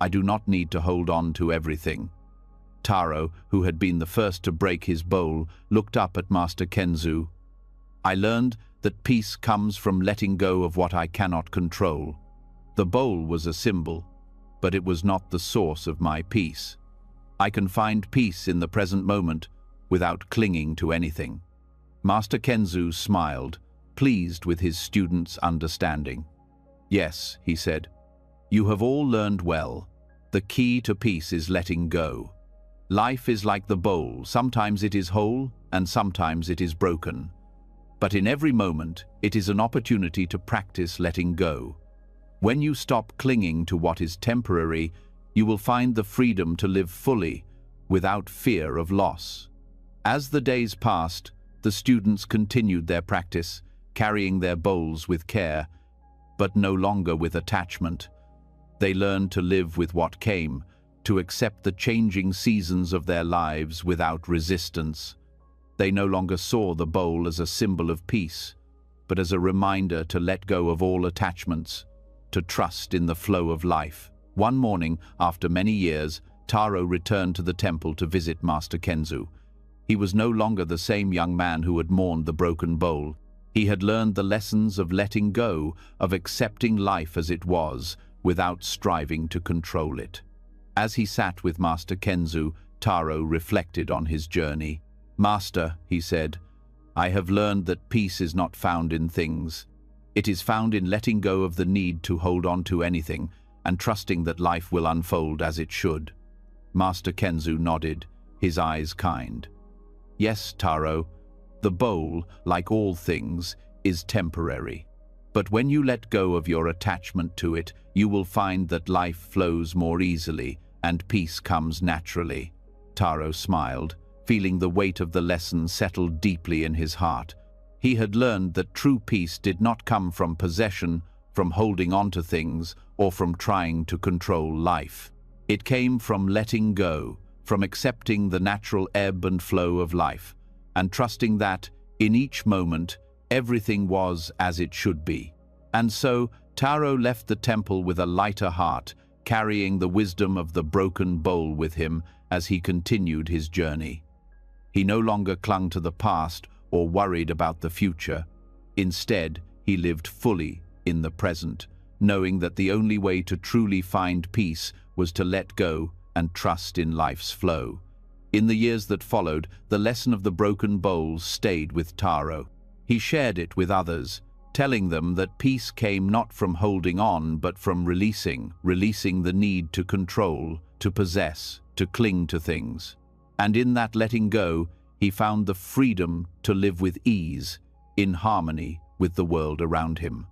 I do not need to hold on to everything." Taro, who had been the first to break his bowl, looked up at Master Kenzu. "I learned that peace comes from letting go of what I cannot control. The bowl was a symbol, but it was not the source of my peace. I can find peace in the present moment without clinging to anything." Master Kenzu smiled, pleased with his students' understanding. "Yes," he said, "you have all learned well. The key to peace is letting go. Life is like the bowl. Sometimes it is whole and sometimes it is broken. But in every moment, it is an opportunity to practice letting go. When you stop clinging to what is temporary, you will find the freedom to live fully, without fear of loss. As the days passed, the students continued their practice, carrying their bowls with care, but no longer with attachment. They learned to live with what came, to accept the changing seasons of their lives without resistance. They no longer saw the bowl as a symbol of peace, but as a reminder to let go of all attachments, to trust in the flow of life. One morning, after many years, Taro returned to the temple to visit Master Kenzu. He was no longer the same young man who had mourned the broken bowl. He had learned the lessons of letting go, of accepting life as it was, without striving to control it. As he sat with Master Kenzu, Taro reflected on his journey. "Master," he said, "I have learned that peace is not found in things. It is found in letting go of the need to hold on to anything and trusting that life will unfold as it should." Master Kenzu nodded, his eyes kind. "Yes, Taro, the bowl, like all things, is temporary. But when you let go of your attachment to it, you will find that life flows more easily and peace comes naturally." Taro smiled, feeling the weight of the lesson settle deeply in his heart. He had learned that true peace did not come from possession, from holding on to things, or from trying to control life. It came from letting go, from accepting the natural ebb and flow of life, and trusting that, in each moment, everything was as it should be. And so, Taro left the temple with a lighter heart, carrying the wisdom of the broken bowl with him as he continued his journey. He no longer clung to the past or worried about the future. Instead, he lived fully in the present, knowing that the only way to truly find peace was to let go and trust in life's flow. In the years that followed, the lesson of the broken bowls stayed with Taro. He shared it with others, telling them that peace came not from holding on, but from releasing the need to control, to possess, to cling to things. And in that letting go, he found the freedom to live with ease, in harmony with the world around him.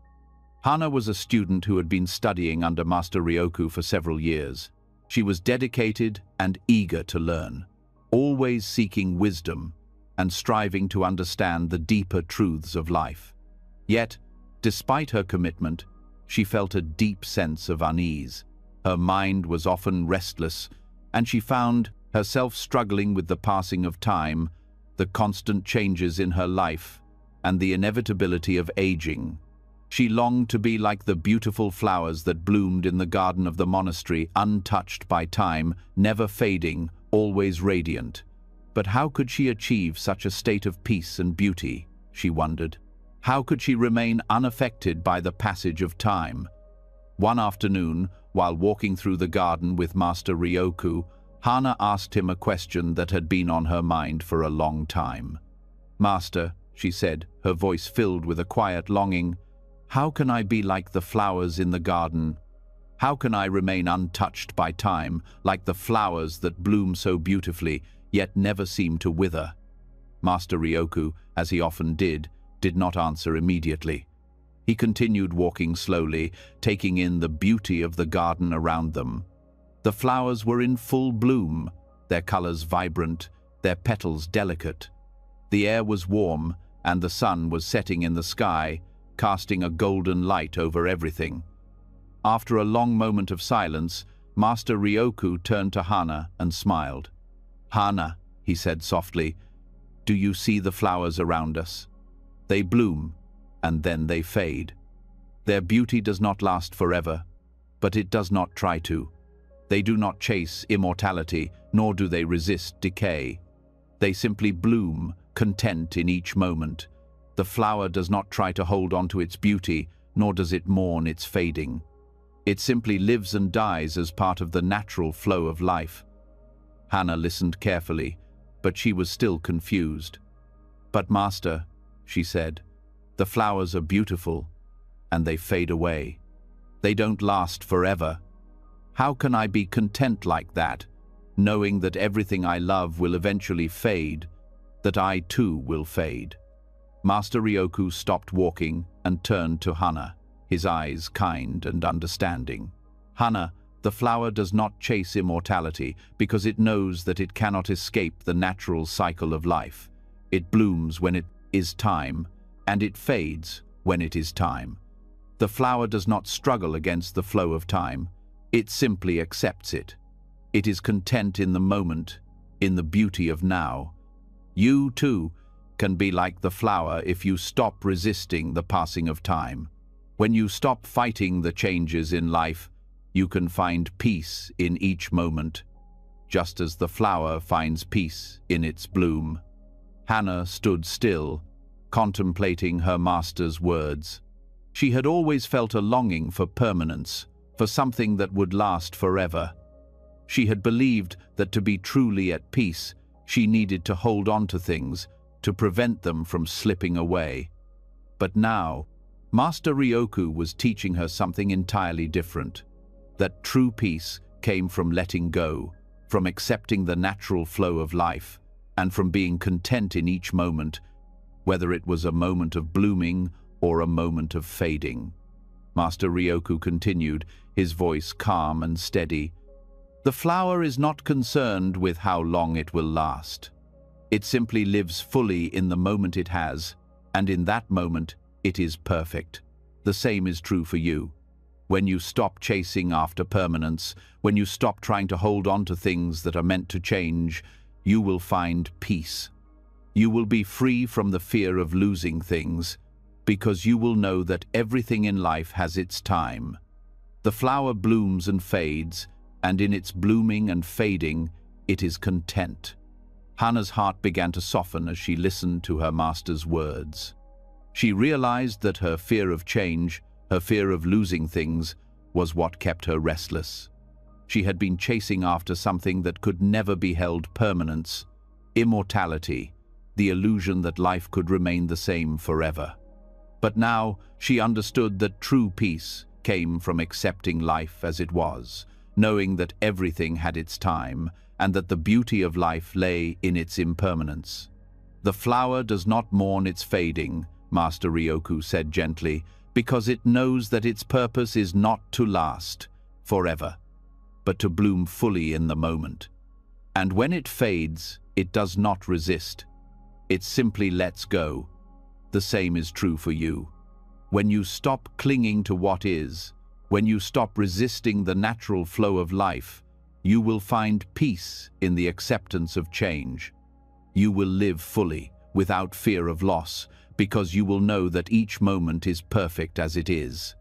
Hana was a student who had been studying under Master Ryoku for several years. She was dedicated and eager to learn, always seeking wisdom and striving to understand the deeper truths of life. Yet, despite her commitment, she felt a deep sense of unease. Her mind was often restless, and she found herself struggling with the passing of time, the constant changes in her life, and the inevitability of aging. She longed to be like the beautiful flowers that bloomed in the garden of the monastery, untouched by time, never fading, always radiant. But how could she achieve such a state of peace and beauty, she wondered? How could she remain unaffected by the passage of time? One afternoon, while walking through the garden with Master Ryoku, Hana asked him a question that had been on her mind for a long time. "Master," she said, her voice filled with a quiet longing, "how can I be like the flowers in the garden? How can I remain untouched by time, like the flowers that bloom so beautifully, yet never seem to wither?" Master Ryoku, as he often did not answer immediately. He continued walking slowly, taking in the beauty of the garden around them. The flowers were in full bloom, their colors vibrant, their petals delicate. The air was warm, and the sun was setting in the sky, casting a golden light over everything. After a long moment of silence, Master Ryoku turned to Hana and smiled. "Hana," he said softly, "do you see the flowers around us? They bloom, and then they fade. Their beauty does not last forever, but it does not try to. They do not chase immortality, nor do they resist decay. They simply bloom, content in each moment. The flower does not try to hold on to its beauty, nor does it mourn its fading. It simply lives and dies as part of the natural flow of life." Hana listened carefully, but she was still confused. "But Master," she said, "the flowers are beautiful, and they fade away. They don't last forever. How can I be content like that, knowing that everything I love will eventually fade, that I too will fade? Master Ryoku stopped walking and turned to Hana, his eyes kind and understanding. Hana, the flower does not chase immortality because it knows that it cannot escape the natural cycle of life. It blooms when it is time, and it fades when it is time. The flower does not struggle against the flow of time. It simply accepts it. It is content in the moment, in the beauty of now. You, too, can be like the flower if you stop resisting the passing of time. When you stop fighting the changes in life, you can find peace in each moment, just as the flower finds peace in its bloom. Hana stood still, contemplating her master's words. She had always felt a longing for permanence, for something that would last forever. She had believed that to be truly at peace, she needed to hold on to things, to prevent them from slipping away. But now, Master Ryoku was teaching her something entirely different. That true peace came from letting go, from accepting the natural flow of life, and from being content in each moment, whether it was a moment of blooming or a moment of fading. Master Ryoku continued, his voice calm and steady. The flower is not concerned with how long it will last. It simply lives fully in the moment it has, and in that moment, it is perfect. The same is true for you. When you stop chasing after permanence, when you stop trying to hold on to things that are meant to change, you will find peace. You will be free from the fear of losing things, because you will know that everything in life has its time. The flower blooms and fades, and in its blooming and fading, it is content. Hana's heart began to soften as she listened to her master's words. She realized that her fear of change, her fear of losing things, was what kept her restless. She had been chasing after something that could never be held permanence, immortality, the illusion that life could remain the same forever. But now she understood that true peace came from accepting life as it was, knowing that everything had its time, and that the beauty of life lay in its impermanence. The flower does not mourn its fading, Master Ryoku said gently, because it knows that its purpose is not to last forever, but to bloom fully in the moment. And when it fades, it does not resist. It simply lets go. The same is true for you. When you stop clinging to what is, when you stop resisting the natural flow of life, you will find peace in the acceptance of change. You will live fully, without fear of loss, because you will know that each moment is perfect as it is.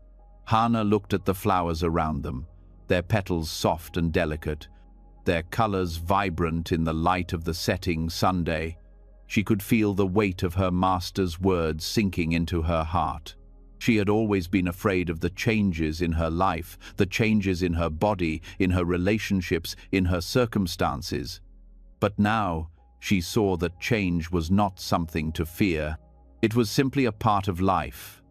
Hana looked at the flowers around them, their petals soft and delicate, their colors vibrant in the light of the setting Sunday. She could feel the weight of her master's words sinking into her heart. She had always been afraid of the changes in her life, the changes in her body, in her relationships, in her circumstances. But now she saw that change was not something to fear. It was simply a part of life,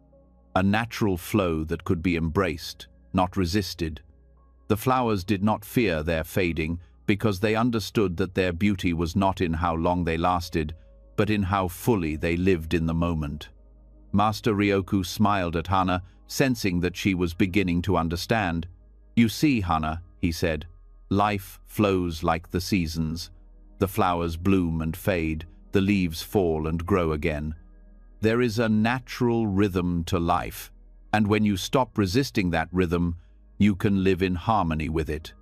a natural flow that could be embraced, not resisted. The flowers did not fear their fading because they understood that their beauty was not in how long they lasted, but in how fully they lived in the moment. Master Ryoku smiled at Hana, sensing that she was beginning to understand. "You see, Hana," he said, "life flows like the seasons. The flowers bloom and fade, the leaves fall and grow again. There is a natural rhythm to life, and when you stop resisting that rhythm, you can live in harmony with it.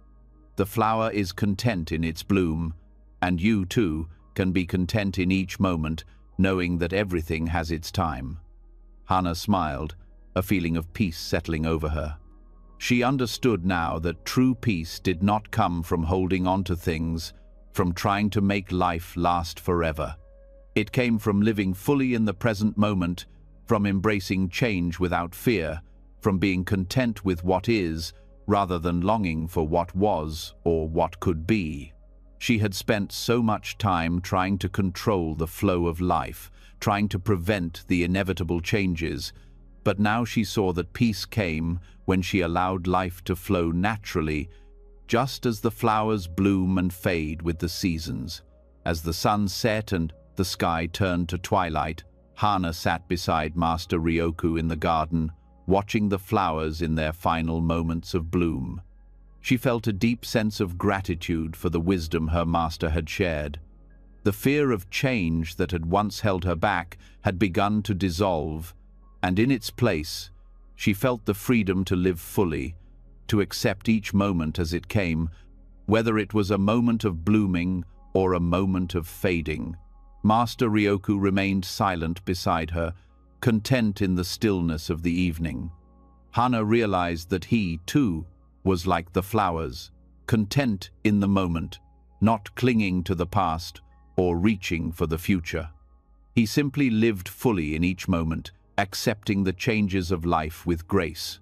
The flower is content in its bloom, and you, too, can be content in each moment, knowing that everything has its time." Hana smiled, a feeling of peace settling over her. She understood now that true peace did not come from holding on to things, from trying to make life last forever. It came from living fully in the present moment, from embracing change without fear, from being content with what is, rather than longing for what was or what could be. She had spent so much time trying to control the flow of life, trying to prevent the inevitable changes, but now she saw that peace came when she allowed life to flow naturally, just as the flowers bloom and fade with the seasons. As the sun set and the sky turned to twilight, Hana sat beside Master Ryoku in the garden, watching the flowers in their final moments of bloom. She felt a deep sense of gratitude for the wisdom her master had shared. The fear of change that had once held her back had begun to dissolve, and in its place, she felt the freedom to live fully, to accept each moment as it came, whether it was a moment of blooming or a moment of fading. Master Ryoku remained silent beside her, content in the stillness of the evening. Hana realized that he, too, was like the flowers, content in the moment, not clinging to the past or reaching for the future. He simply lived fully in each moment, accepting the changes of life with grace.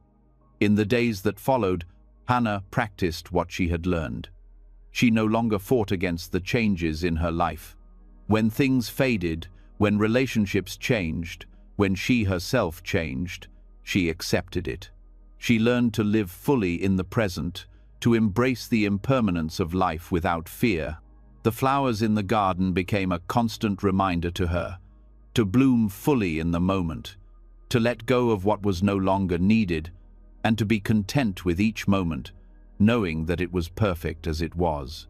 In the days that followed, Hana practiced what she had learned. She no longer fought against the changes in her life. When things faded, when relationships changed, when she herself changed, she accepted it. She learned to live fully in the present, to embrace the impermanence of life without fear. The flowers in the garden became a constant reminder to her, to bloom fully in the moment, to let go of what was no longer needed, and to be content with each moment, knowing that it was perfect as it was.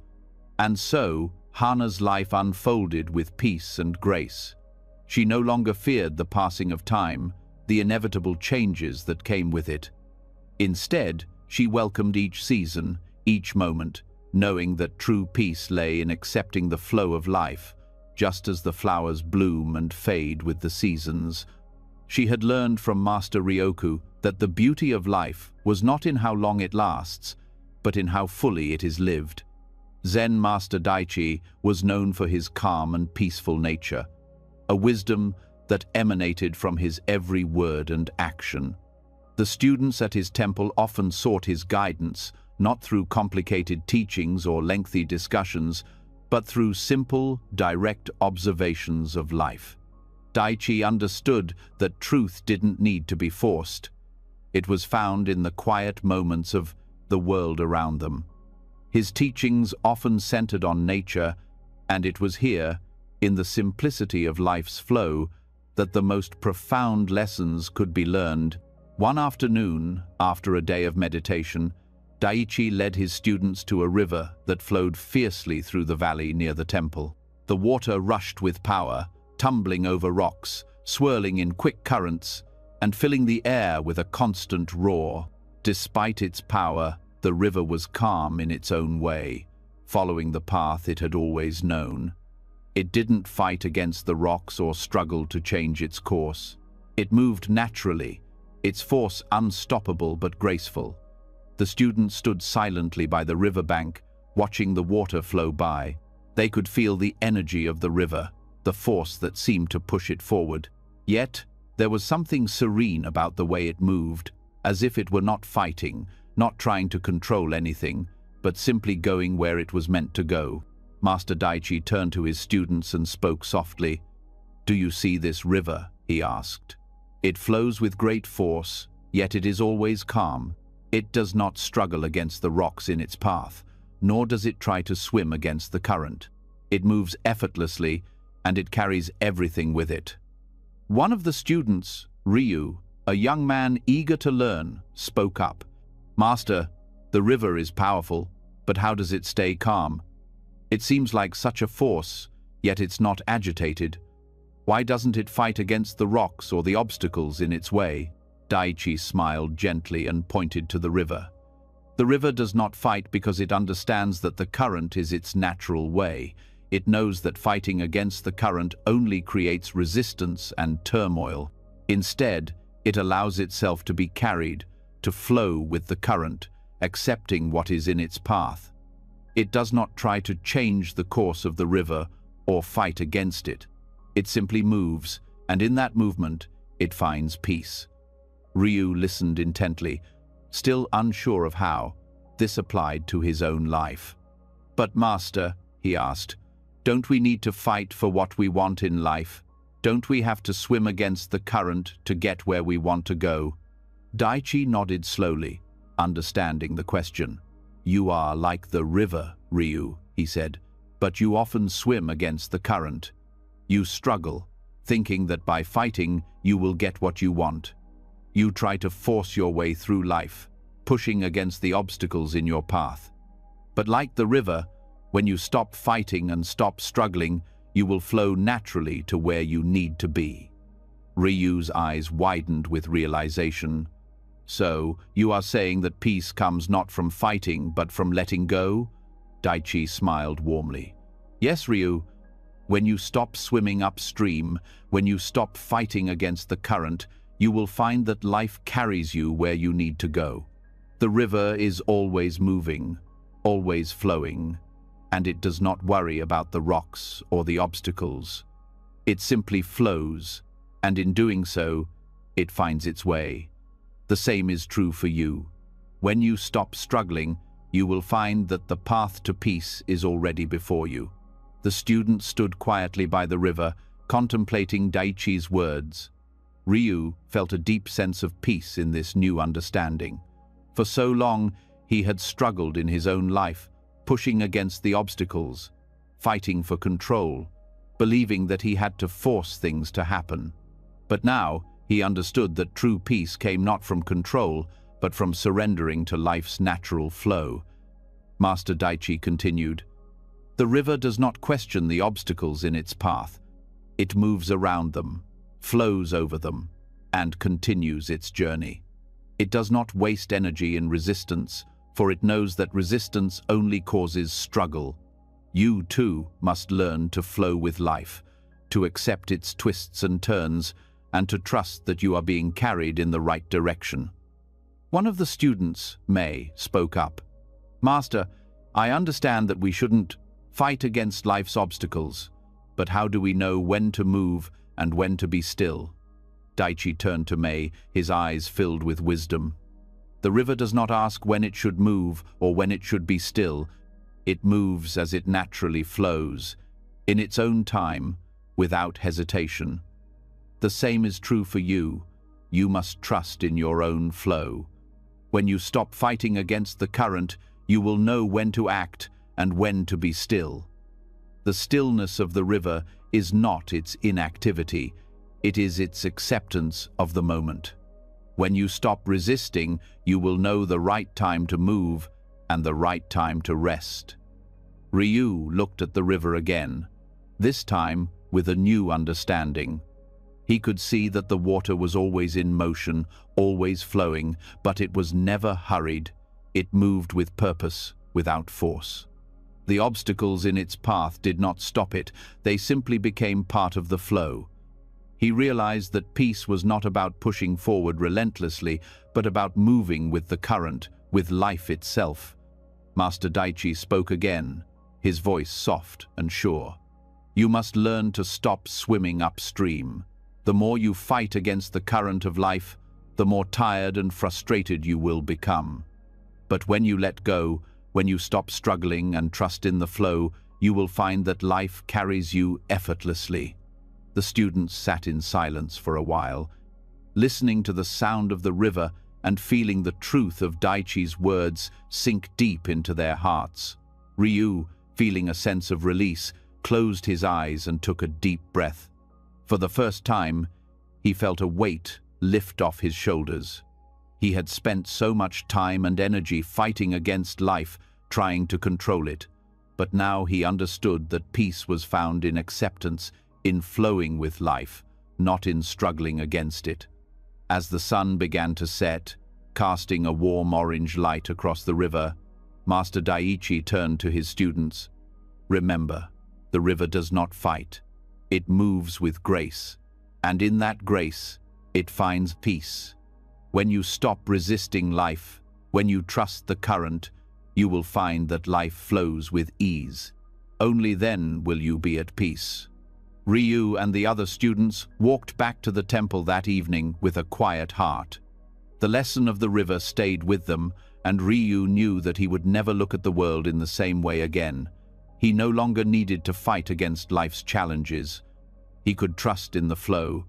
And so, Hana's life unfolded with peace and grace. She no longer feared the passing of time, the inevitable changes that came with it. Instead, she welcomed each season, each moment, knowing that true peace lay in accepting the flow of life, just as the flowers bloom and fade with the seasons. She had learned from Master Ryoku that the beauty of life was not in how long it lasts, but in how fully it is lived. Zen Master Daichi was known for his calm and peaceful nature, a wisdom that emanated from his every word and action. The students at his temple often sought his guidance, not through complicated teachings or lengthy discussions, but through simple, direct observations of life. Daichi understood that truth didn't need to be forced. It was found in the quiet moments of the world around them. His teachings often centered on nature, and it was here, in the simplicity of life's flow, that the most profound lessons could be learned. One afternoon, after a day of meditation, Daichi led his students to a river that flowed fiercely through the valley near the temple. The water rushed with power, tumbling over rocks, swirling in quick currents, and filling the air with a constant roar. Despite its power, the river was calm in its own way, following the path it had always known. It didn't fight against the rocks or struggle to change its course. It moved naturally, its force unstoppable but graceful. The students stood silently by the riverbank, watching the water flow by. They could feel the energy of the river, the force that seemed to push it forward. Yet, there was something serene about the way it moved, as if it were not fighting, not trying to control anything, but simply going where it was meant to go. Master Daichi turned to his students and spoke softly. "Do you see this river?" he asked. "It flows with great force, yet it is always calm. It does not struggle against the rocks in its path, nor does it try to swim against the current. It moves effortlessly, and it carries everything with it." One of the students, Ryu, a young man eager to learn, spoke up. "Master, the river is powerful, but how does it stay calm? It seems like such a force, yet it's not agitated. Why doesn't it fight against the rocks or the obstacles in its way?" Daichi smiled gently and pointed to the river. "The river does not fight because it understands that the current is its natural way. It knows that fighting against the current only creates resistance and turmoil. Instead, it allows itself to be carried, to flow with the current, accepting what is in its path. It does not try to change the course of the river or fight against it. It simply moves, and in that movement, it finds peace." Ryu listened intently, still unsure of how this applied to his own life. "But Master," he asked, "don't we need to fight for what we want in life? Don't we have to swim against the current to get where we want to go?" Daichi nodded slowly, understanding the question. "You are like the river, Ryu," he said, "but you often swim against the current. You struggle, thinking that by fighting you will get what you want. You try to force your way through life, pushing against the obstacles in your path. But like the river, when you stop fighting and stop struggling, you will flow naturally to where you need to be." Ryu's eyes widened with realization. "So, you are saying that peace comes not from fighting, but from letting go?" Daichi smiled warmly. "Yes, Ryu. When you stop swimming upstream, when you stop fighting against the current, you will find that life carries you where you need to go. The river is always moving, always flowing, and it does not worry about the rocks or the obstacles. It simply flows, and in doing so, it finds its way. The same is true for you. When you stop struggling, you will find that the path to peace is already before you." The student stood quietly by the river, contemplating Daichi's words. Ryu felt a deep sense of peace in this new understanding. For so long, he had struggled in his own life, pushing against the obstacles, fighting for control, believing that he had to force things to happen. But now, he understood that true peace came not from control, but from surrendering to life's natural flow. Master Daichi continued, "The river does not question the obstacles in its path. It moves around them, flows over them, and continues its journey. It does not waste energy in resistance, for it knows that resistance only causes struggle. You, too, must learn to flow with life, to accept its twists and turns, and to trust that you are being carried in the right direction." One of the students, May, spoke up. "Master, I understand that we shouldn't fight against life's obstacles, but how do we know when to move and when to be still?" Daichi turned to May, his eyes filled with wisdom. "The river does not ask when it should move or when it should be still. It moves as it naturally flows, in its own time, without hesitation. The same is true for you. You must trust in your own flow. When you stop fighting against the current, you will know when to act and when to be still. The stillness of the river is not its inactivity, it is its acceptance of the moment. When you stop resisting, you will know the right time to move and the right time to rest." Ryu looked at the river again, this time with a new understanding. He could see that the water was always in motion, always flowing, but it was never hurried. It moved with purpose, without force. The obstacles in its path did not stop it, they simply became part of the flow. He realized that peace was not about pushing forward relentlessly, but about moving with the current, with life itself. Master Daichi spoke again, his voice soft and sure. "You must learn to stop swimming upstream. The more you fight against the current of life, the more tired and frustrated you will become. But when you let go, when you stop struggling and trust in the flow, you will find that life carries you effortlessly." The students sat in silence for a while, listening to the sound of the river and feeling the truth of Daichi's words sink deep into their hearts. Ryu, feeling a sense of release, closed his eyes and took a deep breath. For the first time, he felt a weight lift off his shoulders. He had spent so much time and energy fighting against life, trying to control it. But now he understood that peace was found in acceptance, in flowing with life, not in struggling against it. As the sun began to set, casting a warm orange light across the river, Master Daichi turned to his students. "Remember, the river does not fight. It moves with grace, and in that grace, it finds peace. When you stop resisting life, when you trust the current, you will find that life flows with ease. Only then will you be at peace." Ryu and the other students walked back to the temple that evening with a quiet heart. The lesson of the river stayed with them, and Ryu knew that he would never look at the world in the same way again. He no longer needed to fight against life's challenges. He could trust in the flow,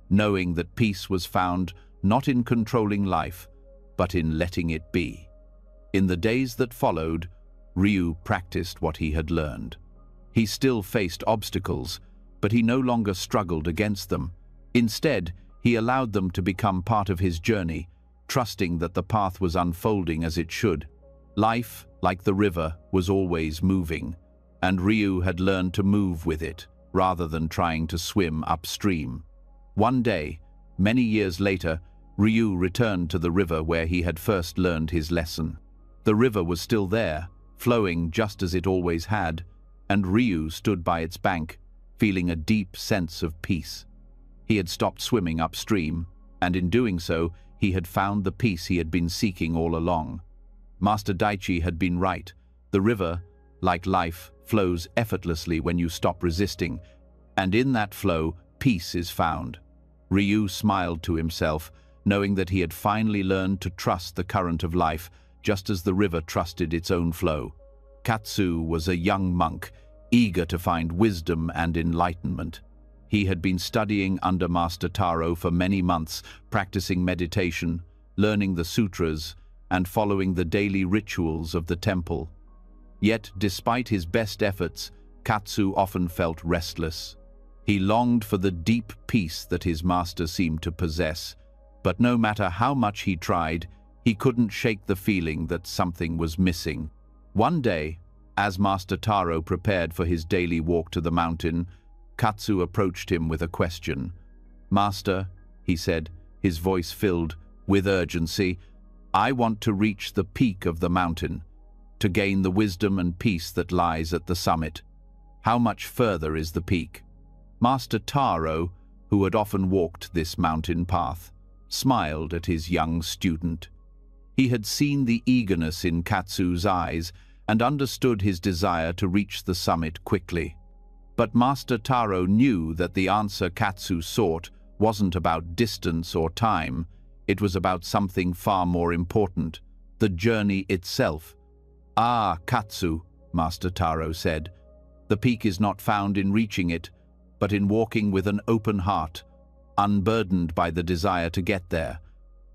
knowing that peace was found not in controlling life, but in letting it be. In the days that followed, Ryu practiced what he had learned. He still faced obstacles, but he no longer struggled against them. Instead, he allowed them to become part of his journey, trusting that the path was unfolding as it should. Life, like the river, was always moving, and Ryu had learned to move with it, rather than trying to swim upstream. One day, many years later, Ryu returned to the river where he had first learned his lesson. The river was still there, flowing just as it always had, and Ryu stood by its bank, feeling a deep sense of peace. He had stopped swimming upstream, and in doing so, he had found the peace he had been seeking all along. Master Daichi had been right. The river, like life, flows effortlessly when you stop resisting, and in that flow, peace is found. Ryu smiled to himself, knowing that he had finally learned to trust the current of life, just as the river trusted its own flow. Katsu was a young monk, eager to find wisdom and enlightenment. He had been studying under Master Taro for many months, practicing meditation, learning the sutras, and following the daily rituals of the temple. Yet, despite his best efforts, Katsu often felt restless. He longed for the deep peace that his master seemed to possess, but no matter how much he tried, he couldn't shake the feeling that something was missing. One day, as Master Taro prepared for his daily walk to the mountain, Katsu approached him with a question. "Master," he said, his voice filled with urgency, "I want to reach the peak of the mountain, to gain the wisdom and peace that lies at the summit. How much further is the peak?" Master Taro, who had often walked this mountain path, smiled at his young student. He had seen the eagerness in Katsu's eyes and understood his desire to reach the summit quickly. But Master Taro knew that the answer Katsu sought wasn't about distance or time. It was about something far more important, the journey itself. "Ah, Katsu," Master Taro said, "the peak is not found in reaching it, but in walking with an open heart, unburdened by the desire to get there.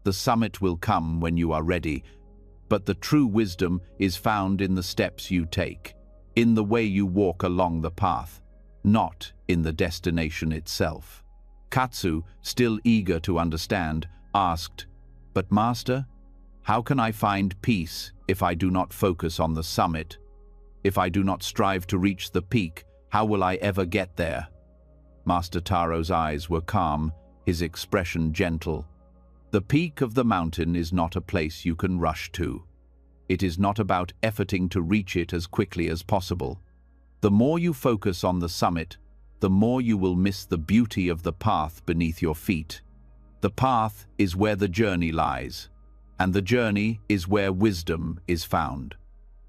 The summit will come when you are ready, but the true wisdom is found in the steps you take, in the way you walk along the path, not in the destination itself." Katsu, still eager to understand, asked, "But Master, how can I find peace if I do not focus on the summit? If I do not strive to reach the peak, how will I ever get there?" Master Taro's eyes were calm, his expression gentle. "The peak of the mountain is not a place you can rush to. It is not about efforting to reach it as quickly as possible. The more you focus on the summit, the more you will miss the beauty of the path beneath your feet. The path is where the journey lies, and the journey is where wisdom is found.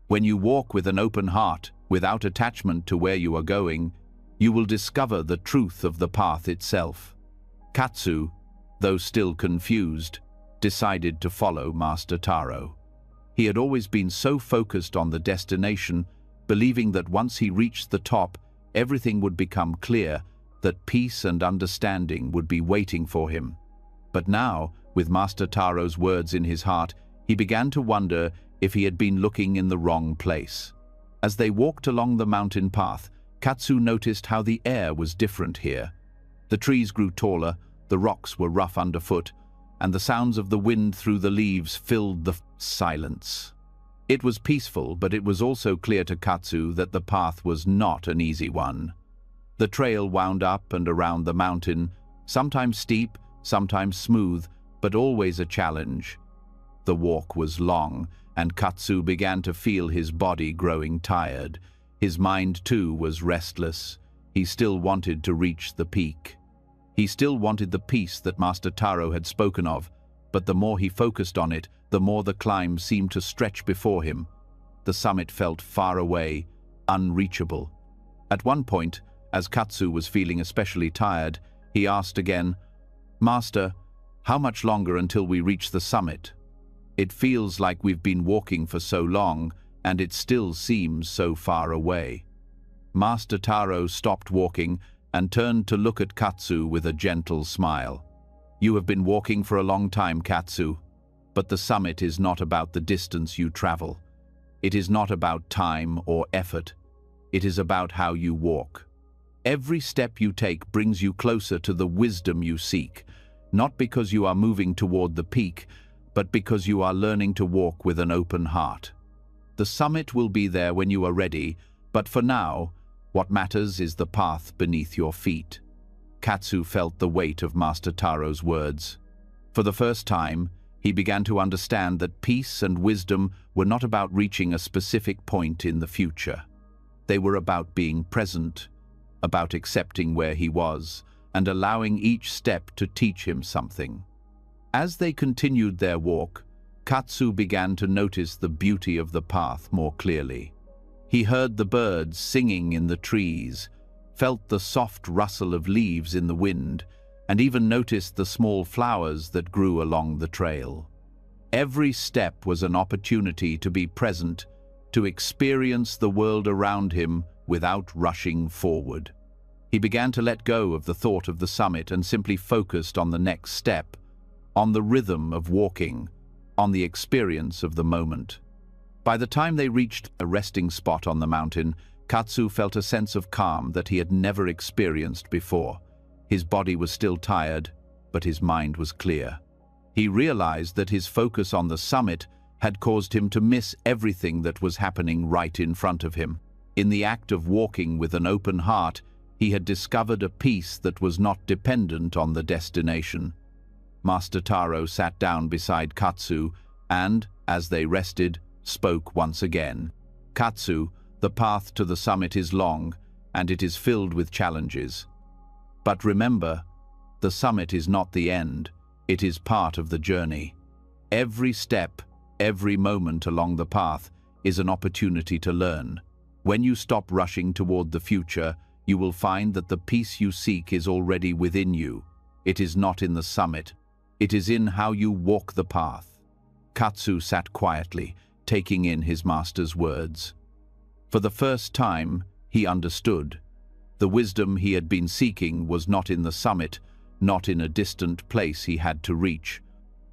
When you walk with an open heart, without attachment to where you are going, you will discover the truth of the path itself." Katsu, though still confused, decided to follow Master Taro. He had always been so focused on the destination, believing that once he reached the top, everything would become clear, that peace and understanding would be waiting for him. But now, with Master Taro's words in his heart, he began to wonder if he had been looking in the wrong place. As they walked along the mountain path, Katsu noticed how the air was different here. The trees grew taller, the rocks were rough underfoot, and the sounds of the wind through the leaves filled the silence. It was peaceful, but it was also clear to Katsu that the path was not an easy one. The trail wound up and around the mountain, sometimes steep, sometimes smooth, but always a challenge. The walk was long, and Katsu began to feel his body growing tired. His mind, too, was restless. He still wanted to reach the peak. He still wanted the peace that Master Taro had spoken of, but the more he focused on it, the more the climb seemed to stretch before him. The summit felt far away, unreachable. At one point, as Katsu was feeling especially tired, he asked again, "Master, how much longer until we reach the summit? It feels like we've been walking for so long, and it still seems so far away." Master Taro stopped walking and turned to look at Katsu with a gentle smile. "You have been walking for a long time, Katsu. But the summit is not about the distance you travel. It is not about time or effort. It is about how you walk. Every step you take brings you closer to the wisdom you seek, not because you are moving toward the peak, but because you are learning to walk with an open heart. The summit will be there when you are ready, but for now, what matters is the path beneath your feet. Katsu felt the weight of Master Taro's words. For the first time, he began to understand that peace and wisdom were not about reaching a specific point in the future. They were about being present, about accepting where he was, and allowing each step to teach him something. As they continued their walk, Katsu began to notice the beauty of the path more clearly. He heard the birds singing in the trees, felt the soft rustle of leaves in the wind, and even noticed the small flowers that grew along the trail. Every step was an opportunity to be present, to experience the world around him without rushing forward. He began to let go of the thought of the summit and simply focused on the next step, on the rhythm of walking, on the experience of the moment. By the time they reached a resting spot on the mountain, Katsu felt a sense of calm that he had never experienced before. His body was still tired, but his mind was clear. He realized that his focus on the summit had caused him to miss everything that was happening right in front of him. In the act of walking with an open heart, he had discovered a peace that was not dependent on the destination. Master Taro sat down beside Katsu and, as they rested, spoke once again. Katsu, the path to the summit is long, and it is filled with challenges. But remember, the summit is not the end, it is part of the journey. Every step, every moment along the path is an opportunity to learn. When you stop rushing toward the future, you will find that the peace you seek is already within you. It is not in the summit, it is in how you walk the path. Katsu sat quietly, taking in his master's words. For the first time, he understood. The wisdom he had been seeking was not in the summit, not in a distant place he had to reach.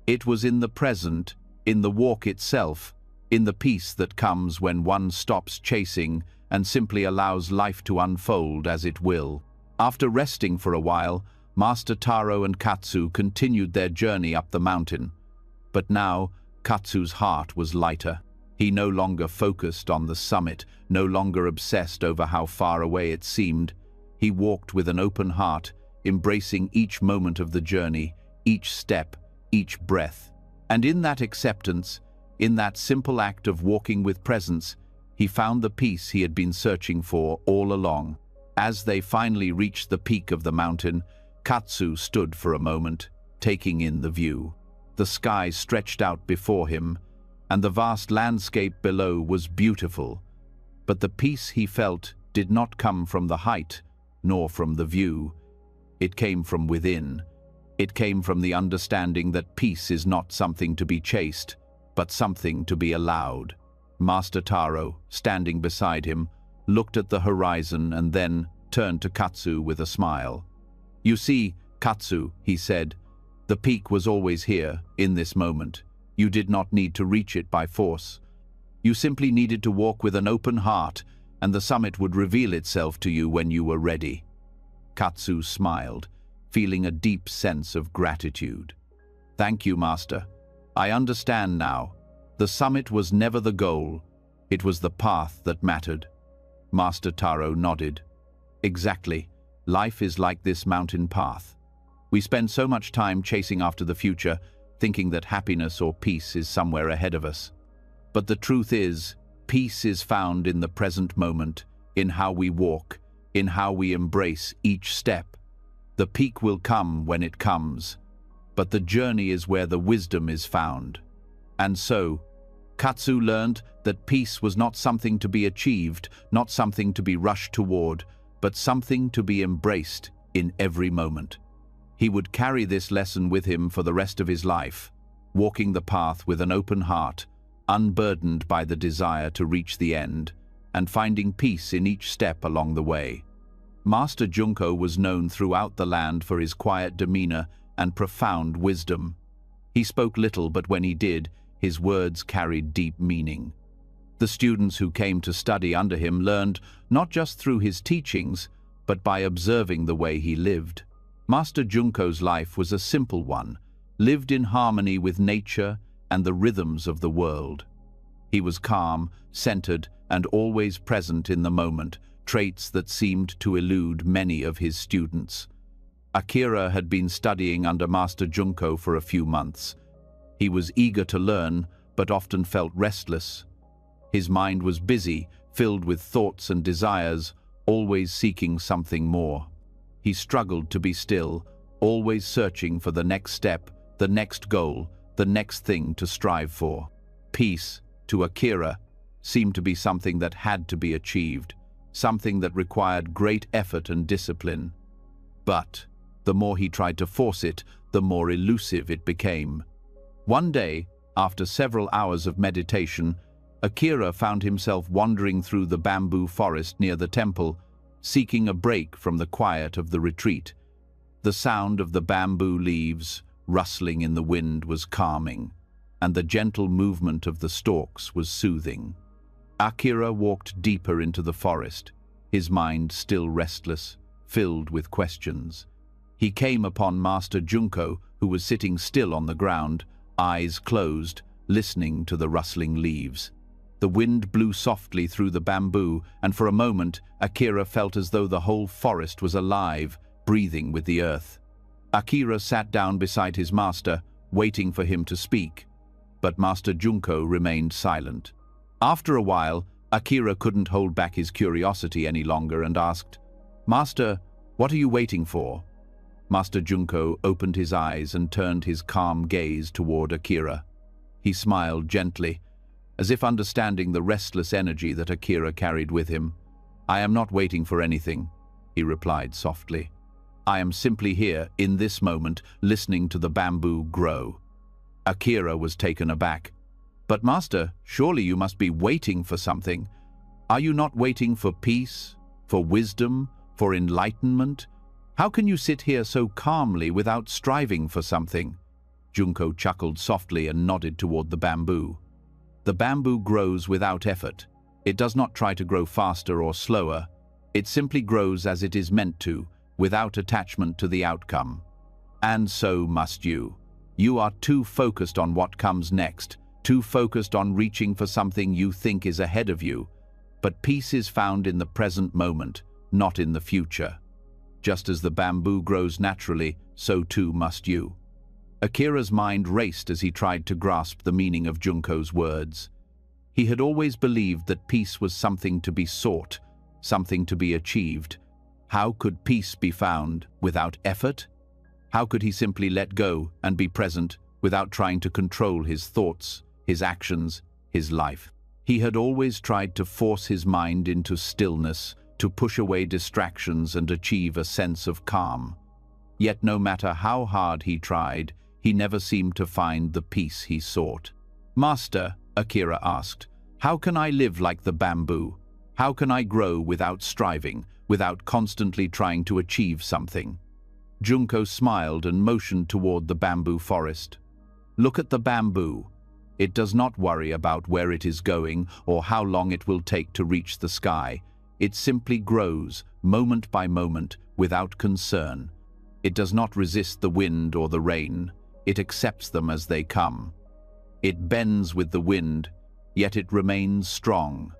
It was in the present, in the walk itself, in the peace that comes when one stops chasing and simply allows life to unfold as it will. After resting for a while, Master Taro and Katsu continued their journey up the mountain. But now, Katsu's heart was lighter. He no longer focused on the summit, no longer obsessed over how far away it seemed. He walked with an open heart, embracing each moment of the journey, each step, each breath. And in that acceptance, in that simple act of walking with presence, he found the peace he had been searching for all along. As they finally reached the peak of the mountain, Katsu stood for a moment, taking in the view. The sky stretched out before him, and the vast landscape below was beautiful. But the peace he felt did not come from the height, nor from the view. It came from within. It came from the understanding that peace is not something to be chased, but something to be allowed. Master Taro, standing beside him, looked at the horizon and then turned to Katsu with a smile. "You see, Katsu," he said, "the peak was always here, in this moment. You did not need to reach it by force. You simply needed to walk with an open heart, and the summit would reveal itself to you when you were ready." Katsu smiled, feeling a deep sense of gratitude. "Thank you, Master. I understand now. The summit was never the goal. It was the path that mattered." Master Taro nodded. "Exactly. Life is like this mountain path. We spend so much time chasing after the future, thinking that happiness or peace is somewhere ahead of us. But the truth is, peace is found in the present moment, in how we walk, in how we embrace each step. The peak will come when it comes, but the journey is where the wisdom is found." And so, Katsu learned that peace was not something to be achieved, not something to be rushed toward, but something to be embraced in every moment. He would carry this lesson with him for the rest of his life, walking the path with an open heart, unburdened by the desire to reach the end, and finding peace in each step along the way. Master Junko was known throughout the land for his quiet demeanor and profound wisdom. He spoke little, but when he did, his words carried deep meaning. The students who came to study under him learned not just through his teachings, but by observing the way he lived. Master Junko's life was a simple one, lived in harmony with nature and the rhythms of the world. He was calm, centered, and always present in the moment, traits that seemed to elude many of his students. Akira had been studying under Master Junko for a few months. He was eager to learn, but often felt restless. His mind was busy, filled with thoughts and desires, always seeking something more. He struggled to be still, always searching for the next step, the next goal, the next thing to strive for. Peace, to Akira, seemed to be something that had to be achieved, something that required great effort and discipline. But the more he tried to force it, the more elusive it became. One day, after several hours of meditation, Akira found himself wandering through the bamboo forest near the temple, seeking a break from the quiet of the retreat. The sound of the bamboo leaves rustling in the wind was calming, and the gentle movement of the stalks was soothing. Akira walked deeper into the forest, his mind still restless, filled with questions. He came upon Master Junko, who was sitting still on the ground, eyes closed, listening to the rustling leaves. The wind blew softly through the bamboo, and for a moment, Akira felt as though the whole forest was alive, breathing with the earth. Akira sat down beside his master, waiting for him to speak, but Master Junko remained silent. After a while, Akira couldn't hold back his curiosity any longer and asked, "Master, what are you waiting for?" Master Junko opened his eyes and turned his calm gaze toward Akira. He smiled gently, as if understanding the restless energy that Akira carried with him. "I am not waiting for anything," he replied softly. "I am simply here, in this moment, listening to the bamboo grow." Akira was taken aback. "But Master, surely you must be waiting for something. Are you not waiting for peace, for wisdom, for enlightenment? How can you sit here so calmly without striving for something?" Junko chuckled softly and nodded toward the bamboo. "The bamboo grows without effort. It does not try to grow faster or slower. It simply grows as it is meant to, without attachment to the outcome. And so must you. You are too focused on what comes next, too focused on reaching for something you think is ahead of you. But peace is found in the present moment, not in the future. Just as the bamboo grows naturally, so too must you." Akira's mind raced as he tried to grasp the meaning of Junko's words. He had always believed that peace was something to be sought, something to be achieved. How could peace be found without effort? How could he simply let go and be present without trying to control his thoughts, his actions, his life? He had always tried to force his mind into stillness, to push away distractions and achieve a sense of calm. Yet no matter how hard he tried, he never seemed to find the peace he sought. "Master," Akira asked, "how can I live like the bamboo? How can I grow without striving, without constantly trying to achieve something?" Junko smiled and motioned toward the bamboo forest. "Look at the bamboo. It does not worry about where it is going or how long it will take to reach the sky. It simply grows, moment by moment, without concern. It does not resist the wind or the rain. It accepts them as they come. It bends with the wind, yet it remains strong.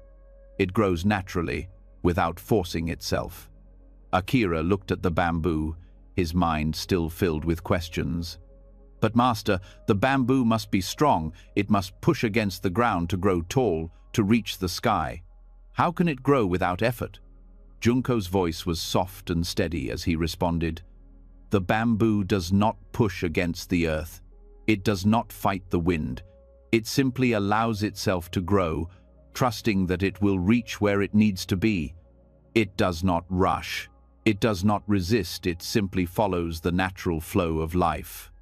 It grows naturally, without forcing itself." Akira looked at the bamboo, his mind still filled with questions. "But Master, the bamboo must be strong. It must push against the ground to grow tall, to reach the sky. How can it grow without effort?" Junko's voice was soft and steady as he responded, "The bamboo does not push against the earth. It does not fight the wind. It simply allows itself to grow, trusting that it will reach where it needs to be. It does not rush. It does not resist. It simply follows the natural flow of life.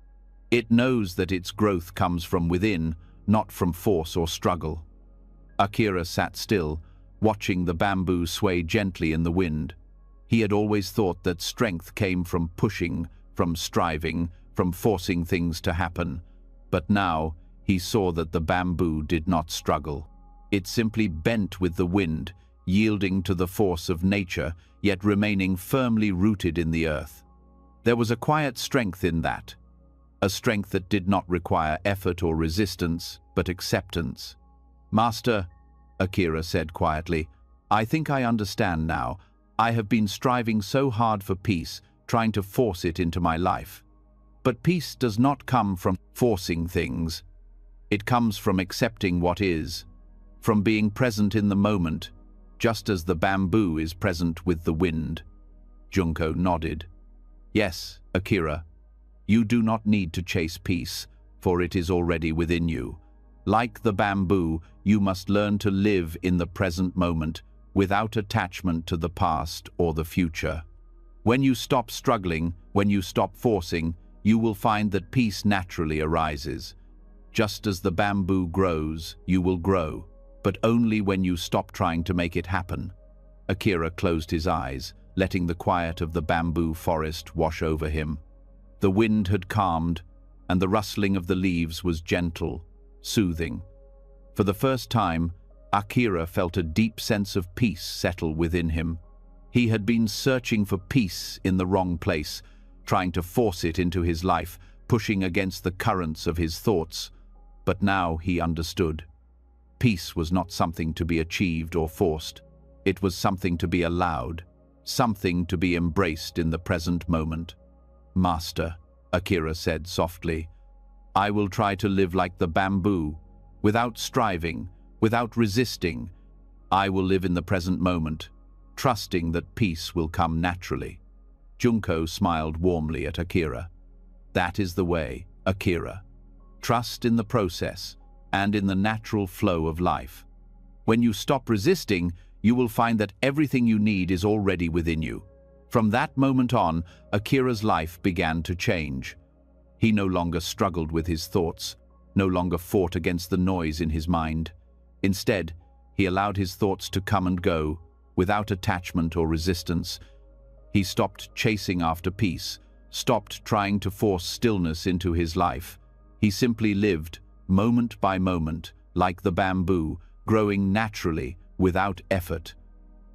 It knows that its growth comes from within, not from force or struggle." Akira sat still, watching the bamboo sway gently in the wind. He had always thought that strength came from pushing, from striving, from forcing things to happen. But now he saw that the bamboo did not struggle. It simply bent with the wind, yielding to the force of nature, yet remaining firmly rooted in the earth. There was a quiet strength in that, a strength that did not require effort or resistance, but acceptance. "Master," Akira said quietly, "I think I understand now. I have been striving so hard for peace, trying to force it into my life. But peace does not come from forcing things. It comes from accepting what is, from being present in the moment, just as the bamboo is present with the wind." Junko nodded. "Yes, Akira, you do not need to chase peace, for it is already within you. Like the bamboo, you must learn to live in the present moment, without attachment to the past or the future. When you stop struggling, when you stop forcing, you will find that peace naturally arises. Just as the bamboo grows, you will grow, but only when you stop trying to make it happen." Akira closed his eyes, letting the quiet of the bamboo forest wash over him. The wind had calmed, and the rustling of the leaves was gentle, soothing. For the first time, Akira felt a deep sense of peace settle within him. He had been searching for peace in the wrong place, trying to force it into his life, pushing against the currents of his thoughts. But now he understood. Peace was not something to be achieved or forced. It was something to be allowed, something to be embraced in the present moment. "Master," Akira said softly, "I will try to live like the bamboo, without striving, without resisting. I will live in the present moment, trusting that peace will come naturally." Junko smiled warmly at Akira. "That is the way, Akira. Trust in the process and in the natural flow of life. When you stop resisting, you will find that everything you need is already within you." From that moment on, Akira's life began to change. He no longer struggled with his thoughts, no longer fought against the noise in his mind. Instead, he allowed his thoughts to come and go, without attachment or resistance. He stopped chasing after peace, stopped trying to force stillness into his life. He simply lived, moment by moment, like the bamboo, growing naturally, without effort.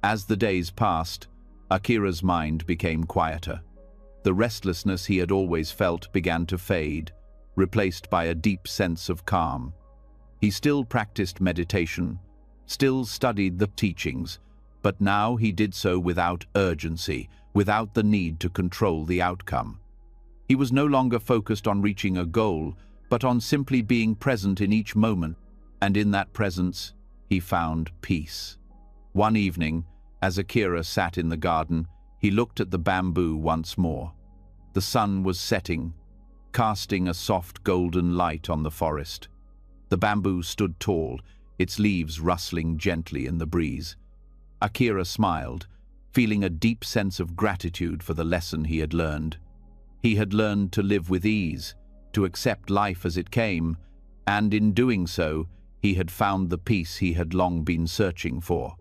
As the days passed, Akira's mind became quieter. The restlessness he had always felt began to fade, replaced by a deep sense of calm. He still practiced meditation, still studied the teachings, but now he did so without urgency, without the need to control the outcome. He was no longer focused on reaching a goal, but on simply being present in each moment, and in that presence, he found peace. One evening, as Akira sat in the garden, he looked at the bamboo once more. The sun was setting, casting a soft golden light on the forest. The bamboo stood tall, its leaves rustling gently in the breeze. Akira smiled, feeling a deep sense of gratitude for the lesson he had learned. He had learned to live with ease, to accept life as it came, and in doing so, he had found the peace he had long been searching for.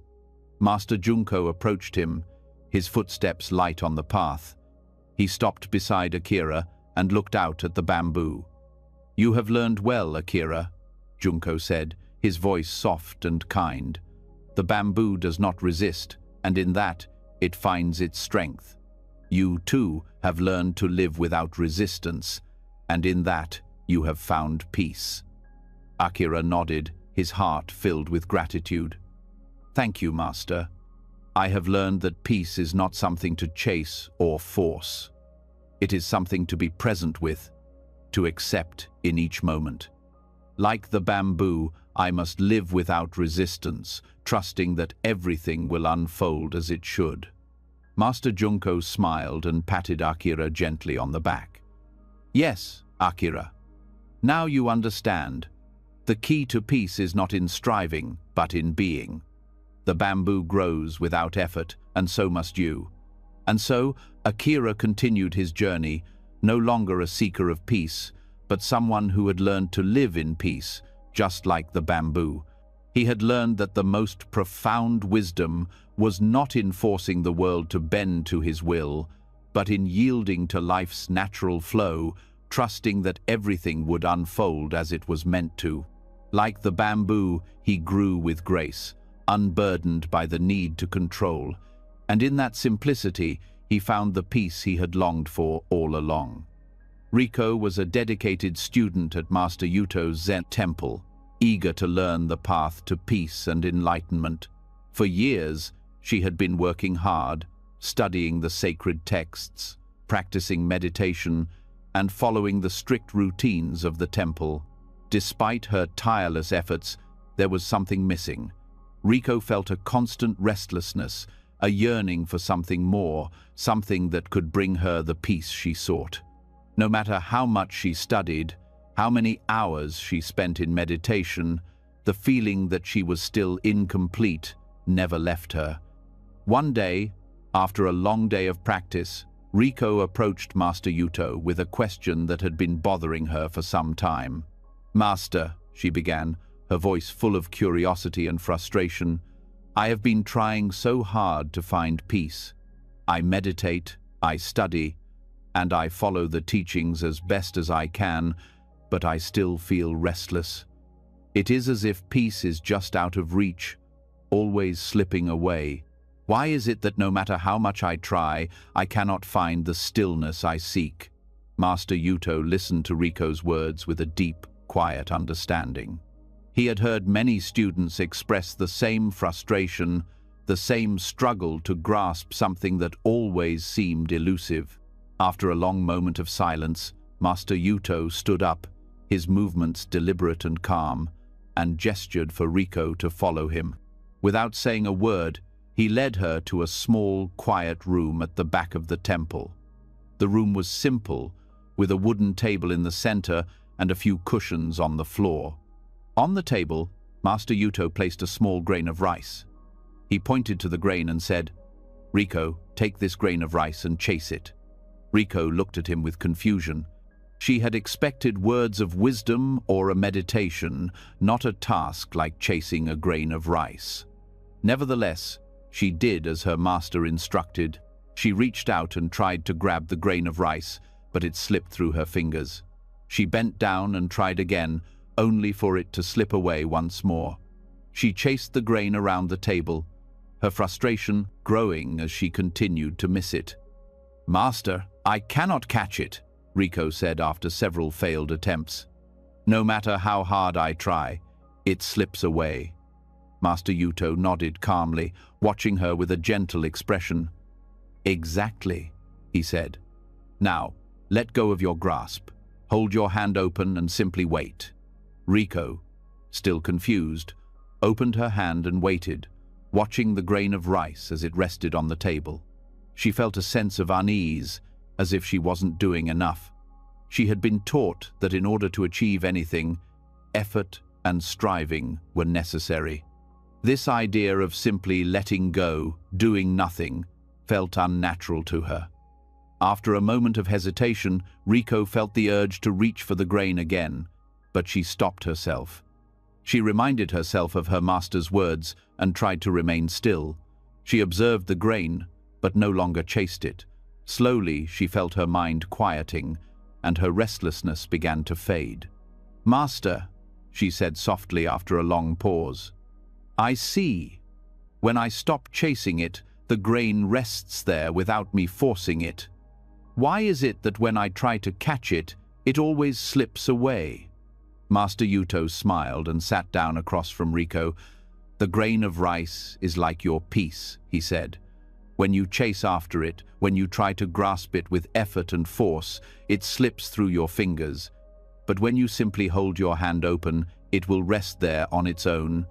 Master Junko approached him, his footsteps light on the path. He stopped beside Akira and looked out at the bamboo. "You have learned well, Akira," Junko said, his voice soft and kind. "The bamboo does not resist, and in that, it finds its strength. You, too, have learned to live without resistance, and in that, you have found peace." Akira nodded, his heart filled with gratitude. "Thank you, Master. I have learned that peace is not something to chase or force. It is something to be present with, to accept in each moment. Like the bamboo, I must live without resistance, trusting that everything will unfold as it should." Master Junko smiled and patted Akira gently on the back. "Yes, Akira. Now you understand. The key to peace is not in striving, but in being. The bamboo grows without effort, and so must you." And so, Akira continued his journey, no longer a seeker of peace, but someone who had learned to live in peace, just like the bamboo. He had learned that the most profound wisdom was not in forcing the world to bend to his will, but in yielding to life's natural flow, trusting that everything would unfold as it was meant to. Like the bamboo, he grew with grace, unburdened by the need to control, and in that simplicity, he found the peace he had longed for all along. Riko was a dedicated student at Master Yuto's Zen temple, eager to learn the path to peace and enlightenment. For years, she had been working hard, studying the sacred texts, practicing meditation, and following the strict routines of the temple. Despite her tireless efforts, there was something missing. Riko felt a constant restlessness, a yearning for something more, something that could bring her the peace she sought. No matter how much she studied, how many hours she spent in meditation, the feeling that she was still incomplete never left her. One day, after a long day of practice, Riko approached Master Yuto with a question that had been bothering her for some time. "Master," she began, her voice full of curiosity and frustration, "I have been trying so hard to find peace. I meditate, I study, and I follow the teachings as best as I can, but I still feel restless. It is as if peace is just out of reach, always slipping away. Why is it that no matter how much I try, I cannot find the stillness I seek?" Master Yuto listened to Riko's words with a deep, quiet understanding. He had heard many students express the same frustration, the same struggle to grasp something that always seemed elusive. After a long moment of silence, Master Yuto stood up, his movements deliberate and calm, and gestured for Riko to follow him. Without saying a word, he led her to a small, quiet room at the back of the temple. The room was simple, with a wooden table in the center and a few cushions on the floor. On the table, Master Yuto placed a small grain of rice. He pointed to the grain and said, "Riko, take this grain of rice and chase it." Riko looked at him with confusion. She had expected words of wisdom or a meditation, not a task like chasing a grain of rice. Nevertheless, she did as her master instructed. She reached out and tried to grab the grain of rice, but it slipped through her fingers. She bent down and tried again, only for it to slip away once more. She chased the grain around the table, her frustration growing as she continued to miss it. "Master, I cannot catch it," Riko said after several failed attempts. "No matter how hard I try, it slips away." Master Yuto nodded calmly, watching her with a gentle expression. "Exactly," he said. "Now, let go of your grasp. Hold your hand open and simply wait." Riko, still confused, opened her hand and waited, watching the grain of rice as it rested on the table. She felt a sense of unease, as if she wasn't doing enough. She had been taught that in order to achieve anything, effort and striving were necessary. This idea of simply letting go, doing nothing, felt unnatural to her. After a moment of hesitation, Riko felt the urge to reach for the grain again, but she stopped herself. She reminded herself of her master's words and tried to remain still. She observed the grain, but no longer chased it. Slowly, she felt her mind quieting, and her restlessness began to fade. "Master," she said softly after a long pause, "I see. When I stop chasing it, the grain rests there without me forcing it. Why is it that when I try to catch it, it always slips away?" Master Yuto smiled and sat down across from Riko. "The grain of rice is like your peace," he said. "When you chase after it, when you try to grasp it with effort and force, it slips through your fingers. But when you simply hold your hand open, it will rest there on its own.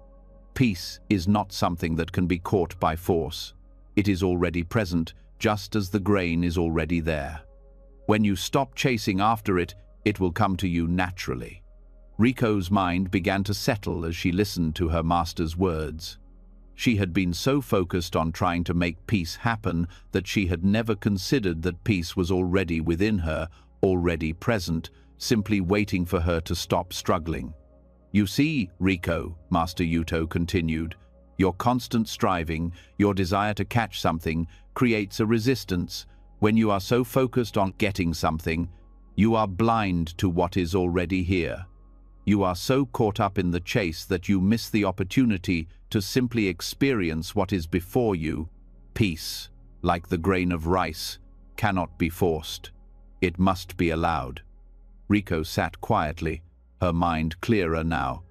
Peace is not something that can be caught by force. It is already present, just as the grain is already there. When you stop chasing after it, it will come to you naturally." Riko's mind began to settle as she listened to her master's words. She had been so focused on trying to make peace happen that she had never considered that peace was already within her, already present, simply waiting for her to stop struggling. "You see, Riko," Master Yuto continued, "your constant striving, your desire to catch something, creates a resistance. When you are so focused on getting something, You are blind to what is already here. You are so caught up in the chase that you miss the opportunity to simply experience what is before you. Peace, like the grain of rice, cannot be forced. It must be allowed. Riko sat quietly, her mind clearer now,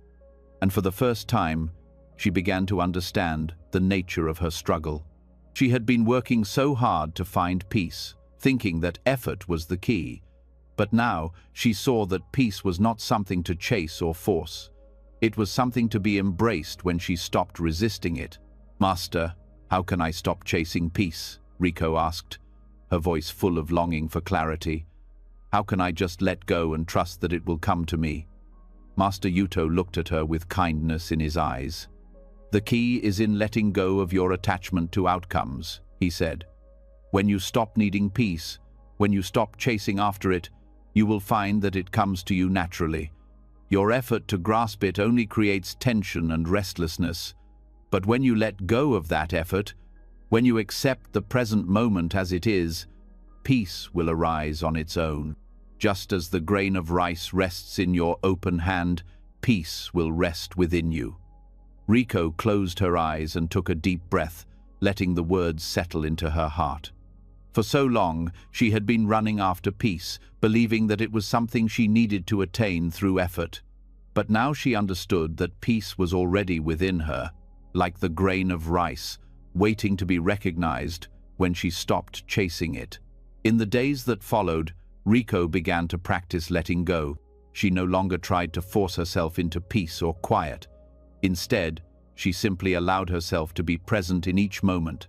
and for the first time, she began to understand the nature of her struggle. She had been working so hard to find peace, thinking that effort was the key. But now she saw that peace was not something to chase or force. It was something to be embraced when she stopped resisting it. "Master, how can I stop chasing peace?" Riko asked, her voice full of longing for clarity. "How can I just let go and trust that it will come to me?" Master Yuto looked at her with kindness in his eyes. "The key is in letting go of your attachment to outcomes," he said. "When you stop needing peace, when you stop chasing after it, you will find that it comes to you naturally. Your effort to grasp it only creates tension and restlessness. But when you let go of that effort, when you accept the present moment as it is, peace will arise on its own. Just as the grain of rice rests in your open hand, peace will rest within you." Riko closed her eyes and took a deep breath, letting the words settle into her heart. For so long, she had been running after peace, believing that it was something she needed to attain through effort. But now she understood that peace was already within her, like the grain of rice, waiting to be recognized when she stopped chasing it. In the days that followed, Riko began to practice letting go. She no longer tried to force herself into peace or quiet. Instead, she simply allowed herself to be present in each moment,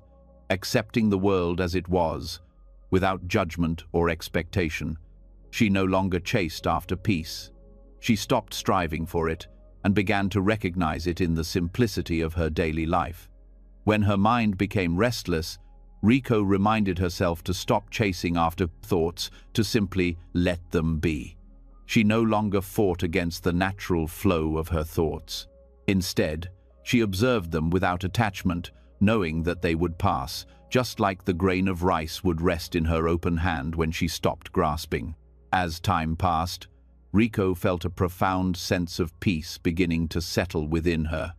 accepting the world as it was, without judgment or expectation. She no longer chased after peace. She stopped striving for it and began to recognize it in the simplicity of her daily life. When her mind became restless, Riko reminded herself to stop chasing after thoughts, to simply let them be. She no longer fought against the natural flow of her thoughts. Instead, she observed them without attachment, knowing that they would pass, just like the grain of rice would rest in her open hand when she stopped grasping. As time passed, Riko felt a profound sense of peace beginning to settle within her.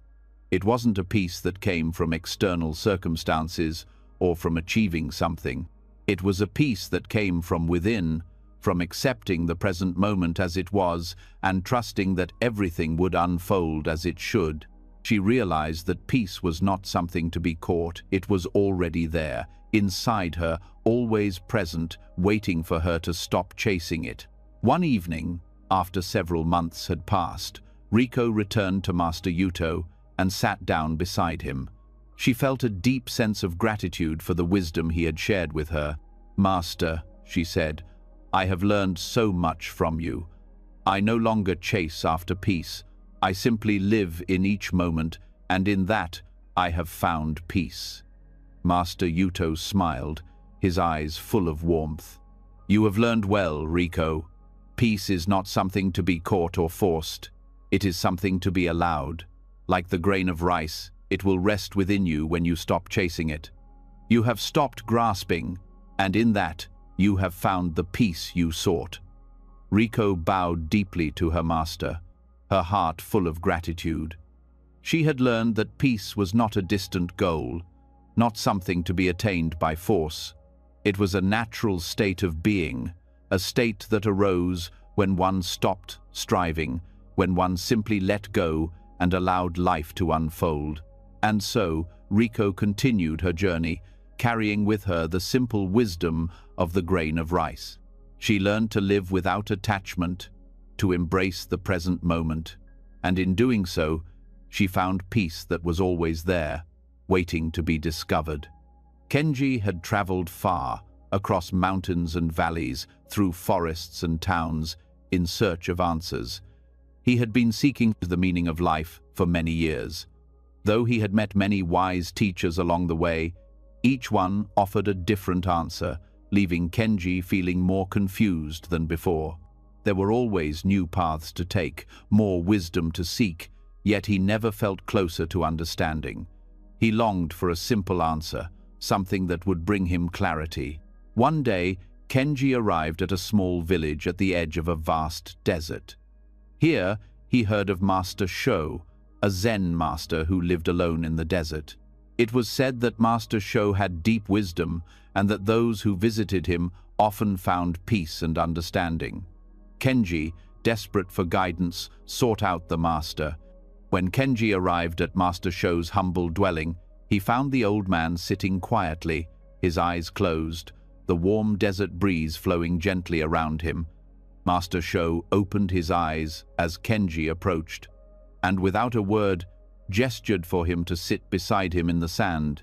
It wasn't a peace that came from external circumstances or from achieving something. It was a peace that came from within, from accepting the present moment as it was and trusting that everything would unfold as it should. She realized that peace was not something to be caught. It was already there, inside her, always present, waiting for her to stop chasing it. One evening, after several months had passed, Riko returned to Master Yuto and sat down beside him. She felt a deep sense of gratitude for the wisdom he had shared with her. "Master," she said, "I have learned so much from you. I no longer chase after peace. I simply live in each moment, and in that I have found peace." Master Yuto smiled, his eyes full of warmth. "You have learned well, Riko. Peace is not something to be caught or forced. It is something to be allowed. Like the grain of rice, it will rest within you when you stop chasing it. You have stopped grasping, and in that, you have found the peace you sought." Riko bowed deeply to her master, her heart full of gratitude. She had learned that peace was not a distant goal, not something to be attained by force. It was a natural state of being, a state that arose when one stopped striving, when one simply let go and allowed life to unfold. And so, Riko continued her journey, carrying with her the simple wisdom of the grain of rice. She learned to live without attachment, to embrace the present moment, and in doing so, she found peace that was always there, waiting to be discovered. Kenji had traveled far, across mountains and valleys, through forests and towns, in search of answers. He had been seeking the meaning of life for many years. Though he had met many wise teachers along the way, each one offered a different answer, leaving Kenji feeling more confused than before. There were always new paths to take, more wisdom to seek, yet he never felt closer to understanding. He longed for a simple answer, something that would bring him clarity. One day, Kenji arrived at a small village at the edge of a vast desert. Here, he heard of Master Sho, a Zen master who lived alone in the desert. It was said that Master Sho had deep wisdom and that those who visited him often found peace and understanding. Kenji, desperate for guidance, sought out the master. When Kenji arrived at Master Sho's humble dwelling, he found the old man sitting quietly, his eyes closed, the warm desert breeze flowing gently around him. Master Sho opened his eyes as Kenji approached, and without a word, gestured for him to sit beside him in the sand.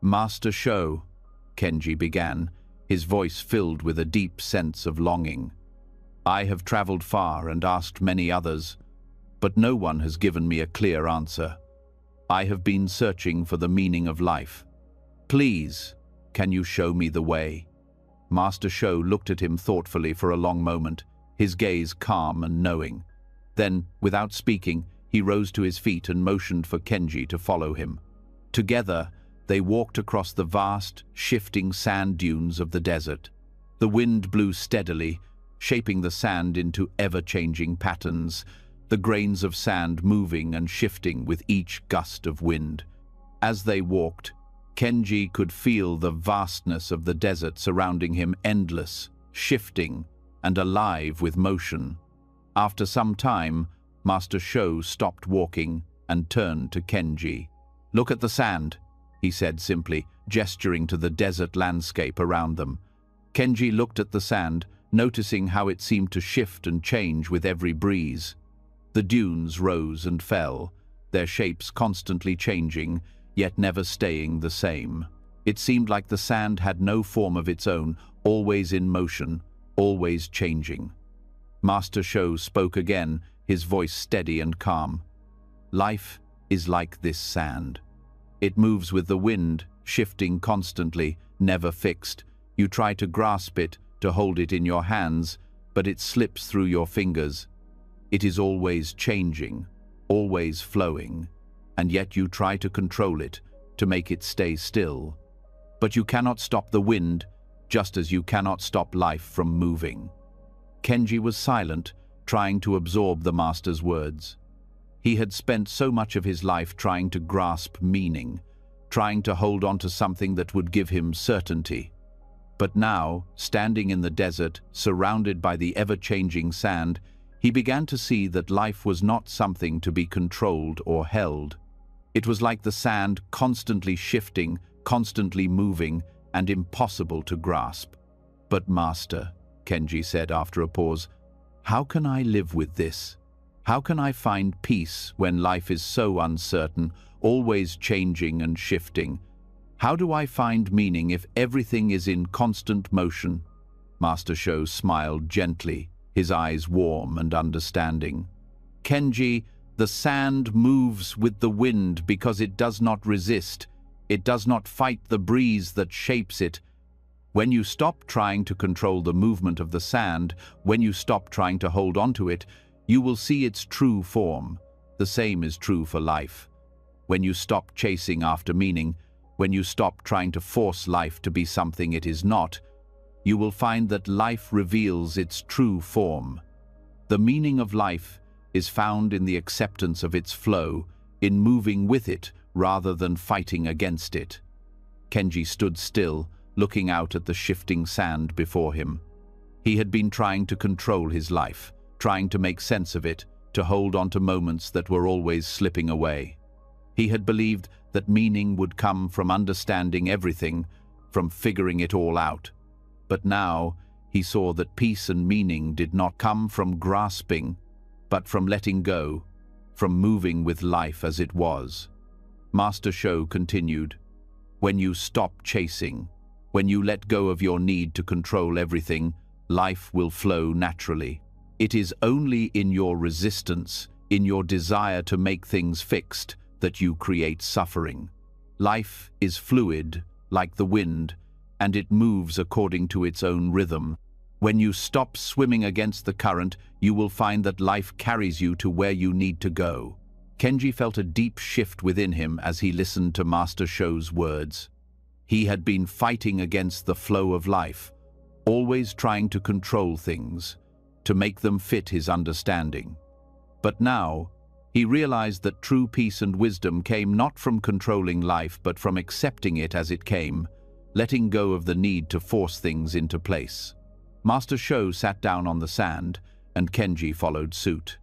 "Master Sho," Kenji began, his voice filled with a deep sense of longing. "I have traveled far and asked many others, but no one has given me a clear answer. I have been searching for the meaning of life. Please, can you show me the way?" Master Sho looked at him thoughtfully for a long moment, his gaze calm and knowing. Then, without speaking, he rose to his feet and motioned for Kenji to follow him. Together, they walked across the vast, shifting sand dunes of the desert. The wind blew steadily, shaping the sand into ever-changing patterns, the grains of sand moving and shifting with each gust of wind. As they walked, Kenji could feel the vastness of the desert surrounding him, endless, shifting, and alive with motion. After some time, Master Sho stopped walking and turned to Kenji. "Look at the sand," he said simply, gesturing to the desert landscape around them. Kenji looked at the sand, noticing how it seemed to shift and change with every breeze. The dunes rose and fell, their shapes constantly changing, yet never staying the same. It seemed like the sand had no form of its own, always in motion, always changing. Master Sho spoke again, his voice steady and calm. "Life is like this sand. It moves with the wind, shifting constantly, never fixed. You try to grasp it, to hold it in your hands, but it slips through your fingers. It is always changing, always flowing, and yet you try to control it, to make it stay still. But you cannot stop the wind, just as you cannot stop life from moving." Kenji was silent, trying to absorb the master's words. He had spent so much of his life trying to grasp meaning, trying to hold on to something that would give him certainty. But now, standing in the desert, surrounded by the ever-changing sand, he began to see that life was not something to be controlled or held. It was like the sand, constantly shifting, constantly moving, and impossible to grasp. "But Master," Kenji said after a pause, "how can I live with this? How can I find peace when life is so uncertain, always changing and shifting? How do I find meaning if everything is in constant motion?" Master Sho smiled gently, his eyes warm and understanding. "Kenji, the sand moves with the wind because it does not resist. It does not fight the breeze that shapes it. When you stop trying to control the movement of the sand, when you stop trying to hold on to it, you will see its true form. The same is true for life. When you stop chasing after meaning, when you stop trying to force life to be something it is not, you will find that life reveals its true form. The meaning of life is found in the acceptance of its flow, in moving with it rather than fighting against it." Kenji stood still, looking out at the shifting sand before him. He had been trying to control his life, trying to make sense of it, to hold on to moments that were always slipping away. He had believed that meaning would come from understanding everything, from figuring it all out. But now he saw that peace and meaning did not come from grasping, but from letting go, from moving with life as it was. Master Sho continued, "When you stop chasing, when you let go of your need to control everything, life will flow naturally. It is only in your resistance, in your desire to make things fixed, that you create suffering. Life is fluid, like the wind, and it moves according to its own rhythm. When you stop swimming against the current, you will find that life carries you to where you need to go." Kenji felt a deep shift within him as he listened to Master Sho's words. He had been fighting against the flow of life, always trying to control things, to make them fit his understanding. But now, he realized that true peace and wisdom came not from controlling life but from accepting it as it came, letting go of the need to force things into place. Master Sho sat down on the sand, and Kenji followed suit.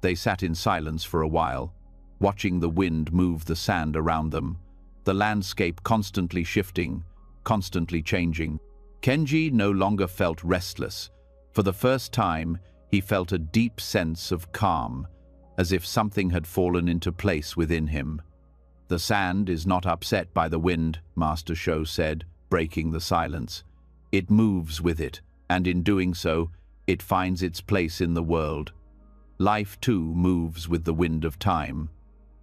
They sat in silence for a while, watching the wind move the sand around them, the landscape constantly shifting, constantly changing. Kenji no longer felt restless. For the first time, he felt a deep sense of calm, as if something had fallen into place within him. "The sand is not upset by the wind," Master Sho said, breaking the silence. "It moves with it, and in doing so, it finds its place in the world. Life, too, moves with the wind of time.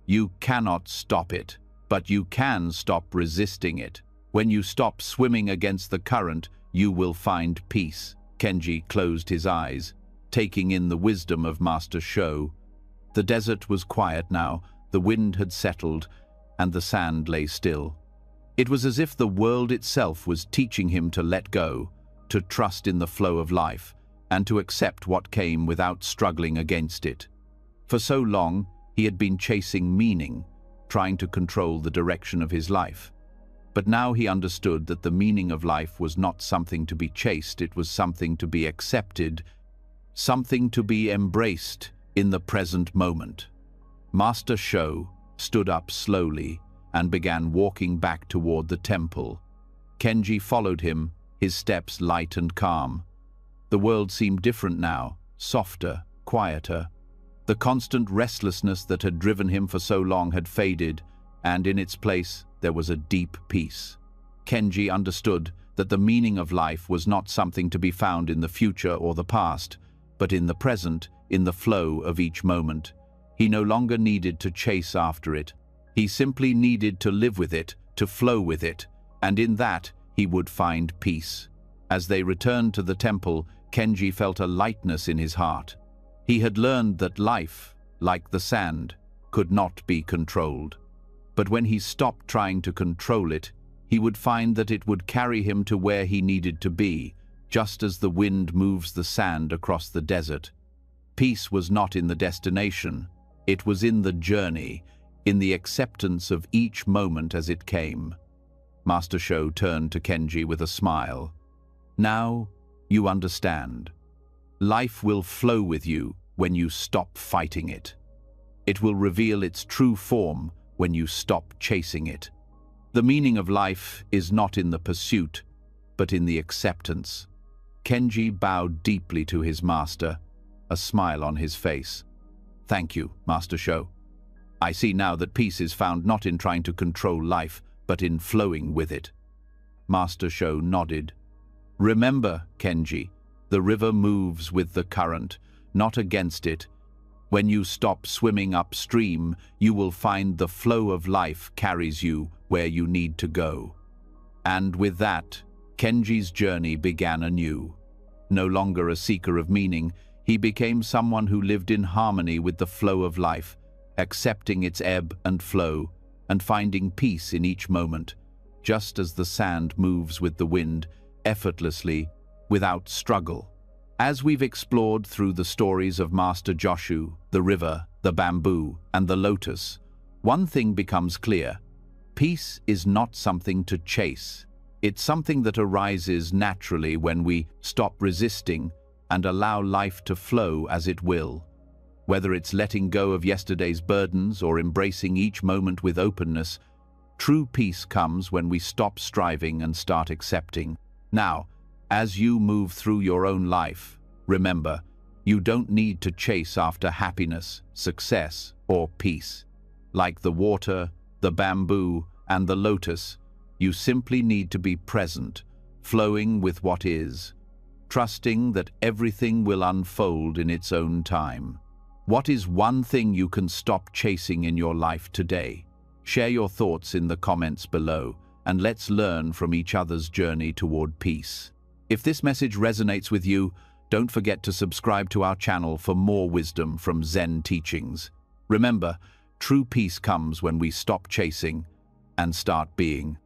You cannot stop it, but you can stop resisting it. When you stop swimming against the current, you will find peace." Kenji closed his eyes, taking in the wisdom of Master Sho. The desert was quiet now, the wind had settled, and the sand lay still. It was as if the world itself was teaching him to let go, to trust in the flow of life, and to accept what came without struggling against it. For so long, he had been chasing meaning, trying to control the direction of his life. But now he understood that the meaning of life was not something to be chased, it was something to be accepted, something to be embraced in the present moment. Master Sho stood up slowly and began walking back toward the temple. Kenji followed him, his steps light and calm. The world seemed different now, softer, quieter. The constant restlessness that had driven him for so long had faded, and in its place there was a deep peace. Kenji understood that the meaning of life was not something to be found in the future or the past, but in the present, in the flow of each moment. He no longer needed to chase after it. He simply needed to live with it, to flow with it, and in that he would find peace. As they returned to the temple, Kenji felt a lightness in his heart. He had learned that life, like the sand, could not be controlled. But when he stopped trying to control it, he would find that it would carry him to where he needed to be, just as the wind moves the sand across the desert. Peace was not in the destination, it was in the journey, in the acceptance of each moment as it came. Master Sho turned to Kenji with a smile. "Now you understand. Life will flow with you when you stop fighting it. It will reveal its true form when you stop chasing it. The meaning of life is not in the pursuit, but in the acceptance." Kenji bowed deeply to his master, a smile on his face. "Thank you, Master Sho. I see now that peace is found not in trying to control life, but in flowing with it." Master Sho nodded. "Remember, Kenji, the river moves with the current, not against it. When you stop swimming upstream, you will find the flow of life carries you where you need to go." And with that, Kenji's journey began anew. No longer a seeker of meaning, he became someone who lived in harmony with the flow of life, accepting its ebb and flow, and finding peace in each moment, just as the sand moves with the wind, effortlessly, without struggle. As we've explored through the stories of Master Joshu, the river, the bamboo, and the lotus, one thing becomes clear. Peace is not something to chase. It's something that arises naturally when we stop resisting and allow life to flow as it will. Whether it's letting go of yesterday's burdens or embracing each moment with openness, true peace comes when we stop striving and start accepting. Now, as you move through your own life, remember, you don't need to chase after happiness, success, or peace. Like the water, the bamboo, and the lotus, you simply need to be present, flowing with what is, trusting that everything will unfold in its own time. What is one thing you can stop chasing in your life today? Share your thoughts in the comments below, and let's learn from each other's journey toward peace. If this message resonates with you, don't forget to subscribe to our channel for more wisdom from Zen teachings. Remember, true peace comes when we stop chasing and start being.